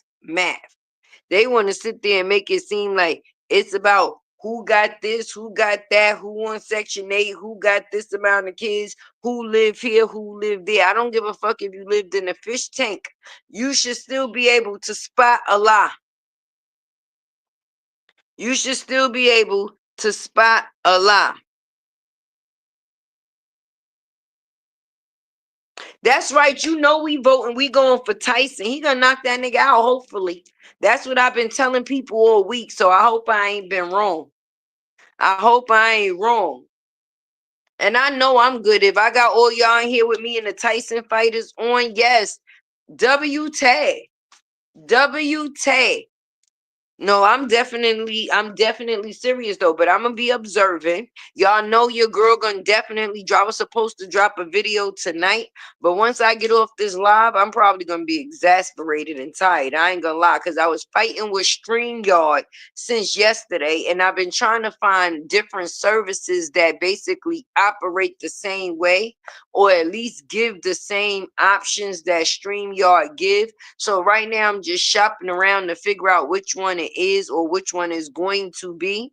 [SPEAKER 1] They want to sit there and make it seem like it's about who got this, who got that, who on Section 8, who got this amount of kids, who live here, who live there. I don't give a fuck if you lived in a fish tank. You should still be able to spot a lie. You should still be able to spot a lie. That's right. You know we voting. We going for Tyson. He gonna knock that nigga out, hopefully. That's what I've been telling people all week. So I hope I ain't been wrong. I hope I ain't wrong. And I know I'm good. If I got all y'all in here with me and the Tyson fighters on, yes. W-Tay. W-Tay. No, I'm definitely serious though, but I'm gonna be observing. Y'all know your girl gonna definitely drop. I was supposed to drop a video tonight, but once I get off this live, I'm probably gonna be exasperated and tired. I ain't gonna lie, because I was fighting with StreamYard since yesterday, and I've been trying to find different services that basically operate the same way, or at least give the same options that StreamYard give. So right now I'm just shopping around to figure out which one it is or which one is going to be,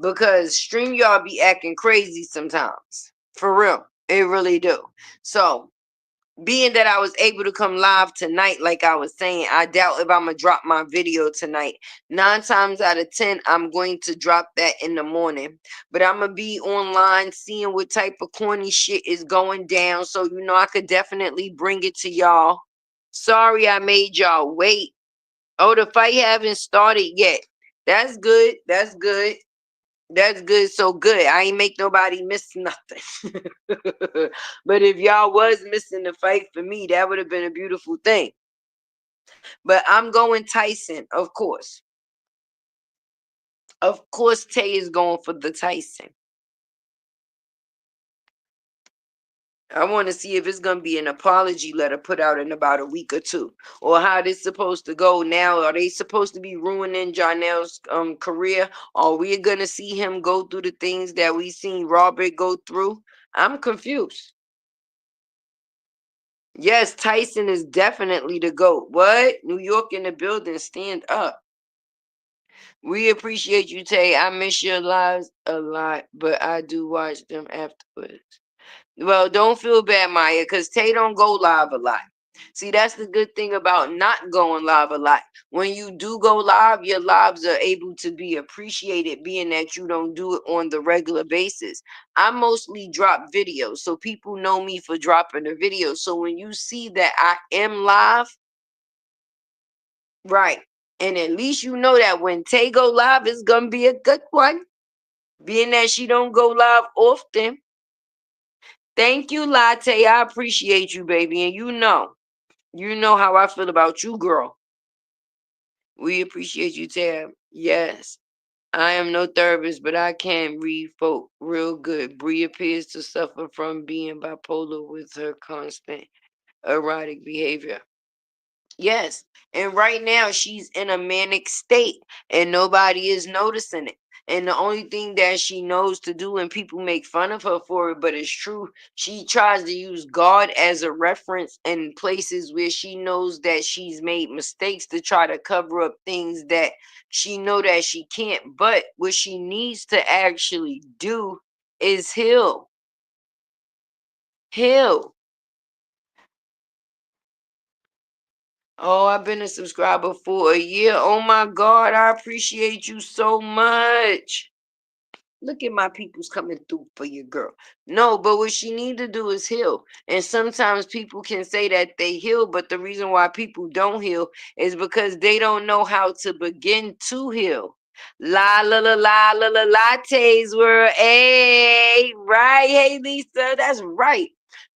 [SPEAKER 1] because StreamYard be acting crazy sometimes. For real. It really do. So being that I was able to come live tonight, like I was saying, I doubt if I'm going to drop my video tonight. 9 times out of 10, I'm going to drop that in the morning. But I'm going to be online seeing what type of corny shit is going down. So, you know, I could definitely bring it to y'all. Sorry I made y'all wait. Oh, the fight haven't started yet. That's good. That's good. That's good. So good. I ain't make nobody miss nothing. But if y'all was missing the fight for me, that would have been a beautiful thing. But I'm going Tyson, of course. Of course, Tay is going for the Tyson. I want to see if it's going to be an apology letter put out in about a week or two, or how this supposed to go now. Are they supposed to be ruining Janelle's career? Are we going to see him go through the things that we seen Robert go through? I'm confused. Yes, Tyson is definitely the GOAT. What? New York in the building, stand up. We appreciate you, Tay. I miss your lives a lot, but I do watch them afterwards. Well, don't feel bad, Maya, because Tay don't go live a lot. See, that's the good thing about not going live a lot. When you do go live, your lives are able to be appreciated, being that you don't do it on the regular basis. I mostly drop videos, so people know me for dropping the videos. So when you see that I am live, right, and at least you know that when Tay go live, it's gonna be a good one, being that she don't go live often. Thank you, Latte. I appreciate you, baby. And you know how I feel about you, girl. We appreciate you, Tab. Yes. I am no therapist, but I can read folk real good. Bree appears to suffer from being bipolar with her constant erratic behavior. Yes. And right now she's in a manic state and nobody is noticing it. And the only thing that she knows to do, and people make fun of her for it, but it's true, she tries to use God as a reference in places where she knows that she's made mistakes to try to cover up things that she know that she can't. But what she needs to actually do is heal. Heal. Oh, I've been a subscriber for a year. Oh my God, I appreciate you so much. Look at my people's coming through for your girl. No, but what she need to do is heal. And sometimes people can say that they heal, but the reason why people don't heal is because they don't know how to begin to heal. La la la la la la lattes were a right. Hey Lisa, that's right.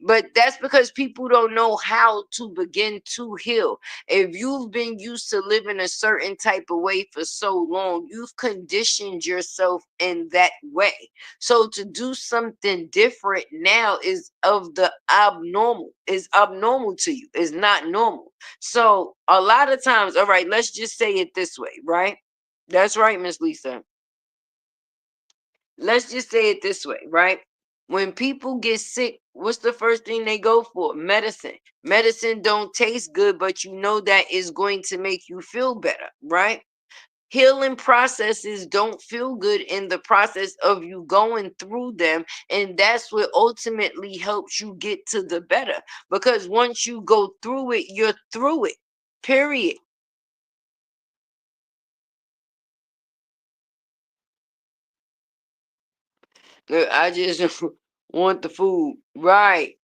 [SPEAKER 1] But that's because people don't know how to begin to heal. If you've been used to living a certain type of way for so long, you've conditioned yourself in that way. So to do something different now is of the abnormal, is abnormal to you, is not normal. So a lot of times, all right, let's just say it this way, right? That's right, Miss Lisa. Let's just say it this way, right? When people get sick, what's the first thing they go for? Medicine. Medicine don't taste good, but you know that is going to make you feel better, right? Healing processes don't feel good in the process of you going through them, and that's what ultimately helps you get to the better, because once you go through it, you're through it, period. I just want the food. Right.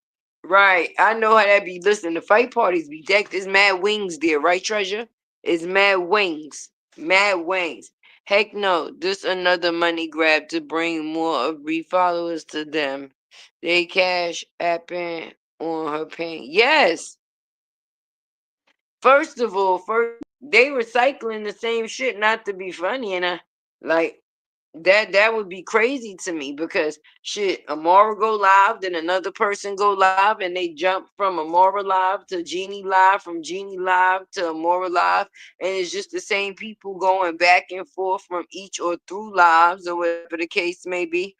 [SPEAKER 1] Right. I know how that be. Listen, the fight parties be decked. There's mad wings there, right, Treasure? It's mad wings. Mad wings. Heck no. This another money grab to bring more of Bree followers to them. They cash apping on her pain. Yes. First of all, first they recycling the same shit, not to be funny, and I like that would be crazy to me, because shit, Amara go live, then another person go live, and they jump from Amara live to Jeannie live, from Jeannie live to Amara live, and it's just the same people going back and forth from each or through lives or whatever the case may be.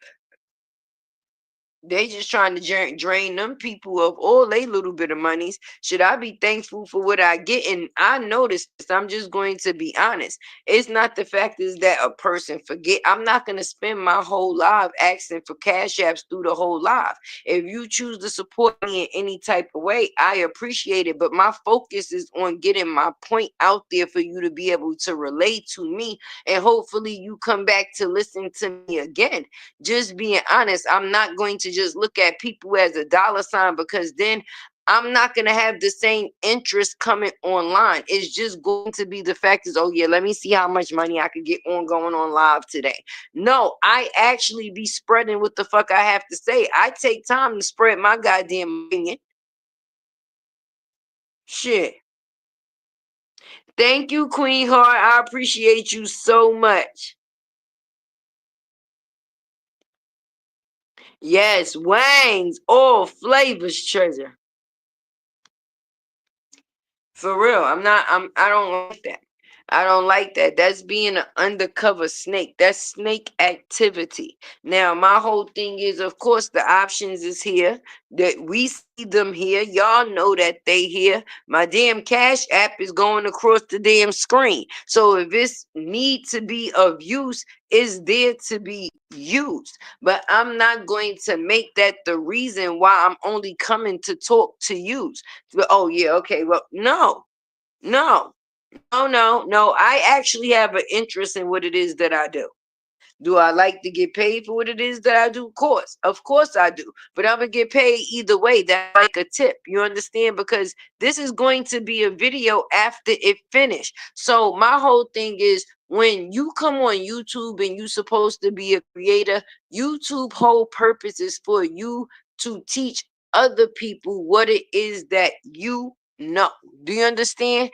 [SPEAKER 1] They just trying to drain them people of all they little bit of monies. Should I be thankful for what I get? And I noticed this. I'm just going to be honest. It's not the fact is that a person forget. I'm not going to spend my whole life asking for cash apps through the whole life. If you choose to support me in any type of way, I appreciate it. But my focus is on getting my point out there for you to be able to relate to me. And hopefully you come back to listen to me again. Just being honest, I'm not going to just look at people as a dollar sign, because then I'm not going to have the same interest coming online. It's just going to be the fact is, oh yeah, let me see how much money I could get on going on live today. No, I actually be spreading what the fuck I have to say. I take time to spread my goddamn opinion. Shit. Thank you, Queen Heart. I appreciate you so much. Yes, Wangs, all flavors treasure. For real, I don't like that. I don't like that. That's being an undercover snake. That's snake activity. Now, my whole thing is, of course, the options is here. That we see them here. Y'all know that they here. My damn Cash App is going across the damn screen. So if it's need to be of use, it's there to be used. But I'm not going to make that the reason why I'm only coming to talk to use. Oh yeah, okay. Well, no, no. Oh no, no. I actually have an interest in what it is that I do. Do I like to get paid for what it is that I do? Of course I do. But I'm gonna get paid either way. That's like a tip. You understand? Because this is going to be a video after it finished. So my whole thing is when you come on YouTube and you're supposed to be a creator, YouTube whole purpose is for you to teach other people what it is that you know. Do you understand?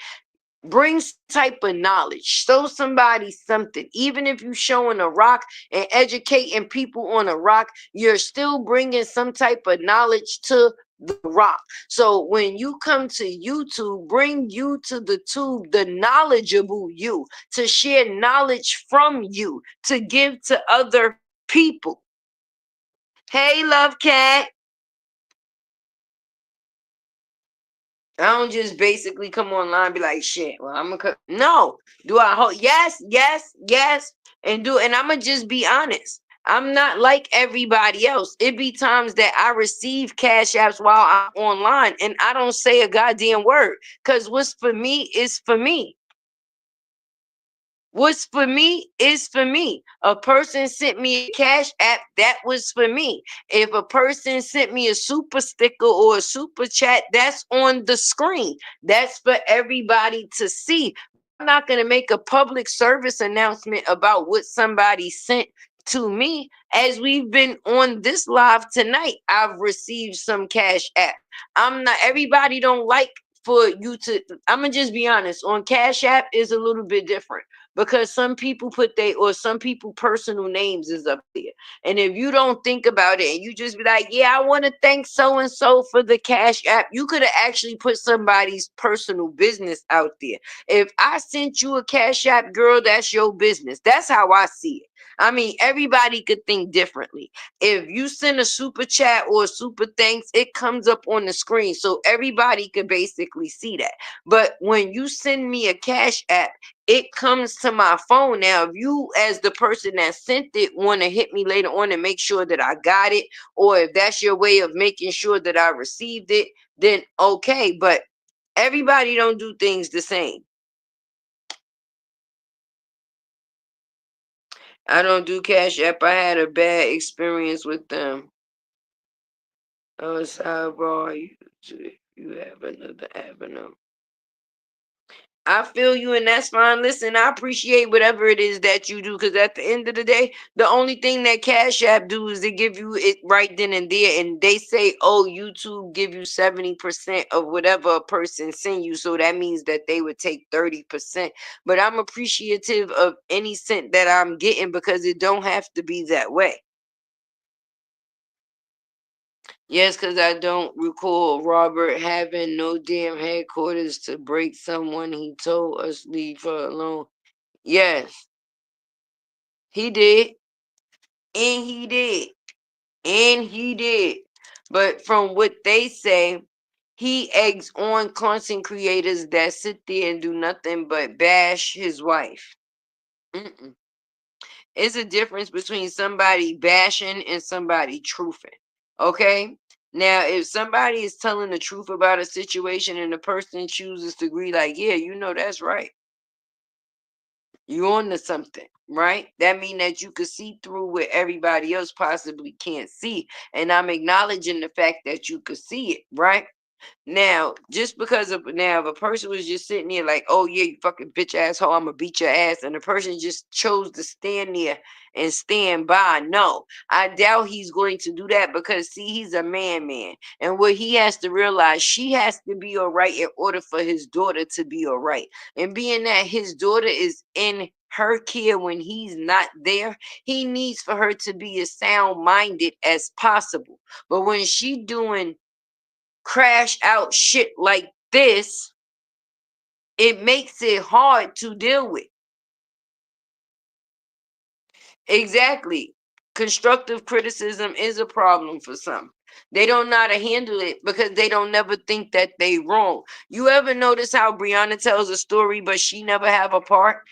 [SPEAKER 1] Bring some type of knowledge, show somebody something. Even if you're showing a rock and educating people on a rock, you're still bringing some type of knowledge to the rock. So when you come to YouTube, bring you to the tube, the knowledgeable you, to share knowledge from you, to give to other people. Hey, love cat. I don't just basically come online and be like, shit, well, I'm gonna no. Do I hope? Yes, yes, yes. And I'm gonna just be honest. I'm not like everybody else. It be times that I receive cash apps while I'm online and I don't say a goddamn word. Cause what's for me is for me. What's for me is for me. A person sent me a cash app, that was for me. If a person sent me a super sticker or a super chat, that's on the screen. That's for everybody to see. I'm not going to make a public service announcement about what somebody sent to me. As we've been on this live tonight, I've received some cash app. I'm not, everybody don't like for you to, I'm going to just be honest, on Cash App is a little bit different because some people put they or some people personal names is up there. And if you don't think about it and you just be like, yeah, I want to thank so and so for the Cash App, you could have actually put somebody's personal business out there. If I sent you a Cash App, girl, that's your business. That's how I see it. I mean, everybody could think differently. If you send a super chat or a super thanks, it comes up on the screen so everybody could basically see that. But when you send me a Cash App, it comes to my phone. Now, if you, as the person that sent it, want to hit me later on and make sure that I got it, or if that's your way of making sure that I received it, then okay. But everybody don't do things the same. I don't do Cash App. I had a bad experience with them. Oh, sidebar, you have another avenue. I feel you, and that's fine. Listen, I appreciate whatever it is that you do, because at the end of the day, the only thing that Cash App do is they give you it right then and there, and they say, "Oh, YouTube give you 70% of whatever a person send you," so that means that they would take 30%. But I'm appreciative of any cent that I'm getting because it don't have to be that way. Yes, because I don't recall Robert having no damn headquarters to break someone. He told us leave her alone. Yes, he did. And he did. And he did. But from what they say, he eggs on content creators that sit there and do nothing but bash his wife. Mm-mm. It's a difference between somebody bashing and somebody truthing. Okay? Now, if somebody is telling the truth about a situation and the person chooses to agree, like, yeah, you know, that's right. You on to something, right? That mean that you could see through what everybody else possibly can't see. And I'm acknowledging the fact that you could see it, right? Now, just because of now, if a person was just sitting there like, oh yeah, you fucking bitch asshole, I'm gonna beat your ass, and the person just chose to stand there and stand by, no, I doubt he's going to do that because see, he's a man, and what he has to realize, she has to be all right in order for his daughter to be all right, and being that his daughter is in her care when he's not there, he needs for her to be as sound minded as possible. But when she doing crash out shit like this, it makes it hard to deal with. Exactly. Constructive criticism is a problem for some. They don't know how to handle it because they don't never think that they wrong. You ever notice how Brianna tells a story, but she never have a part?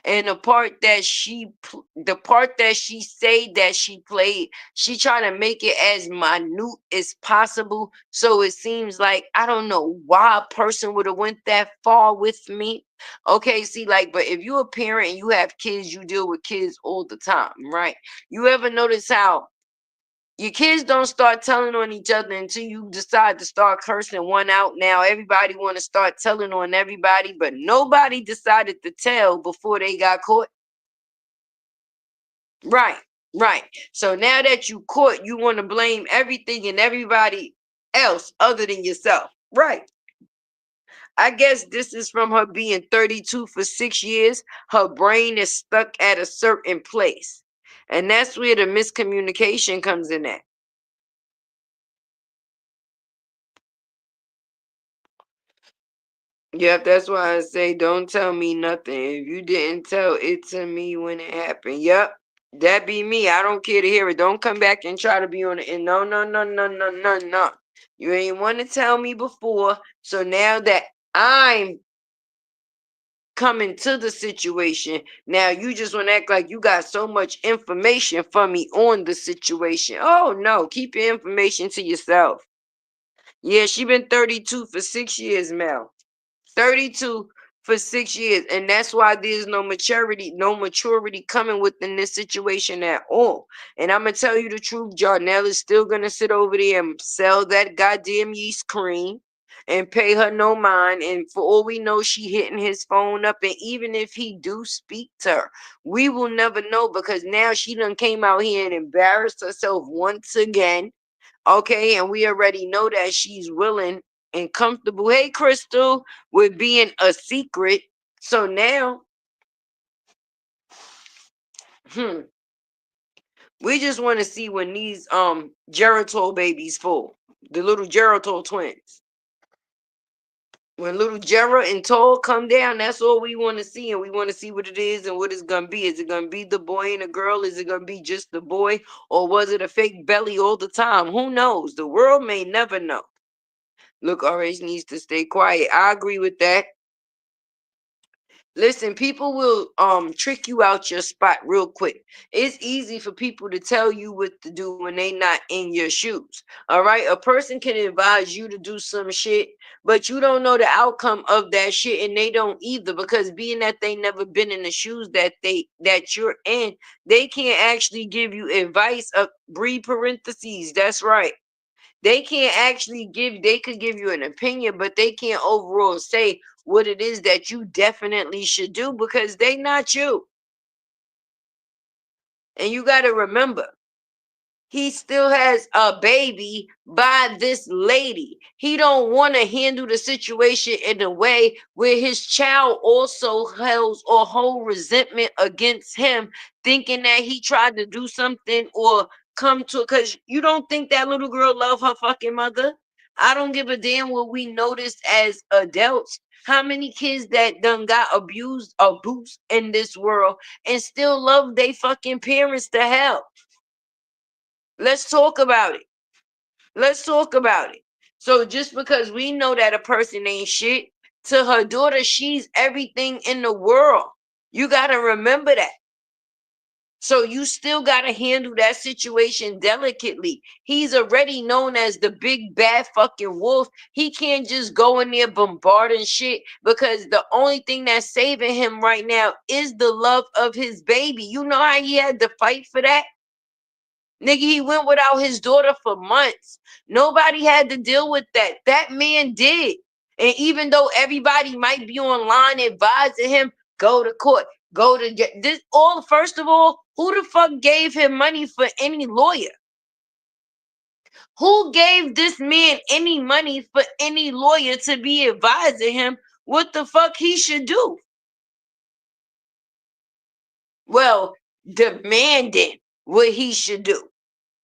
[SPEAKER 1] And the part that she say that she played, she trying to make it as minute as possible, so it seems like I don't know why a person would have went that far with me. Okay, see, like, but if you're a parent and you have kids, you deal with kids all the time, right? You ever notice how your kids don't start telling on each other until you decide to start cursing one out? Now everybody want to start telling on everybody, but nobody decided to tell before they got caught. Right, right. So now that you caught, you want to blame everything and everybody else other than yourself. Right. I guess this is from her being 32 for 6 years. Her brain is stuck at a certain place. And that's where the miscommunication comes in at. Yep, that's why I say don't tell me nothing. If you didn't tell it to me when it happened. Yep. That be me. I don't care to hear it. Don't come back and try to be on it. And no, no, no, no, no, no, no. You ain't want to tell me before. So now that I'm coming to the situation, now you just want to act like you got so much information for me on the situation. Oh no, keep your information to yourself. Yeah, she been 32 for 6 years, Mel. 32 for 6 years. And that's why there's no maturity coming within this situation at all. And I'm gonna tell you the truth, Jarnell is still gonna sit over there and sell that goddamn yeast cream and pay her no mind. And for all we know, she hitting his phone up. And even if he do speak to her, we will never know because now she done came out here and embarrassed herself once again. Okay, and we already know that she's willing and comfortable, hey Crystal, with being a secret. So now, we just want to see when these Geritol babies fall. The little Geritol twins. When little Jera and Toll come down, that's all we want to see. And we want to see what it is and what it's going to be. Is it going to be the boy and the girl? Is it going to be just the boy? Or was it a fake belly all the time? Who knows? The world may never know. Look, RH needs to stay quiet. I agree with that. Listen, people will trick you out your spot real quick. It's easy for people to tell you what to do when they not in your shoes. All right, a person can advise you to do some shit, but you don't know the outcome of that shit, and they don't either because being that they never been in the shoes that you're in, they can't actually give you advice. Of breed parentheses. That's right. They can't actually they could give you an opinion, but they can't overall say what it is that you definitely should do because they not you. And you got to remember, he still has a baby by this lady. He don't want to handle the situation in a way where his child also holds or hold resentment against him, thinking that he tried to do something or come to, because you don't think that little girl love her fucking mother. I don't give a damn what we noticed as adults. How many kids that done got abused in this world and still love they fucking parents to hell? Let's talk about it. Let's talk about it. So just because we know that a person ain't shit, to her daughter, she's everything in the world. You got to remember that. So you still got to handle that situation delicately. He's already known as the big bad fucking wolf. He can't just go in there bombarding shit because the only thing that's saving him right now is the love of his baby. You know how he had to fight for that? Nigga, he went without his daughter for months. Nobody had to deal with that. That man did. And even though everybody might be online advising him, go to court, go to this all, first of all, who the fuck gave him money for any lawyer? Who gave this man any money for any lawyer to be advising him what the fuck he should do? Well, demanding what he should do.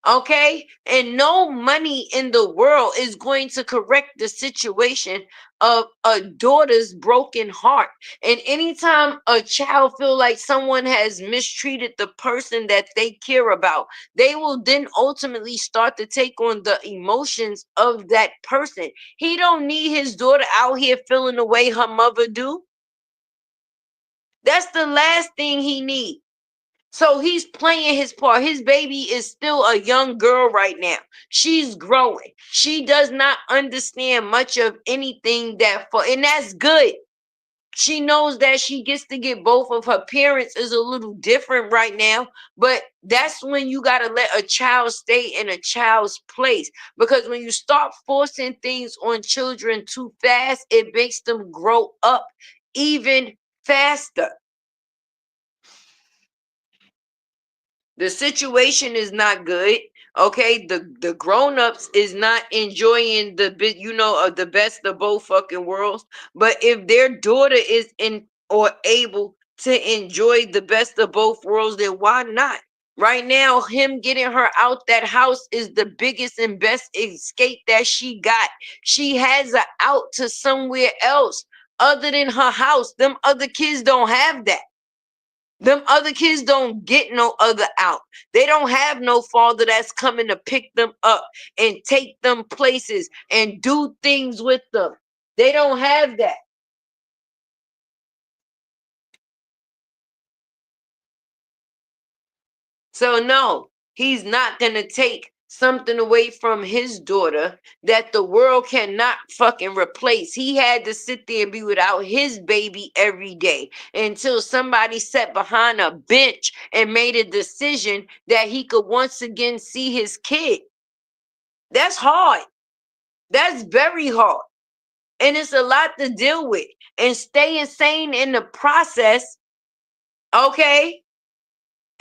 [SPEAKER 1] Okay, and no money in the world is going to correct the situation of a daughter's broken heart. And anytime a child feel like someone has mistreated the person that they care about, they will then ultimately start to take on the emotions of that person. He don't need his daughter out here feeling the way her mother do. That's the last thing he needs. So he's playing his part. His baby is still a young girl right now. She's growing. She does not understand much of anything and that's good. She knows that she gets to get both of her parents is a little different right now, but that's when you got to let a child stay in a child's place, because when you start forcing things on children too fast, it makes them grow up even faster. The situation is not good. Okay, the grown-ups is not enjoying the bit, of the best of both fucking worlds. But if their daughter is in or able to enjoy the best of both worlds, then why not? Right now, him getting her out that house is the biggest and best escape that she got. She has a out to somewhere else other than her house. Them other kids don't have that. Them other kids don't get no other out. They don't have no father that's coming to pick them up and take them places and do things with them. They don't have that. So no, he's not going to take something away from his daughter that the world cannot fucking replace. He had to sit there and be without his baby every day until somebody sat behind a bench and made a decision that he could once again see his kid. That's hard. That's very hard. And it's a lot to deal with. And staying sane in the process, okay?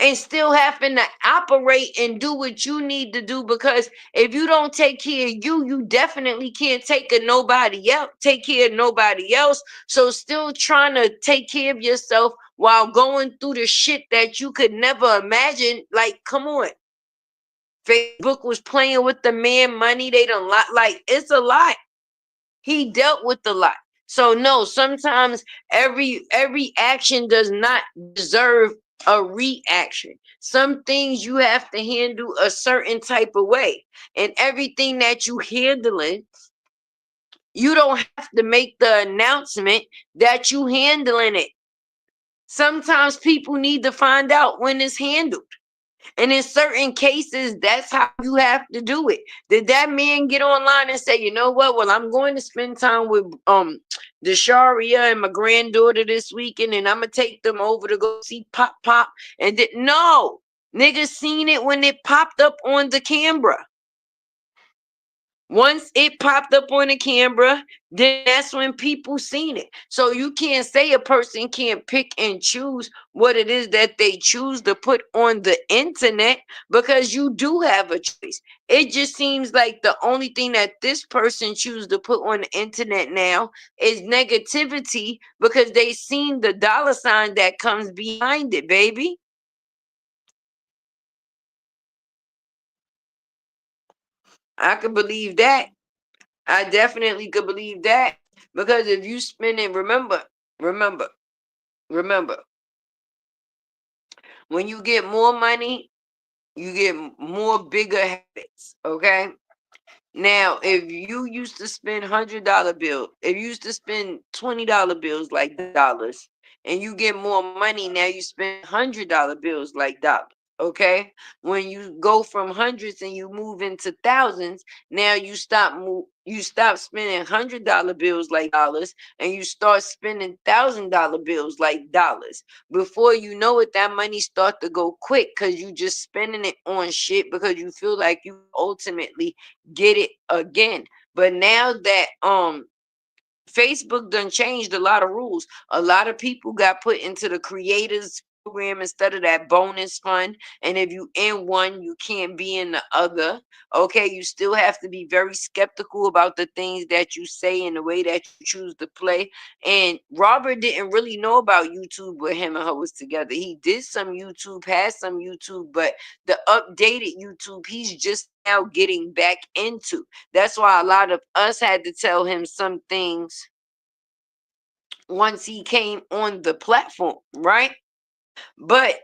[SPEAKER 1] And still having to operate and do what you need to do, because if you don't take care of you, you definitely can't take care of nobody else. So still trying to take care of yourself while going through the shit that you could never imagine. Like, come on. Facebook was playing with the man money. They done lot, like, it's a lot. He dealt with a lot. So no, sometimes every action does not deserve a reaction. Some things you have to handle a certain type of way. And everything that you handling, you don't have to make the announcement that you handling it. Sometimes people need to find out when it's handled. And in certain cases, that's how you have to do it. Did that man get online and say, you know what? Well, I'm going to spend time with Desharia and my granddaughter this weekend, and I'm gonna take them over to go see Pop Pop. And no, niggas seen it when it popped up on the camera. Once it popped up on the camera, then that's when people seen it. So you can't say a person can't pick and choose what it is that they choose to put on the internet, because you do have a choice. It just seems like the only thing that this person chooses to put on the internet now is negativity, because they seen the dollar sign that comes behind it, baby. I could believe that. I definitely could believe that, because if you spend it, remember, remember, when you get more money, you get more bigger habits. Okay. Now, if you used to spend $100 bills, if you used to spend $20 bills like dollars, and you get more money, now you spend $100 bills like dollars. Okay, when you go from hundreds and you move into thousands, now you stop spending $100 bills like dollars, and you start spending $1,000 bills like dollars. Before you know it, that money start to go quick, because you just spending it on shit because you feel like you ultimately get it again. But now that Facebook done changed a lot of rules, a lot of people got put into the creators program instead of that bonus fund. And if you in one, you can't be in the other. Okay, you still have to be very skeptical about the things that you say and the way that you choose to play. And Robert didn't really know about YouTube when him and her was together. He did some YouTube, had some YouTube, but the updated YouTube, he's just now getting back into. That's why a lot of us had to tell him some things once he came on the platform, right? But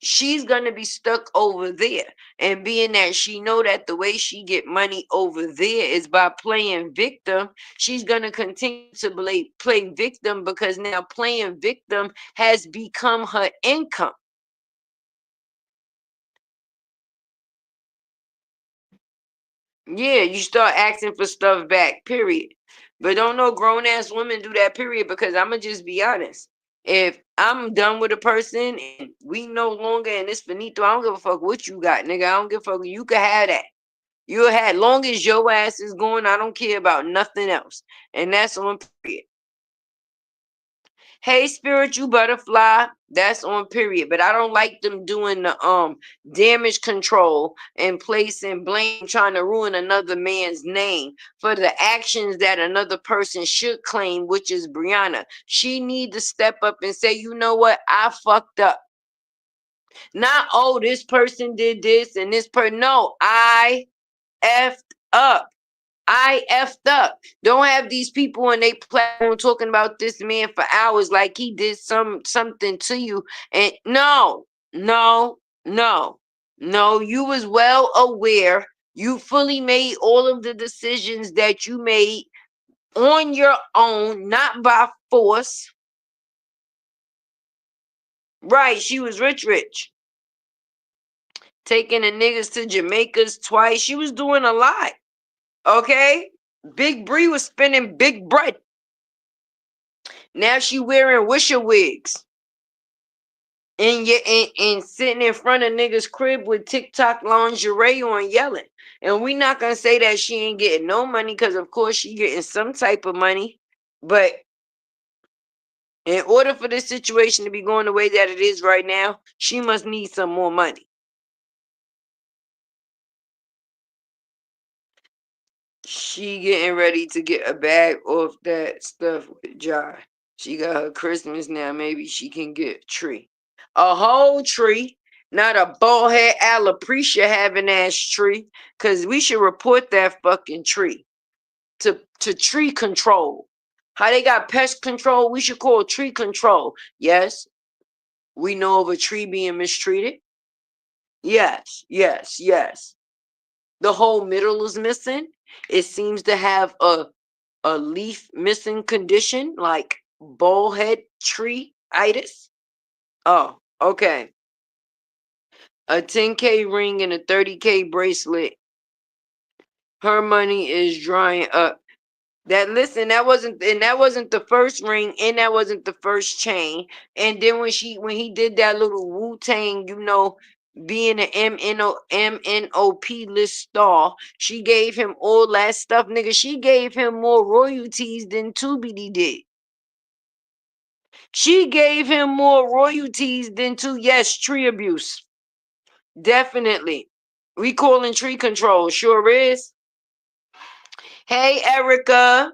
[SPEAKER 1] she's gonna be stuck over there, and being that she know that the way she get money over there is by playing victim, she's gonna continue to play victim, because now playing victim has become her income. Yeah, you start asking for stuff back, period. But don't no grown ass women do that, period, because I'ma just be honest. If I'm done with a person and we no longer in this finito, I don't give a fuck what you got, nigga. I don't give a fuck. You can have that. You had, long as your ass is going, I don't care about nothing else. And that's on period. Hey, spiritual butterfly, that's on period. But I don't like them doing the damage control and placing blame, trying to ruin another man's name for the actions that another person should claim, which is Brianna. She need to step up and say, you know what, I fucked up. Not, oh, this person did this and this person. No, I effed up. I effed up. Don't have these people on their platform talking about this man for hours like he did something to you. And no, no, no, no. You was well aware. You fully made all of the decisions that you made on your own, not by force. Right, she was rich. Taking the niggas to Jamaica's twice. She was doing a lot. Okay? Big Bree was spending big bread. Now she wearing wisher wigs. And sitting in front of niggas' crib with TikTok lingerie on yelling. And we not gonna say that she ain't getting no money, because of course she getting some type of money. But in order for this situation to be going the way that it is right now, she must need some more money. She getting ready to get a bag off that stuff with Jai. She got her Christmas now. Maybe she can get a tree. A whole tree. Not a bald head alopecia having ass tree. Cause we should report that fucking tree to tree control. How they got pest control, we should call tree control. Yes, we know of a tree being mistreated. Yes, yes, yes. The whole middle is missing. It seems to have a leaf missing condition, like bald head tree itis. Oh, okay. A 10K ring and a 30K bracelet. Her money is drying up. That wasn't the first ring, and that wasn't the first chain. And then when he did that little Wu-Tang, being an MNOP list star, she gave him all that stuff, nigga. She gave him more royalties than Tubity did. She gave him more royalties than yes, tree abuse. Definitely. We calling tree control, sure is. Hey, Erica.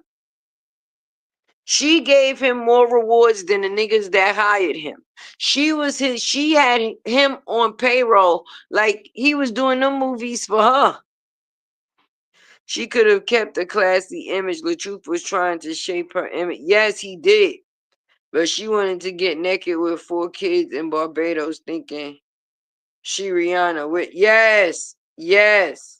[SPEAKER 1] She gave him more rewards than the niggas that hired him. She had him on payroll like he was doing them movies for her. She could have kept a classy image. LaTruth was trying to shape her image. Yes, he did. But she wanted to get naked with 4 kids in Barbados thinking she Rihanna with, yes, yes.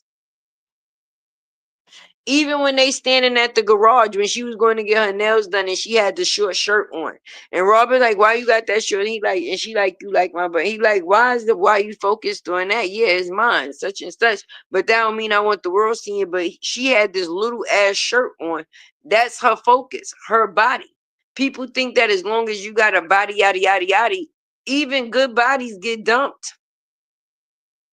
[SPEAKER 1] Even when they standing at the garage when she was going to get her nails done and she had the short shirt on. And Robert like, why you got that shirt? And he like, and she like, you like my butt. He like, why you focused on that? Yeah, it's mine, such and such. But that don't mean I want the world seeing it. But she had this little ass shirt on. That's her focus, her body. People think that as long as you got a body, yada, yada, yada, even good bodies get dumped.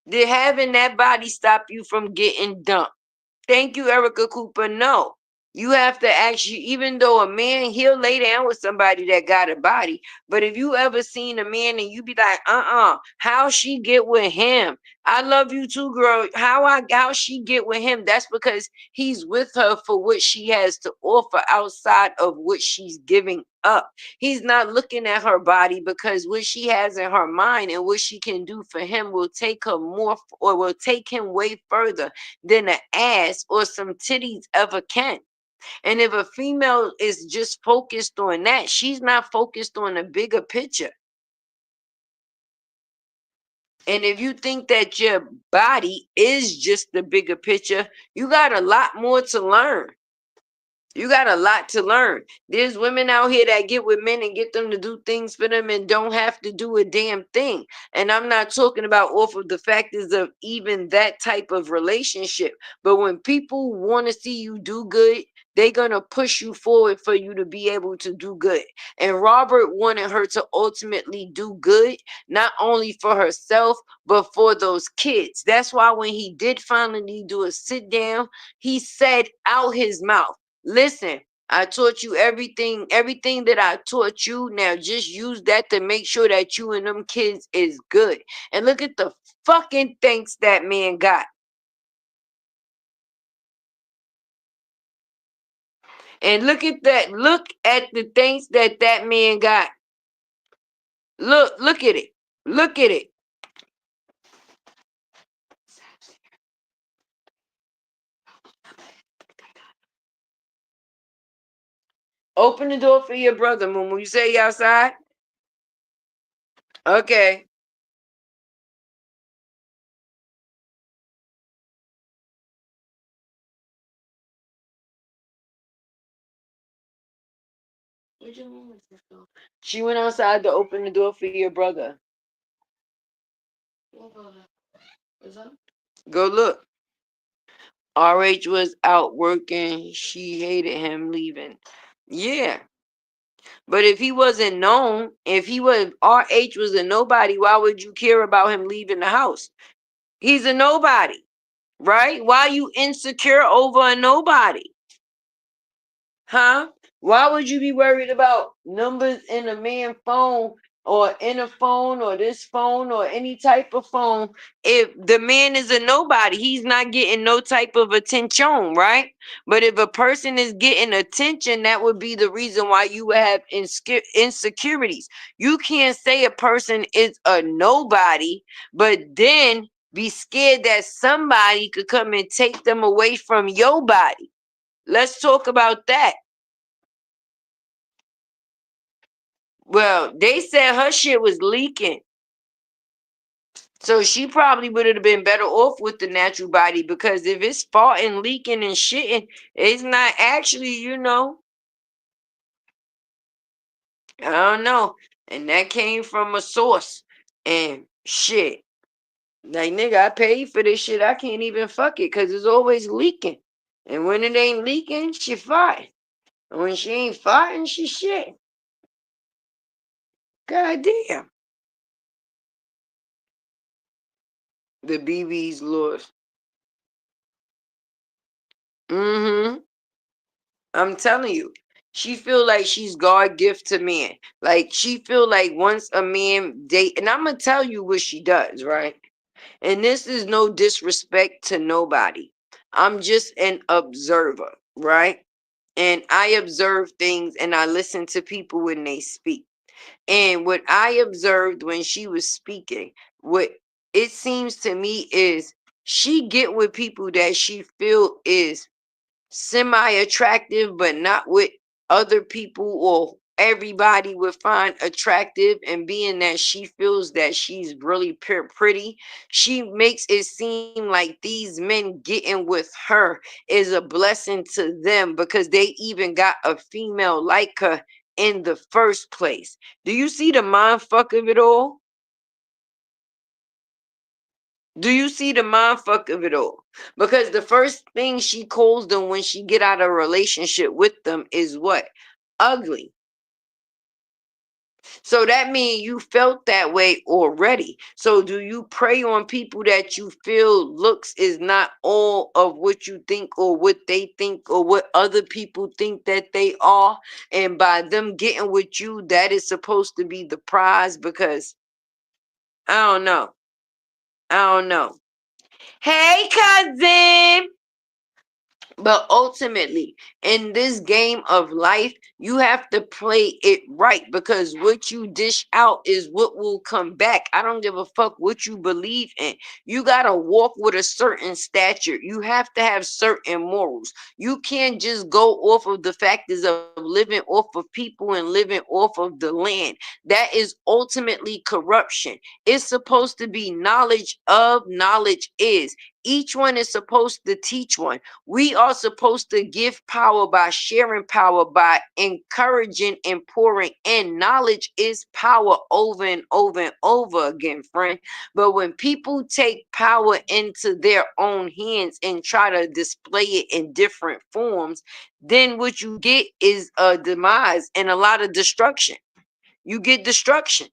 [SPEAKER 1] Did having that body stop you from getting dumped? Thank you, Erica Cooper. No. You have to actually, even though a man, he'll lay down with somebody that got a body, but if you ever seen a man and you be like, how she get with him? I love you too, girl. How she get with him? That's because he's with her for what she has to offer outside of what she's giving up. He's not looking at her body because what she has in her mind and what she can do for him will take her more, or will take him way further than an ass or some titties ever can. And if a female is just focused on that, she's not focused on the bigger picture. And if you think that your body is just the bigger picture, you got a lot more to learn. You got a lot to learn. There's women out here that get with men and get them to do things for them and don't have to do a damn thing. And I'm not talking about off of the factors of even that type of relationship. But when people want to see you do good, they're going to push you forward for you to be able to do good. And Robert wanted her to ultimately do good, not only for herself, but for those kids. That's why when he did finally do a sit down, he said out his mouth, listen, I taught you everything that I taught you. Now just use that to make sure that you and them kids is good. And look at the fucking thanks that man got. And look at that. Look at the thanks that that man got. Look at it. Look at it. Open the door for your brother, Mumu. You say you outside? Okay. She went outside to open the door for your brother. Go look. RH was out working. She hated him leaving. Yeah. But if he wasn't known, if he was RH was a nobody, why would you care about him leaving the house? He's a nobody, right? Why you insecure over a nobody? Huh? Why would you be worried about numbers in a man's phone or in a phone or this phone or any type of phone if the man is a nobody? He's not getting no type of attention, right? But if a person is getting attention, that would be the reason why you would have insecurities. You can't say a person is a nobody, but then be scared that somebody could come and take them away from your body. Let's talk about that. Well, they said her shit was leaking. So she probably would have been better off with the natural body because if it's farting, leaking, and shitting, it's not actually, I don't know. And that came from a source. And shit. Like, nigga, I paid for this shit. I can't even fuck it because it's always leaking. And when it ain't leaking, she farting. And when she ain't farting, she shit. God damn. The BB's lost. Mm-hmm. I'm telling you, she feel like she's God gift to men. Like she feel like once a man date, and I'm gonna tell you what she does, right? And this is no disrespect to nobody. I'm just an observer, right? And I observe things and I listen to people when they speak. And what I observed when she was speaking, what it seems to me is she get with people that she feel is semi-attractive, but not what other people or everybody would find attractive. And being that she feels that she's really pretty, she makes it seem like these men getting with her is a blessing to them because they even got a female like her in the first place. Do you see the mind fuck of it all? Do you see the mind fuck of it all? Because the first thing she calls them when she get out of a relationship with them is what? Ugly. So that means you felt that way already. So do you prey on people that you feel looks is not all of what you think or what they think or what other people think that they are? And by them getting with you, that is supposed to be the prize because I don't know. I don't know. Hey, cousin. But ultimately, in this game of life, you have to play it right because what you dish out is what will come back. I don't give a fuck what you believe in. You got to walk with a certain stature. You have to have certain morals. You can't just go off of the factors of living off of people and living off of the land. That is ultimately corruption. It's supposed to be knowledge of, knowledge is. Each one is supposed to teach one. We are supposed to give power by sharing power, by encouraging and pouring in. Knowledge is power over and over and over again, friend. But when people take power into their own hands and try to display it in different forms, then what you get is a demise and a lot of destruction. You get destruction.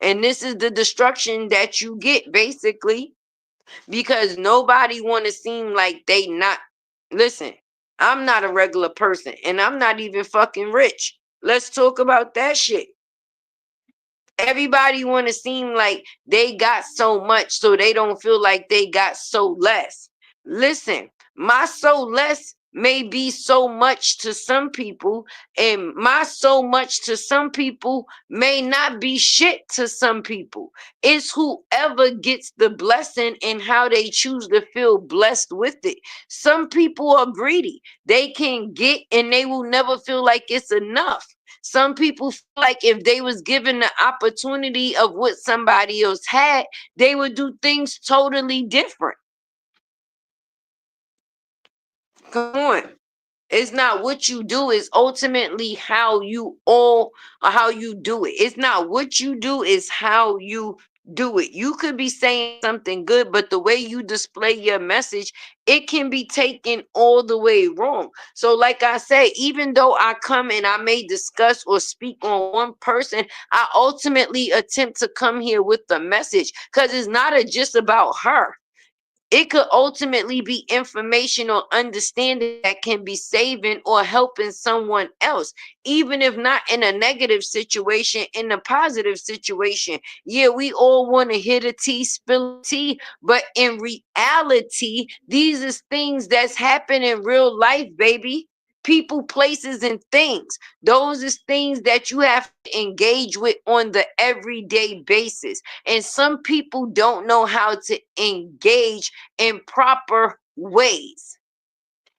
[SPEAKER 1] And this is the destruction that you get basically because nobody want to seem like they not. Listen, I'm not a regular person and I'm not even fucking rich. Let's talk about that shit. Everybody want to seem like they got so much so they don't feel like they got so less. Listen, my so less may be so much to some people, and my so much to some people may not be shit to some people. It's whoever gets the blessing and how they choose to feel blessed with it. Some people are greedy. They can get and they will never feel like it's enough. Some people feel like if they was given the opportunity of what somebody else had, they would do things totally different. Come on. It's not what you do, it's ultimately how you do it. It's not what you do, it's how you do it. You could be saying something good, but the way you display your message, it can be taken all the way wrong. So, like I said, even though I come and I may discuss or speak on one person, I ultimately attempt to come here with the message because it's not just about her. It could ultimately be information or understanding that can be saving or helping someone else, even if not in a negative situation, in a positive situation. Yeah, we all want to hit a tea, spill a tea, but in reality, these is things that's happening in real life, baby. People, places, and things. Those is things that you have to engage with on the everyday basis. And some people don't know how to engage in proper ways.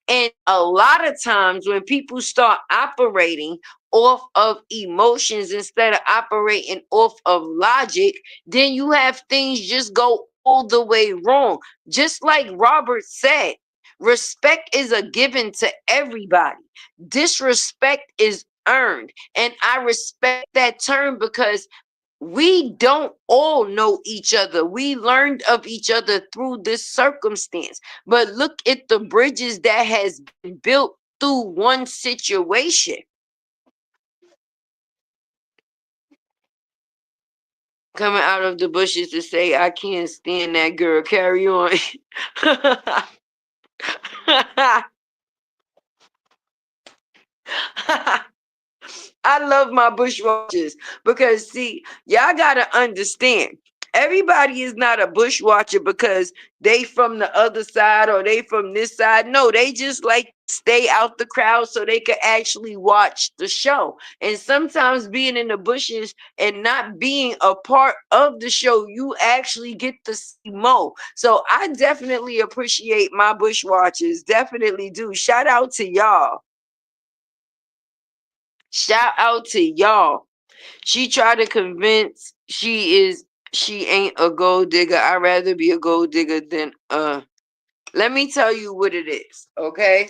[SPEAKER 1] And a lot of times when people start operating off of emotions instead of operating off of logic, then you have things just go all the way wrong. Just like Robert said, respect is a given to everybody. Disrespect is earned. And I respect that term because we don't all know each other. We learned of each other through this circumstance. But look at the bridges that has been built through one situation. Coming out of the bushes to say, I can't stand that girl. Carry on. I love my bushwatchers because see, y'all gotta understand. Everybody is not a bushwatcher because they from the other side or they from this side. No, they just like stay out the crowd so they could actually watch the show. And sometimes being in the bushes and not being a part of the show, you actually get to see more. So I definitely appreciate my bushwatchers. Definitely do. Shout out to y'all. Shout out to y'all. She tried to convince she ain't a gold digger. I'd rather be a gold digger than let me tell you what it is, okay?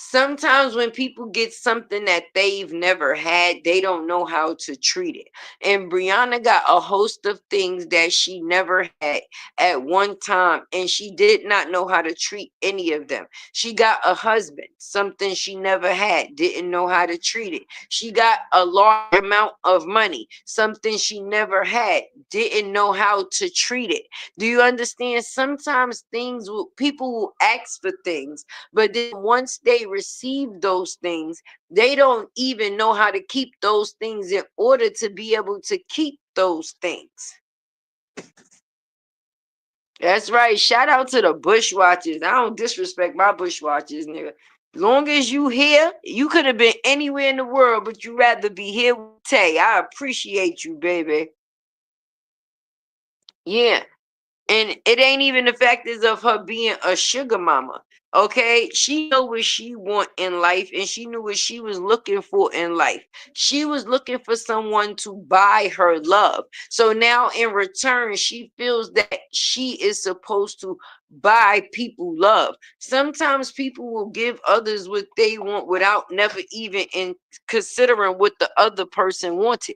[SPEAKER 1] Sometimes when people get something that they've never had, they don't know how to treat it. And Brianna got a host of things that she never had at one time, and she did not know how to treat any of them. She got a husband, something she never had, didn't know how to treat it. She got a large amount of money, something she never had, didn't know how to treat it. Do you understand? Sometimes people will ask for things, but then once they receive those things, they don't even know how to keep those things in order to be able to keep those things. That's right. Shout out to the bushwatchers. I don't disrespect my bushwatchers, nigga. Long as you here, you could have been anywhere in the world, but you rather be here with Tay. I appreciate you, baby. Yeah. And it ain't even the fact is of her being a sugar mama. Okay, she know what she want in life, and she knew what she was looking for in life. She was looking for someone to buy her love. So now in return, she feels that she is supposed to buy people love. Sometimes people will give others what they want without never even in considering what the other person wanted.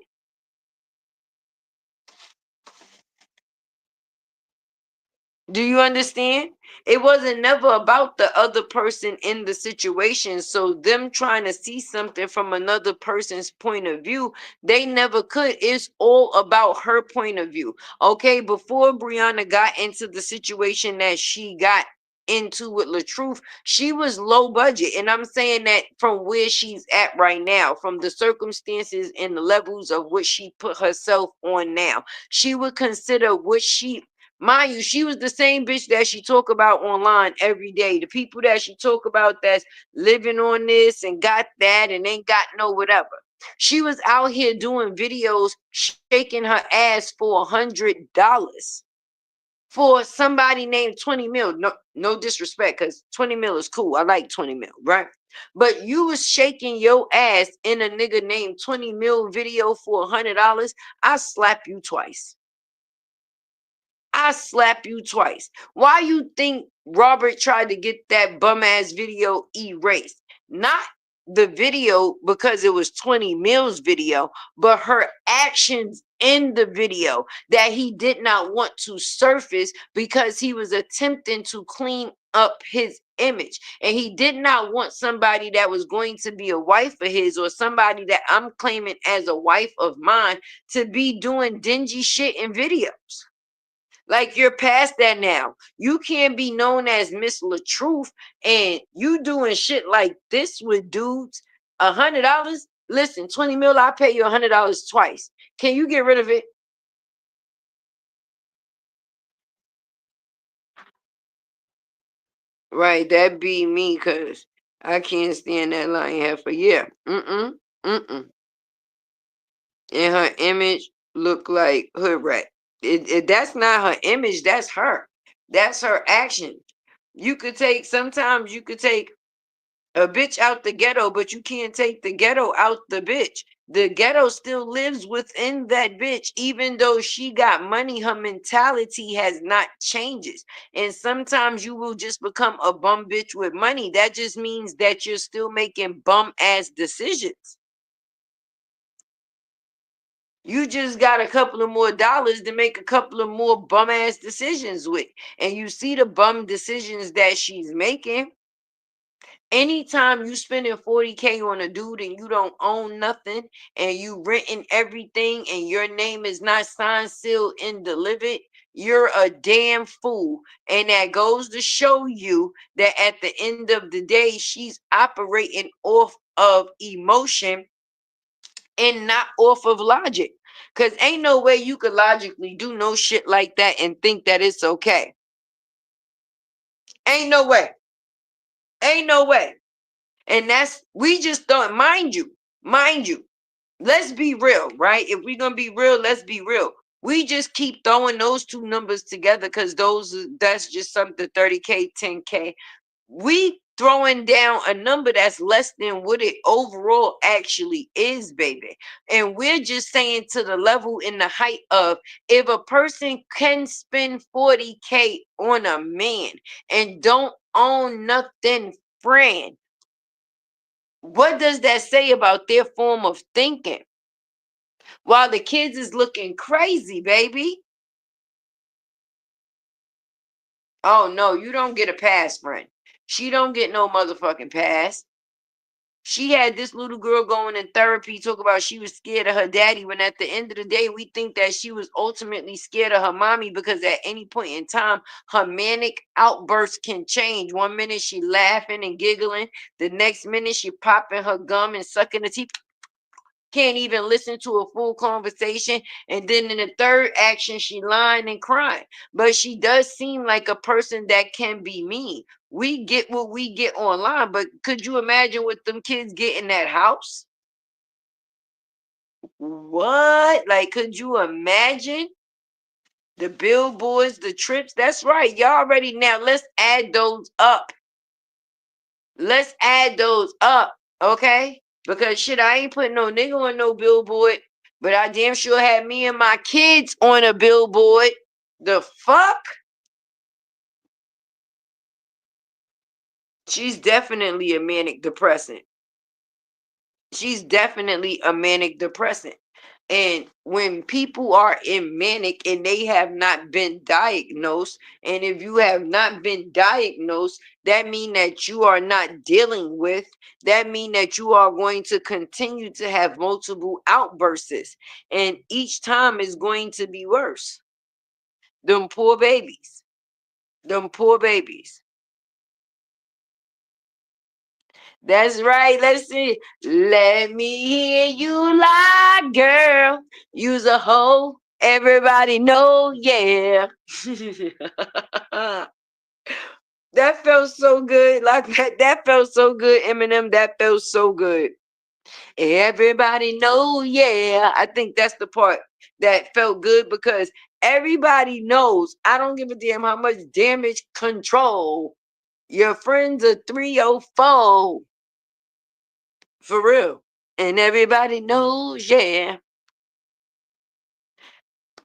[SPEAKER 1] Do you understand? It wasn't never about the other person in the situation. So them trying to see something from another person's point of view, they never could. It's all about her point of view. Okay, before Brianna got into the situation that she got into with LaTruth, she was low budget. And I'm saying that from where she's at right now, from the circumstances and the levels of what she put herself on now, she would consider what she. Mind you, she was the same bitch that she talk about online every day. The people that she talk about that's living on this and got that and ain't got no whatever. She was out here doing videos shaking her ass for $100 for somebody named 20 mil. No, no disrespect, because 20 mil is cool. I like 20 mil, right? But you was shaking your ass in a nigga named 20 mil video for $100. I slap you twice. I slap you twice. Why you think Robert tried to get that bum ass video erased? Not the video because it was 20 Mills video, but her actions in the video that he did not want to surface because he was attempting to clean up his image. And he did not want somebody that was going to be a wife of his or somebody that I'm claiming as a wife of mine to be doing dingy shit in videos. Like you're past that now. You can't be known as Miss LaTruth and you doing shit like this with dudes. $100. Listen, 20 mil. I pay you $100 twice. Can you get rid of it? Right, that be me, cause I can't stand that line half a year. Mm. And her image look like hood rat. That's not her image. That's her. That's her action. You could take. Sometimes you could take a bitch out the ghetto, but you can't take the ghetto out the bitch. The ghetto still lives within that bitch, even though she got money, her mentality has not changes. And sometimes you will just become a bum bitch with money. That just means that you're still making bum ass decisions. You just got a couple of more dollars to make a couple of more bum ass decisions with. And you see the bum decisions that she's making. Anytime you spending 40K on a dude and you don't own nothing and you renting everything and your name is not signed, sealed, and delivered, you're a damn fool. And that goes to show you that at the end of the day, she's operating off of emotion and not off of logic. Cause ain't no way you could logically do no shit like that and think that it's okay. Ain't no way. Ain't no way. And that's we just thought, mind you, let's be real, right? If we're gonna be real, let's be real. We just keep throwing those two numbers together because that's just something 30K, 10K. We throwing down a number that's less than what it overall actually is, baby. And we're just saying to the level in the height of if a person can spend 40K on a man and don't own nothing, friend, What does that say about their form of thinking? While the kids is looking crazy, baby. Oh no, you don't get a pass, friend. She don't get no motherfucking pass. She had this little girl going in therapy, talk about she was scared of her daddy, when at the end of the day, we think that she was ultimately scared of her mommy, because at any point in time, her manic outbursts can change. One minute she laughing and giggling, the next minute she popping her gum and sucking the teeth, can't even listen to a full conversation. And then in the third action, she lying and crying. But she does seem like a person that can be mean. We get what we get online, but could you imagine what them kids get in that house? What? Like, could you imagine the billboards, the trips? That's right. Y'all already now. Let's add those up. Let's add those up. Okay? Because shit, I ain't putting no nigga on no billboard, but I damn sure had me and my kids on a billboard. The fuck? She's definitely a manic depressant. She's definitely a manic depressant. And when people are in manic and they have not been diagnosed, and if you have not been diagnosed, that mean that you are not dealing with, that mean that you are going to continue to have multiple outbursts, and each time is going to be worse. Them poor babies. Them poor babies. That's right. Let's see. Let me hear you lie, girl. Use a hoe. Everybody know, yeah. That felt so good. Like that felt so good, Eminem. That felt so good. Everybody know, yeah. I think that's the part that felt good, because everybody knows. I don't give a damn how much damage control. Your friends are 304. For real. And everybody knows, yeah.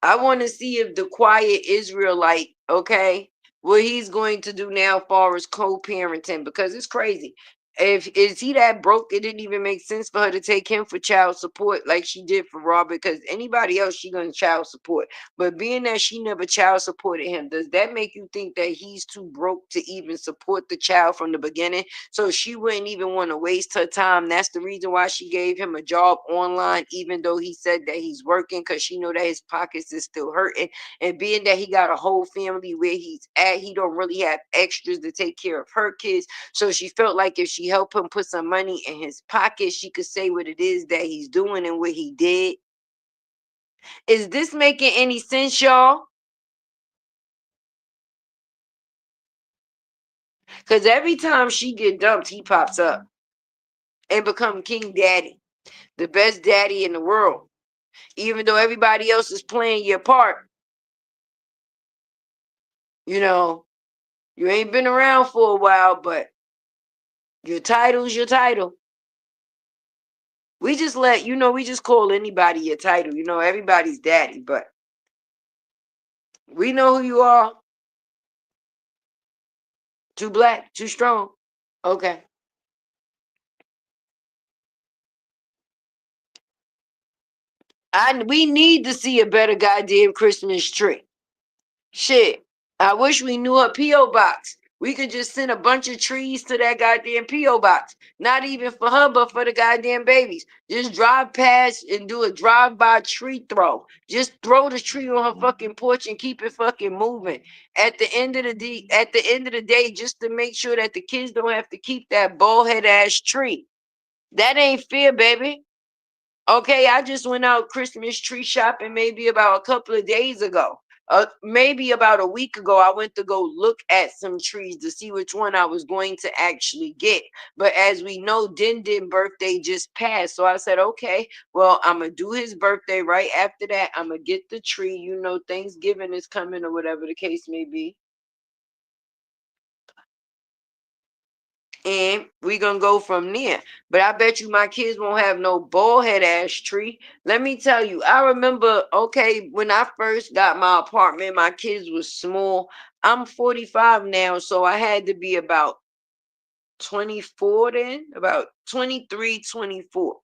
[SPEAKER 1] I want to see if the quiet Israelite, okay, what he's going to do now far as co-parenting, because it's crazy. If is he that broke, it didn't even make sense for her to take him for child support like she did for Robert, because anybody else she gonna child support. But being that she never child supported him, does that make you think that he's too broke to even support the child from the beginning? So she wouldn't even want to waste her time. That's the reason why she gave him a job online, even though he said that he's working, because she know that his pockets is still hurting. And being that he got a whole family where he's at, he don't really have extras to take care of her kids. So she felt like if she helped him put some money in his pocket, she could say what it is that he's doing and what he did. Is this making any sense, y'all? Because every time she get dumped, he pops up and become King Daddy, the best daddy in the world. Even though everybody else is playing your part, you know, you ain't been around for a while, but your title's your title. We just we just call anybody your title. Everybody's daddy, but we know who you are. Too black, too strong. Okay. We need to see a better goddamn Christmas tree. Shit. I wish we knew a P.O. box. We could just send a bunch of trees to that goddamn P.O. box. Not even for her, but for the goddamn babies. Just drive past and do a drive-by tree throw. Just throw the tree on her fucking porch and keep it fucking moving. At the end of the day, just to make sure that the kids don't have to keep that bald head ass tree. That ain't fair, baby. Okay, I just went out Christmas tree shopping maybe about a couple of days ago. Maybe about a week ago, I went to go look at some trees to see which one I was going to actually get. But as we know, Din Din birthday just passed. So I said, okay, well, I'm going to do his birthday right after that. I'm going to get the tree. Thanksgiving is coming or whatever the case may be. And we gonna go from there. But I bet you my kids won't have no bald head ass tree. Let me tell you, I remember, okay, when I first got my apartment, my kids was small. I'm 45 now, so I had to be about 24 then, about 23, 24.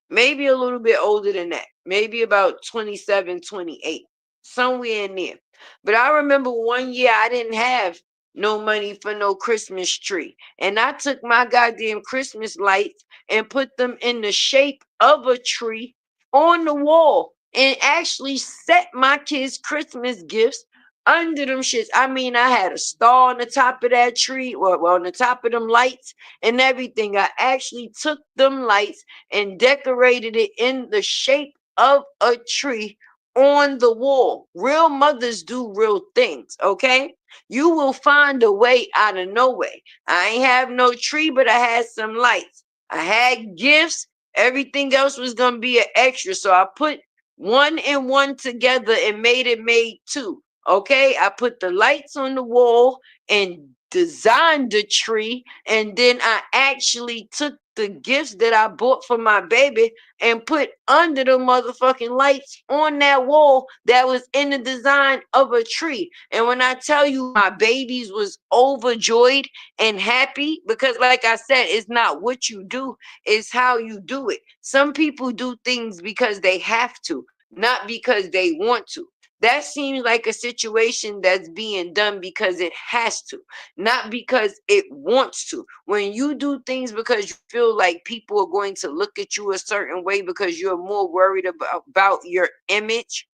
[SPEAKER 1] Maybe a little bit older than that. Maybe about 27, 28. Somewhere in there. But I remember one year I didn't have no money for no Christmas tree. And I took my goddamn Christmas lights and put them in the shape of a tree on the wall and actually set my kids' Christmas gifts under them shits. I mean, I had a star on the top of that tree, well, on the top of them lights and everything. I actually took them lights and decorated it in the shape of a tree on the wall. Real mothers do real things, okay? You will find a way out of no way. I ain't have no tree, but I had some lights. I had gifts. Everything else was going to be an extra. So I put one and one together and made two. Okay, I put the lights on the wall and designed the tree, and then I actually took the gifts that I bought for my baby and put under the motherfucking lights on that wall that was in the design of a tree. And when I tell you my babies was overjoyed and happy, because like I said, it's not what you do, it's how you do it. Some people do things because they have to, not because they want to. That seems like a situation that's being done because it has to, not because it wants to. When you do things because you feel like people are going to look at you a certain way because you're more worried about your image,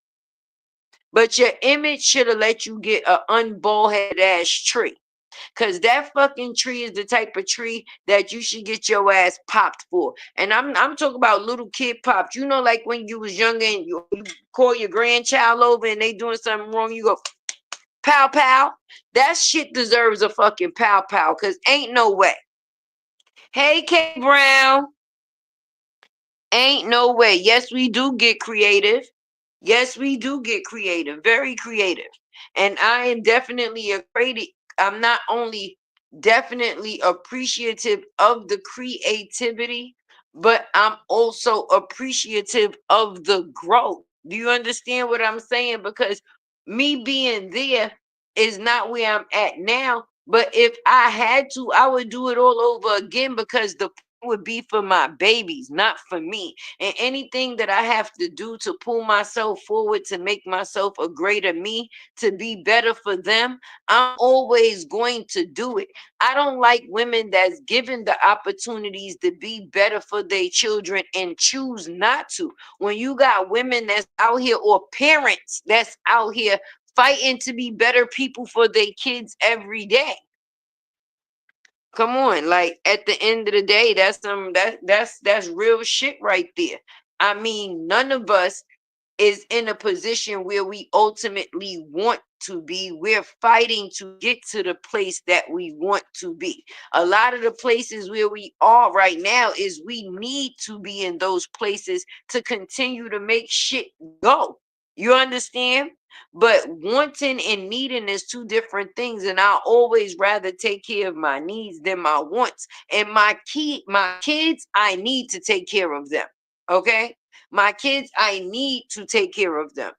[SPEAKER 1] but your image should have let you get an unball-headed ass tree. Because that fucking tree is the type of tree that you should get your ass popped for. And I'm talking about little kid popped. You know, like when you was younger and you call your grandchild over and they doing something wrong, you go, pow, pow. That shit deserves a fucking pow, pow, because ain't no way. Hey, K Brown. Ain't no way. Yes, we do get creative. Yes, we do get creative, very creative. And I am definitely I'm not only definitely appreciative of the creativity, but I'm also appreciative of the growth. Do you understand what I'm saying? Because me being there is not where I'm at now. But if I had to, I would do it all over again because the would be for my babies, not for me. And anything that I have to do to pull myself forward, to make myself a greater me, to be better for them, I'm always going to do it. I don't like women that's given the opportunities to be better for their children and choose not to. When you got women that's out here, or parents that's out here fighting to be better people for their kids every day. Come on, like at the end of the day, that's real shit right there. I mean, none of us is in a position where we ultimately want to be. We're fighting to get to the place that we want to be. A lot of the places where we are right now is we need to be in those places to continue to make shit go. You understand? But wanting and needing is two different things, and I always rather take care of my needs than my wants. And my kids, I need to take care of them. Okay? My kids, I need to take care of them.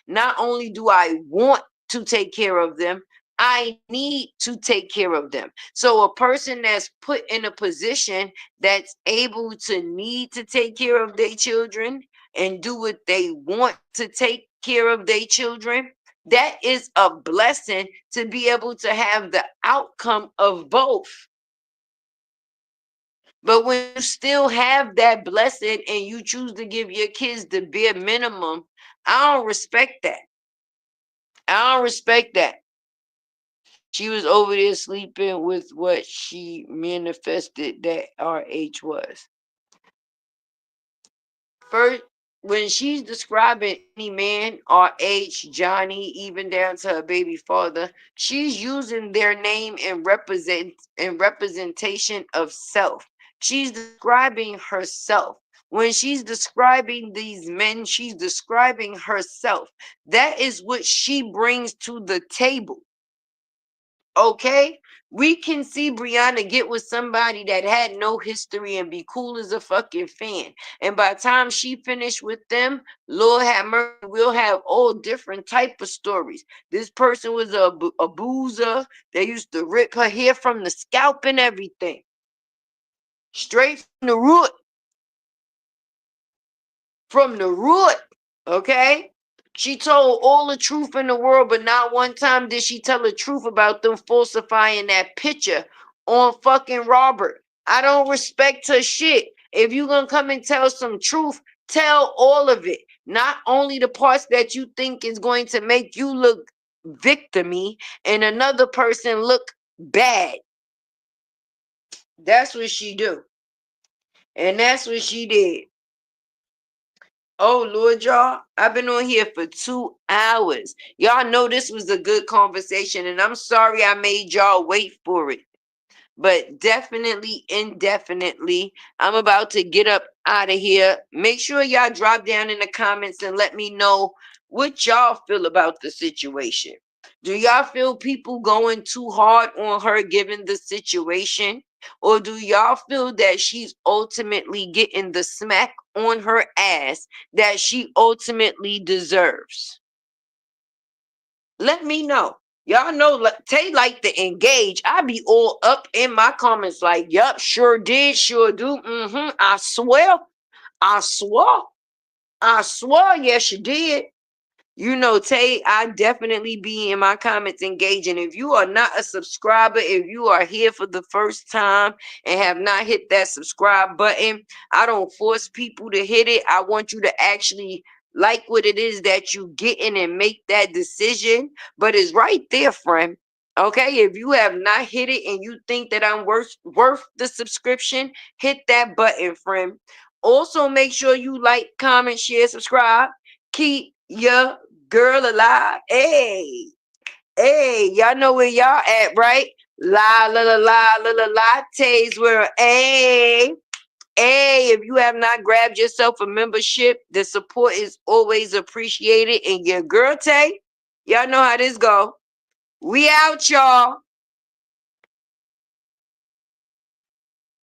[SPEAKER 1] Not only do I want to take care of them, I need to take care of them. So a person that's put in a position that's able to need to take care of their children and do what they want to take care of their children, that is a blessing to be able to have the outcome of both. But when you still have that blessing and you choose to give your kids the bare minimum, I don't respect that. I don't respect that. She was over there sleeping with what she manifested that RH was. First, when she's describing any man, RH, Johnny, even down to her baby father, she's using their name in representation of self. She's describing herself. When she's describing these men, she's describing herself. That is what she brings to the table. Okay? We can see Brianna get with somebody that had no history and be cool as a fucking fan. And by the time she finished with them, Lord have mercy, we'll have all different type of stories. This person was a boozer. They used to rip her hair from the scalp and everything. Straight from the root. From the root. Okay? She told all the truth in the world, but not one time did she tell the truth about them falsifying that picture on fucking Robert. I don't respect her shit. If you gonna come and tell some truth, tell all of it. Not only the parts that you think is going to make you look victimy and another person look bad. That's what she do. And that's what she did. Oh, Lord, y'all, I've been on here for 2 hours. Y'all know this was a good conversation, and I'm sorry I made y'all wait for it. But definitely, indefinitely, I'm about to get up out of here. Make sure y'all drop down in the comments and let me know what y'all feel about the situation. Do y'all feel people going too hard on her given the situation? Or do y'all feel that she's ultimately getting the smack on her ass that she ultimately deserves? Let me know. Y'all know Tay like to engage. I be all up in my comments like, yup, sure did, sure do. I swear. I swear. I swear, yes, you did. You know, Tay, I definitely be in my comments engaging. If you are not a subscriber, if you are here for the first time and have not hit that subscribe button, I don't force people to hit it. I want you to actually like what it is that you getting and make that decision. But it's right there, friend. Okay, if you have not hit it and you think that I'm worth the subscription, hit that button, friend. Also, make sure you like, comment, share, subscribe. Keep your girl alive. Hey, hey, y'all know where y'all at, right? La la la la la la lattes where hey. Hey, if you have not grabbed yourself a membership, the support is always appreciated. And your girl Tay, y'all know how this go. We out, y'all.